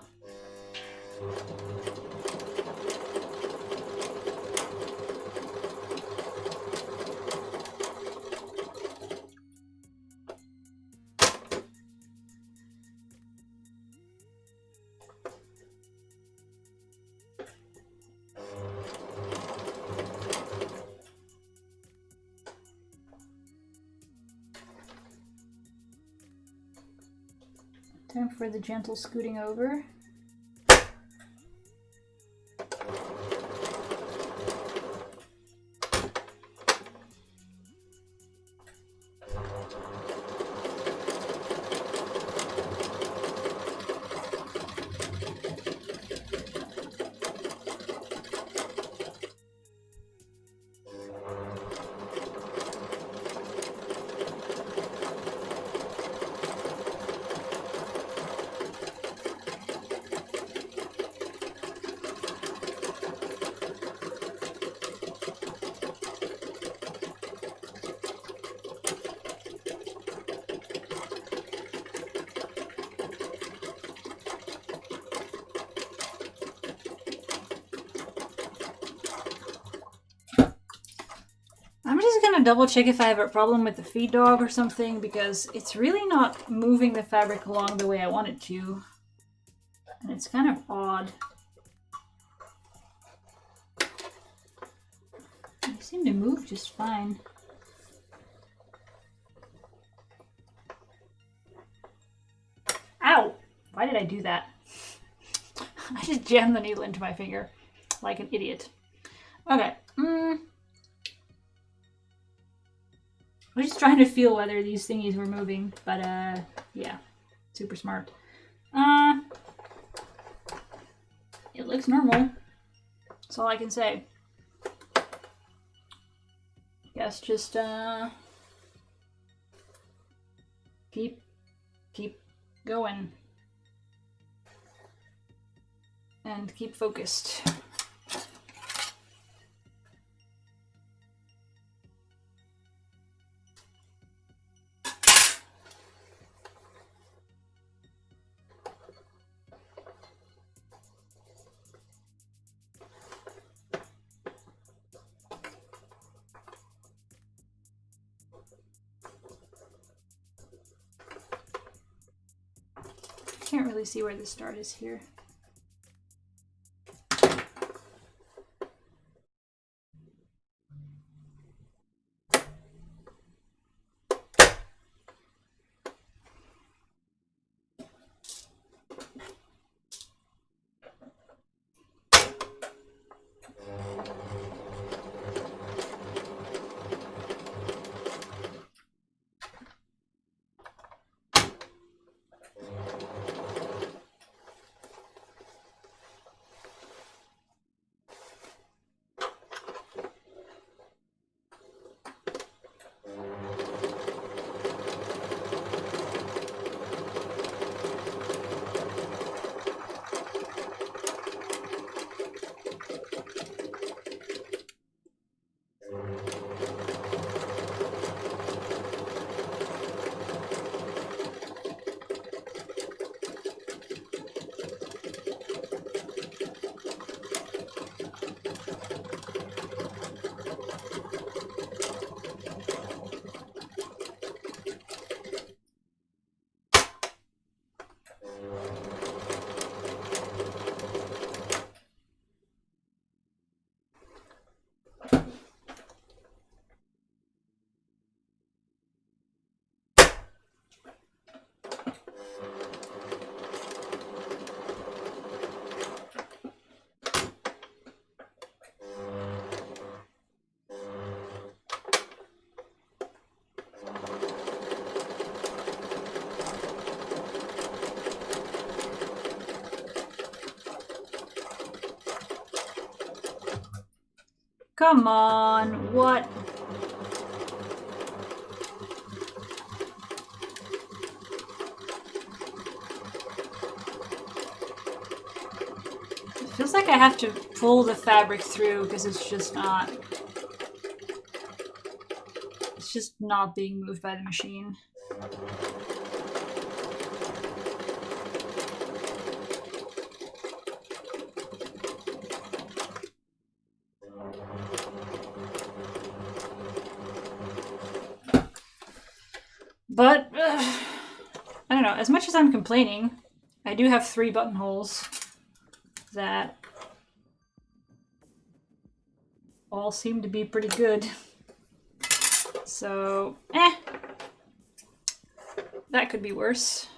Time for the gentle scooting over. I'm just gonna double check if I have a problem with the feed dog or something, because it's really not moving the fabric along the way I want it to. And it's kind of odd. They seem to move just fine. Ow! Why did I do that? I just jammed the needle into my finger like an idiot. Okay. I was just trying to feel whether these thingies were moving, but yeah, super smart. It looks normal. That's all I can say. Guess just keep going and keep focused. Can't really see where the start is here. Come on, what? It feels like I have to pull the fabric through because it's just not being moved by the machine. But, I don't know, as much as I'm complaining, I do have 3 buttonholes that all seem to be pretty good. So, that could be worse.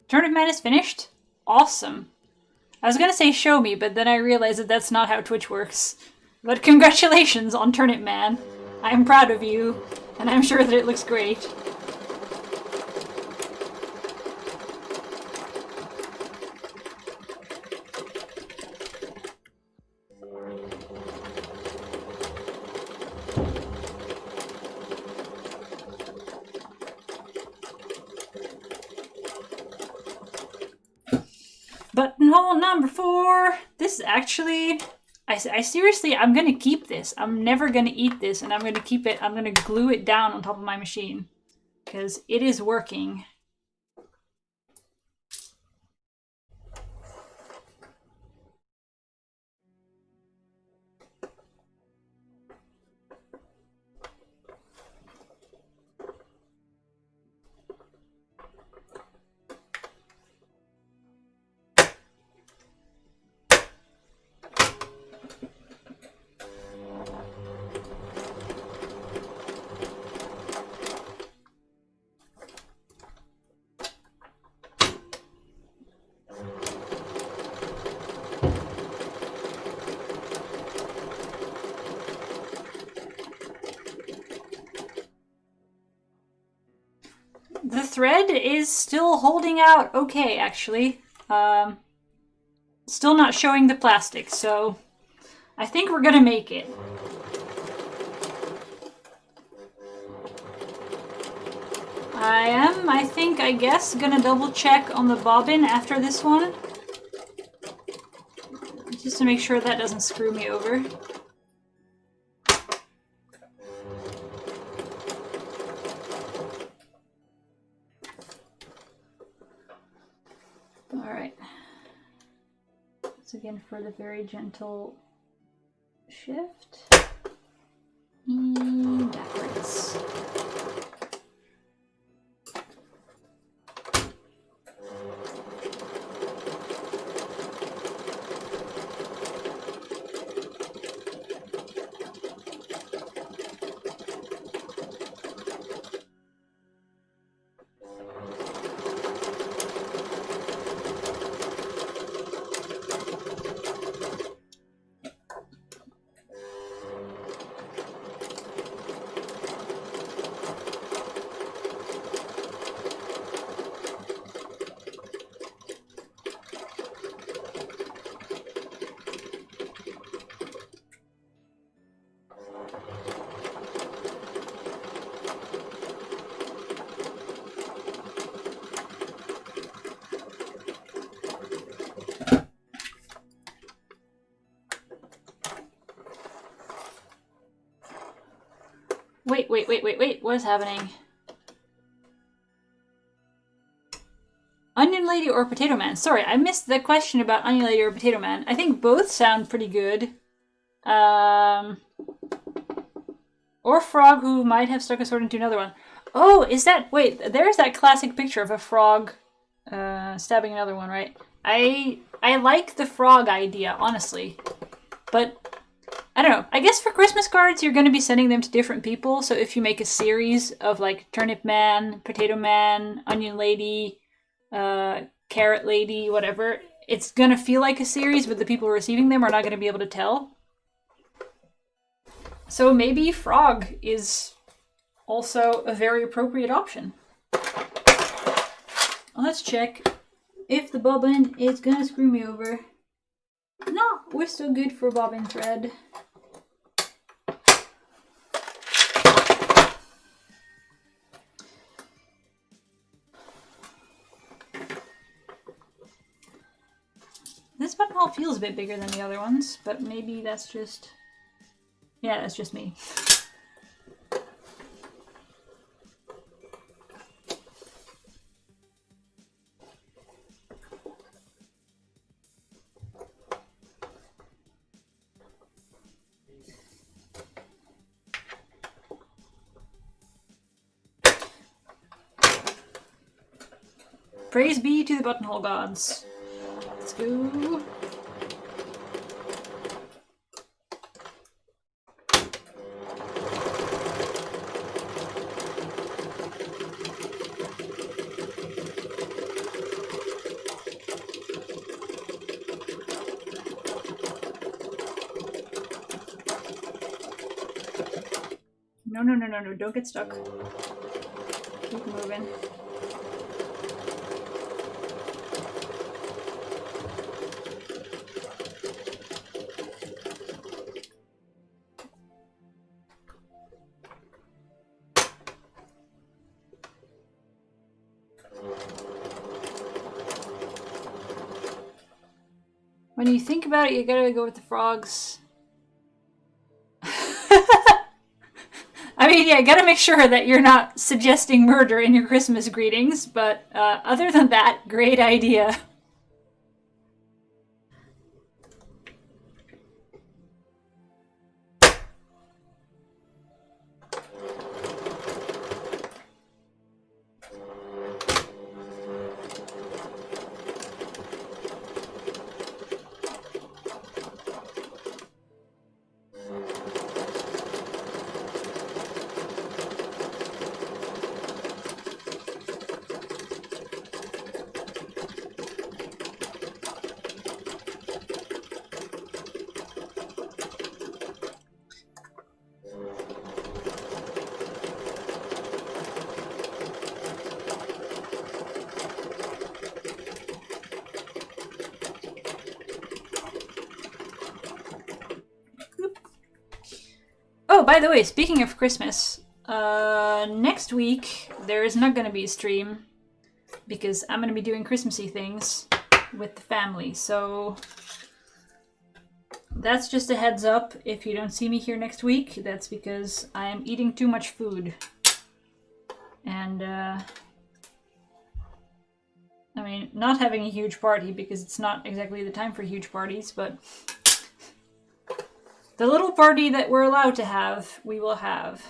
Tournament Man is finished? Awesome. I was gonna say show me, but then I realized that that's not how Twitch works. But congratulations on Tournament Man. I am proud of you, and I'm sure that it looks great. Buttonhole number 4. This is actually, I seriously, I'm gonna keep this. I'm never gonna eat this, and I'm gonna keep it. I'm gonna glue it down on top of my machine because it is working. The thread is still holding out okay, actually. Still not showing the plastic, so I think we're gonna make it. I am, I guess, gonna double check on the bobbin after this one. Just to make sure that doesn't screw me over. Alright. Once again for the very gentle shift. And backwards. Wait. What is happening? Onion Lady or Potato Man? Sorry, I missed the question about Onion Lady or Potato Man. I think both sound pretty good. Or Frog who might have stuck a sword into another one. Oh, is that... Wait, there's that classic picture of a frog stabbing another one, right? I like the frog idea, honestly. But, I don't know. I guess for Christmas cards, you're going to be sending them to different people. So if you make a series of, like, Turnip Man, Potato Man, Onion Lady, Carrot Lady, whatever, it's going to feel like a series, but the people receiving them are not going to be able to tell. So maybe Frog is also a very appropriate option. Let's check if the bobbin is gonna screw me over. No, we're still good for bobbin thread. This buttonhole feels a bit bigger than the other ones, but maybe that's just... Yeah, that's just me. Praise be to the buttonhole gods. Let's go. No, don't get stuck. Keep moving. When you think about it, you gotta go with the frogs. I mean, yeah, gotta make sure that you're not suggesting murder in your Christmas greetings, but other than that, great idea. Oh, by the way, speaking of Christmas, next week there is not going to be a stream because I'm going to be doing Christmassy things with the family. So that's just a heads up. If you don't see me here next week, that's because I am eating too much food. And, I mean, not having a huge party because it's not exactly the time for huge parties, but the little party that we're allowed to have, we will have.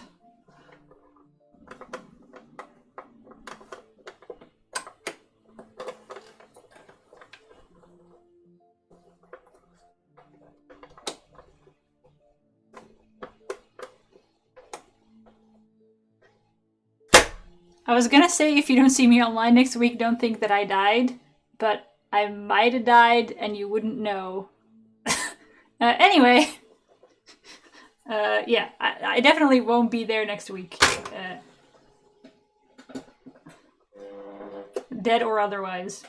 I was gonna say if you don't see me online next week, don't think that I died, but I might have died and you wouldn't know. Anyway. Yeah, I definitely won't be there next week. Dead or otherwise.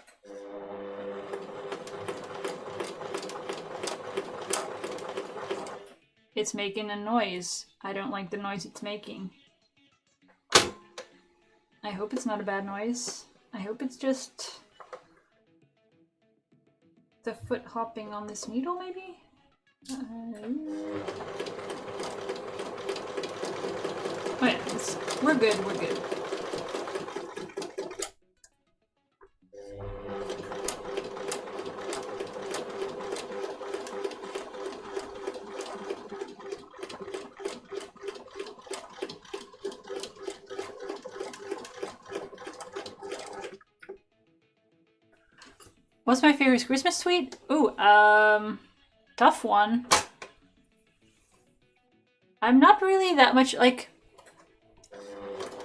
It's making a noise. I don't like the noise it's making. I hope it's not a bad noise. I hope it's just the foot hopping on this needle, maybe? Oh yeah. We're good, we're good. What's my favorite Christmas sweet? Ooh, tough one. I'm not really that much, like...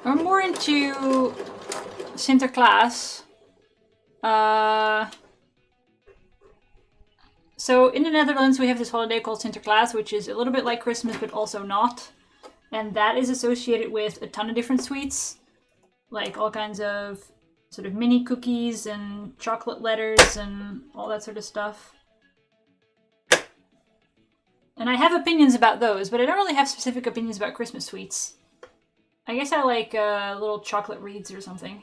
I'm more into Sinterklaas. So in the Netherlands we have this holiday called Sinterklaas, which is a little bit like Christmas but also not. And that is associated with a ton of different sweets. Like all kinds of sort of mini cookies and chocolate letters and all that sort of stuff. And I have opinions about those, but I don't really have specific opinions about Christmas sweets. I guess I like little chocolate wreaths or something.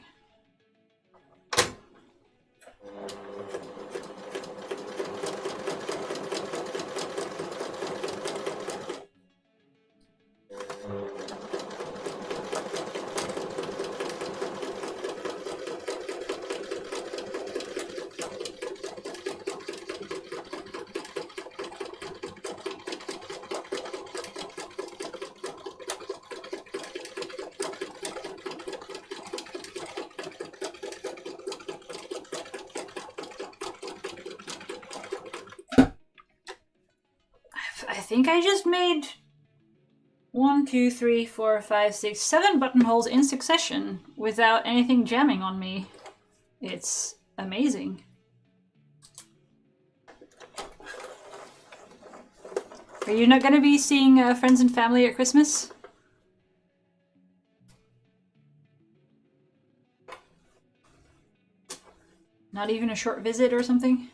I think I just made 1, 2, 3, 4, 5, 6, 7 buttonholes in succession without anything jamming on me. It's amazing. Are you not going to be seeing friends and family at Christmas? Not even a short visit or something?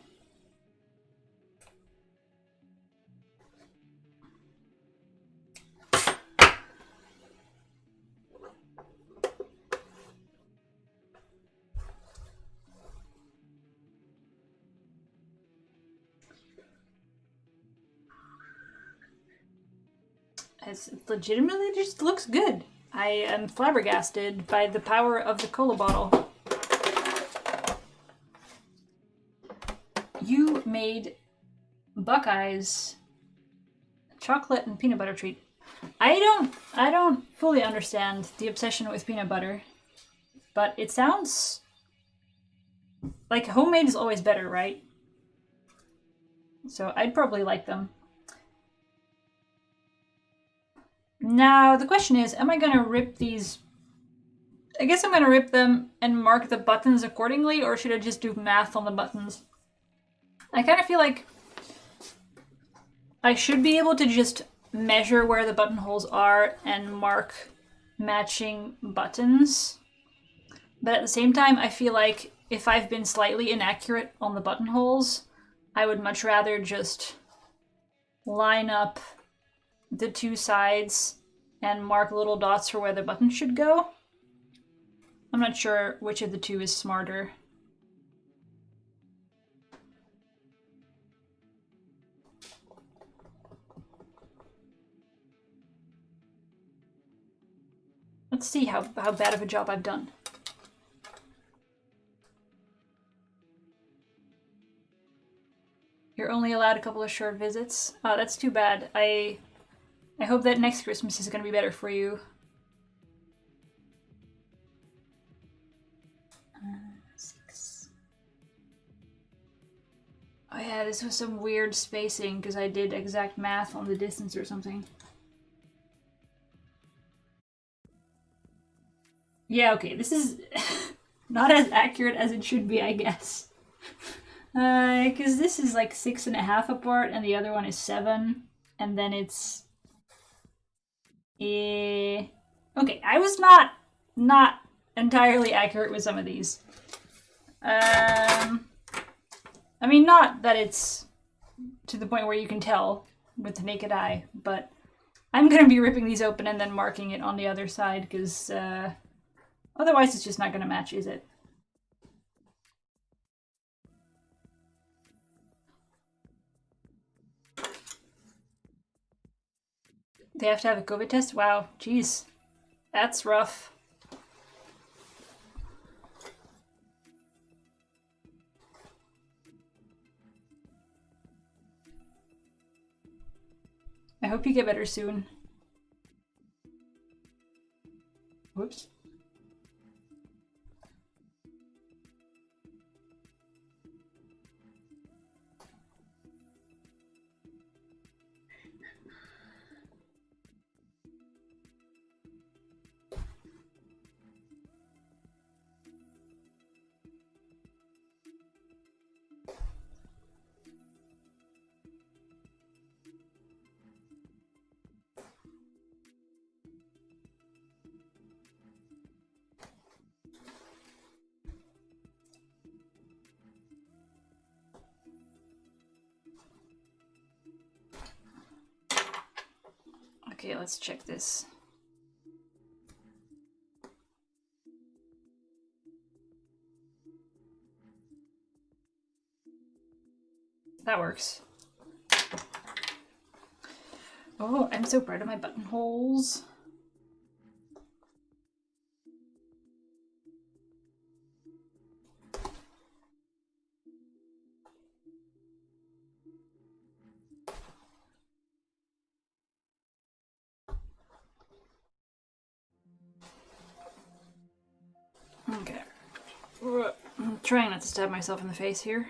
It legitimately just looks good. I am flabbergasted by the power of the cola bottle. You made Buckeye's chocolate and peanut butter treat. I don't fully understand the obsession with peanut butter, but it sounds like homemade is always better, right? So I'd probably like them. Now, the question is, am I going to rip these? I guess I'm going to rip them and mark the buttons accordingly, or should I just do math on the buttons? I kind of feel like I should be able to just measure where the buttonholes are and mark matching buttons. But at the same time, I feel like if I've been slightly inaccurate on the buttonholes, I would much rather just line up the two sides and mark little dots for where the buttons should go. I'm not sure which of the two is smarter. Let's see how bad of a job I've done. You're only allowed a couple of short visits. Oh, that's too bad. I hope that next Christmas is going to be better for you. Six. Oh yeah, this was some weird spacing because I did exact math on the distance or something. Yeah, okay, this is not as accurate as it should be, I guess. Because this is like 6.5 apart and the other one is 7. And then it's... okay, I was not entirely accurate with some of these. I mean, not that it's to the point where you can tell with the naked eye, but I'm going to be ripping these open and then marking it on the other side, because otherwise it's just not going to match, is it? They have to have a COVID test? Wow, jeez. That's rough. I hope you get better soon. Whoops. Okay, let's check this. That works. Oh, I'm so proud of my buttonholes. Okay. I'm trying not to stab myself in the face here.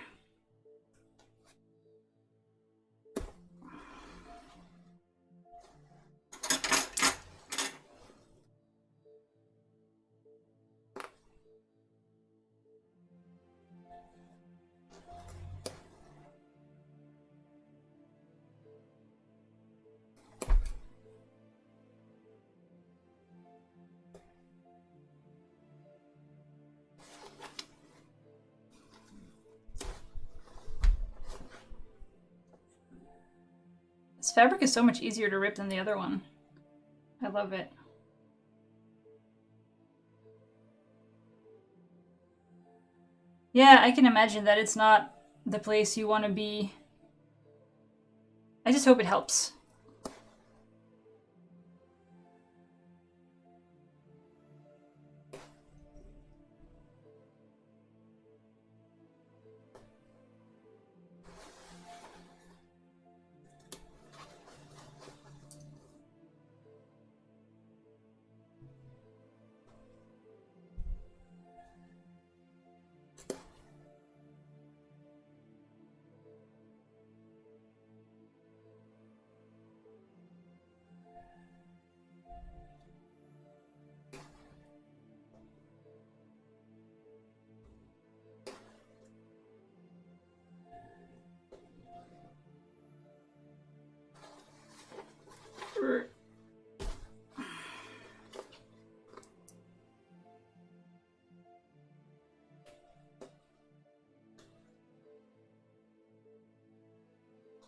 This fabric is so much easier to rip than the other one. I love it. Yeah, I can imagine that it's not the place you want to be. I just hope it helps.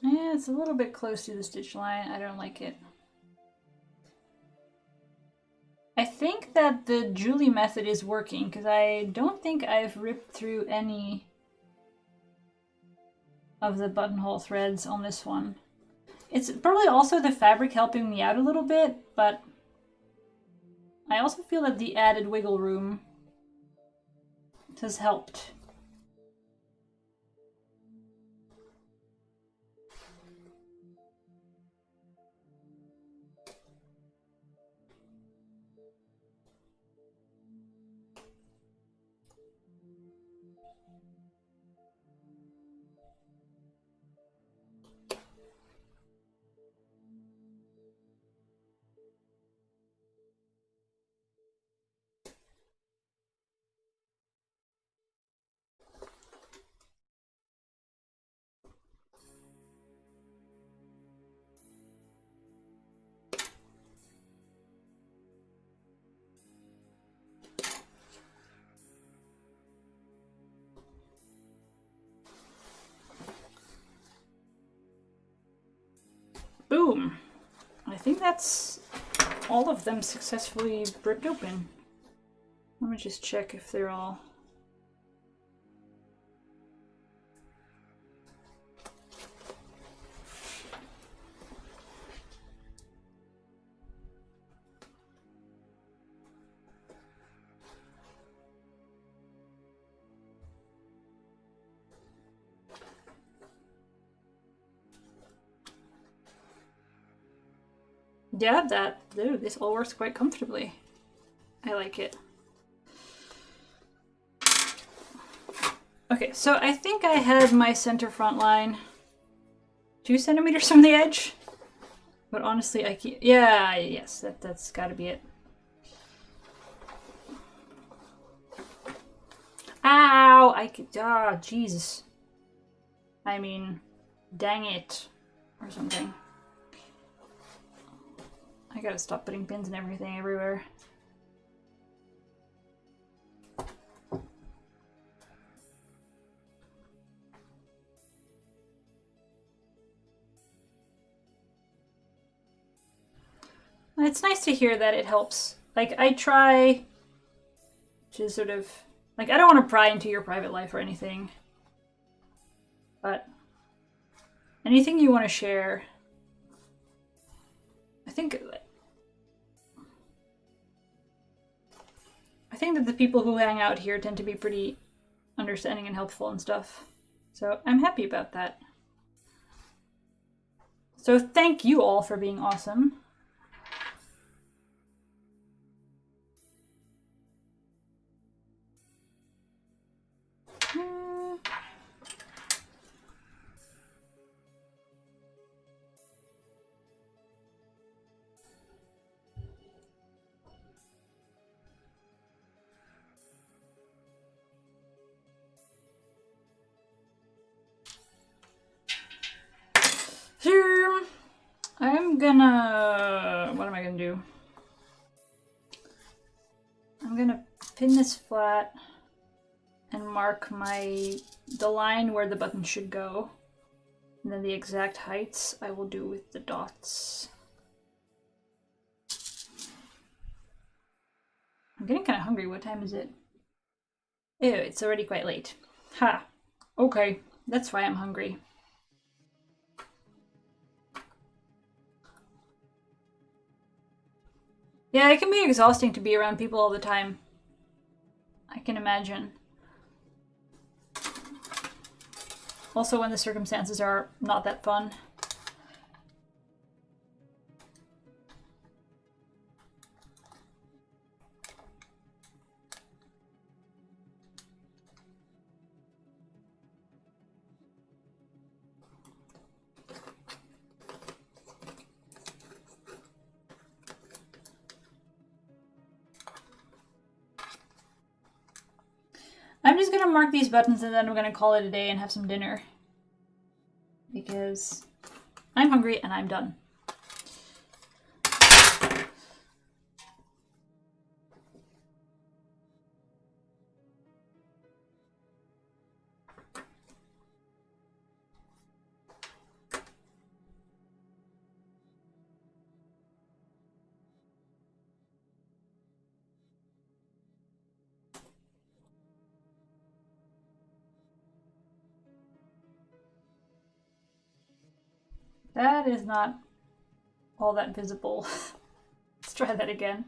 Yeah, it's a little bit close to the stitch line. I don't like it. I think that the Julie method is working because I don't think I've ripped through any of the buttonhole threads on this one. It's probably also the fabric helping me out a little bit, but I also feel that the added wiggle room has helped. Boom! I think that's all of them successfully ripped open. Let me just check if they're all... Yeah, this all works quite comfortably. I like it. Okay, so I think I had my center front line 2 centimeters from the edge. But honestly, I can't. Yeah, yes, that's gotta be it. Ow! Jesus. I mean, dang it. Or something. I gotta stop putting pins and everything everywhere. It's nice to hear that it helps. Like, I try to sort of... Like, I don't want to pry into your private life or anything. But anything you want to share, I think that the people who hang out here tend to be pretty understanding and helpful and stuff. So I'm happy about that. So thank you all for being awesome. I'm gonna... What am I gonna do? I'm gonna pin this flat and mark the line where the button should go. And then the exact heights I will do with the dots. I'm getting kind of hungry. What time is it? Ew, it's already quite late. Ha! Okay, that's why I'm hungry. Yeah, it can be exhausting to be around people all the time. I can imagine. Also when the circumstances are not that fun. I'm just gonna mark these buttons and then I'm gonna call it a day and have some dinner. Because I'm hungry and I'm done. That is not all that visible. Let's try that again.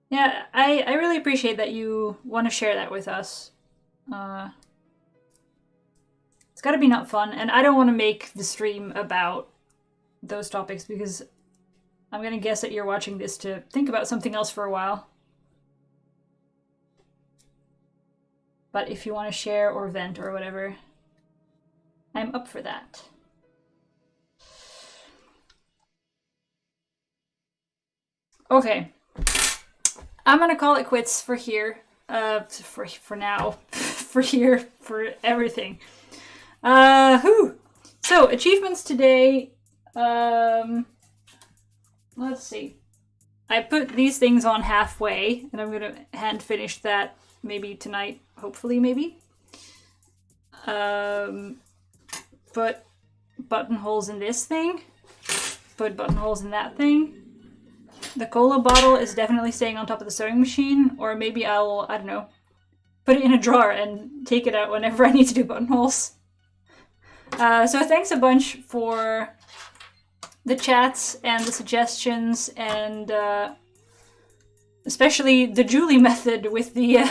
Yeah, I really appreciate that you want to share that with us. It's gotta be not fun, and I don't want to make the stream about those topics because I'm gonna guess that you're watching this to think about something else for a while. But if you want to share or vent or whatever, I'm up for that. Okay. I'm gonna call it quits for here. For now. For here. For everything. So, achievements today. Let's see. I put these things on halfway, and I'm gonna hand finish that maybe tonight, hopefully, maybe. Put buttonholes in this thing. Put buttonholes in that thing. The cola bottle is definitely staying on top of the sewing machine, or maybe I'll, I don't know, put it in a drawer and take it out whenever I need to do buttonholes. So thanks a bunch for the chats and the suggestions, and especially the Julie method with the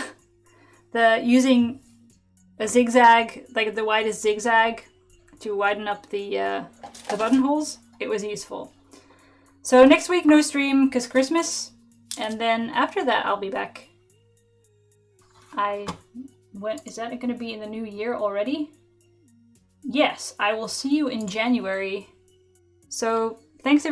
using a zigzag, like the widest zigzag, to widen up the buttonholes. It was useful. So next week no stream because Christmas, and then after that I'll be back. Is that going to be in the new year already? Yes, I will see you in January. So thanks everyone.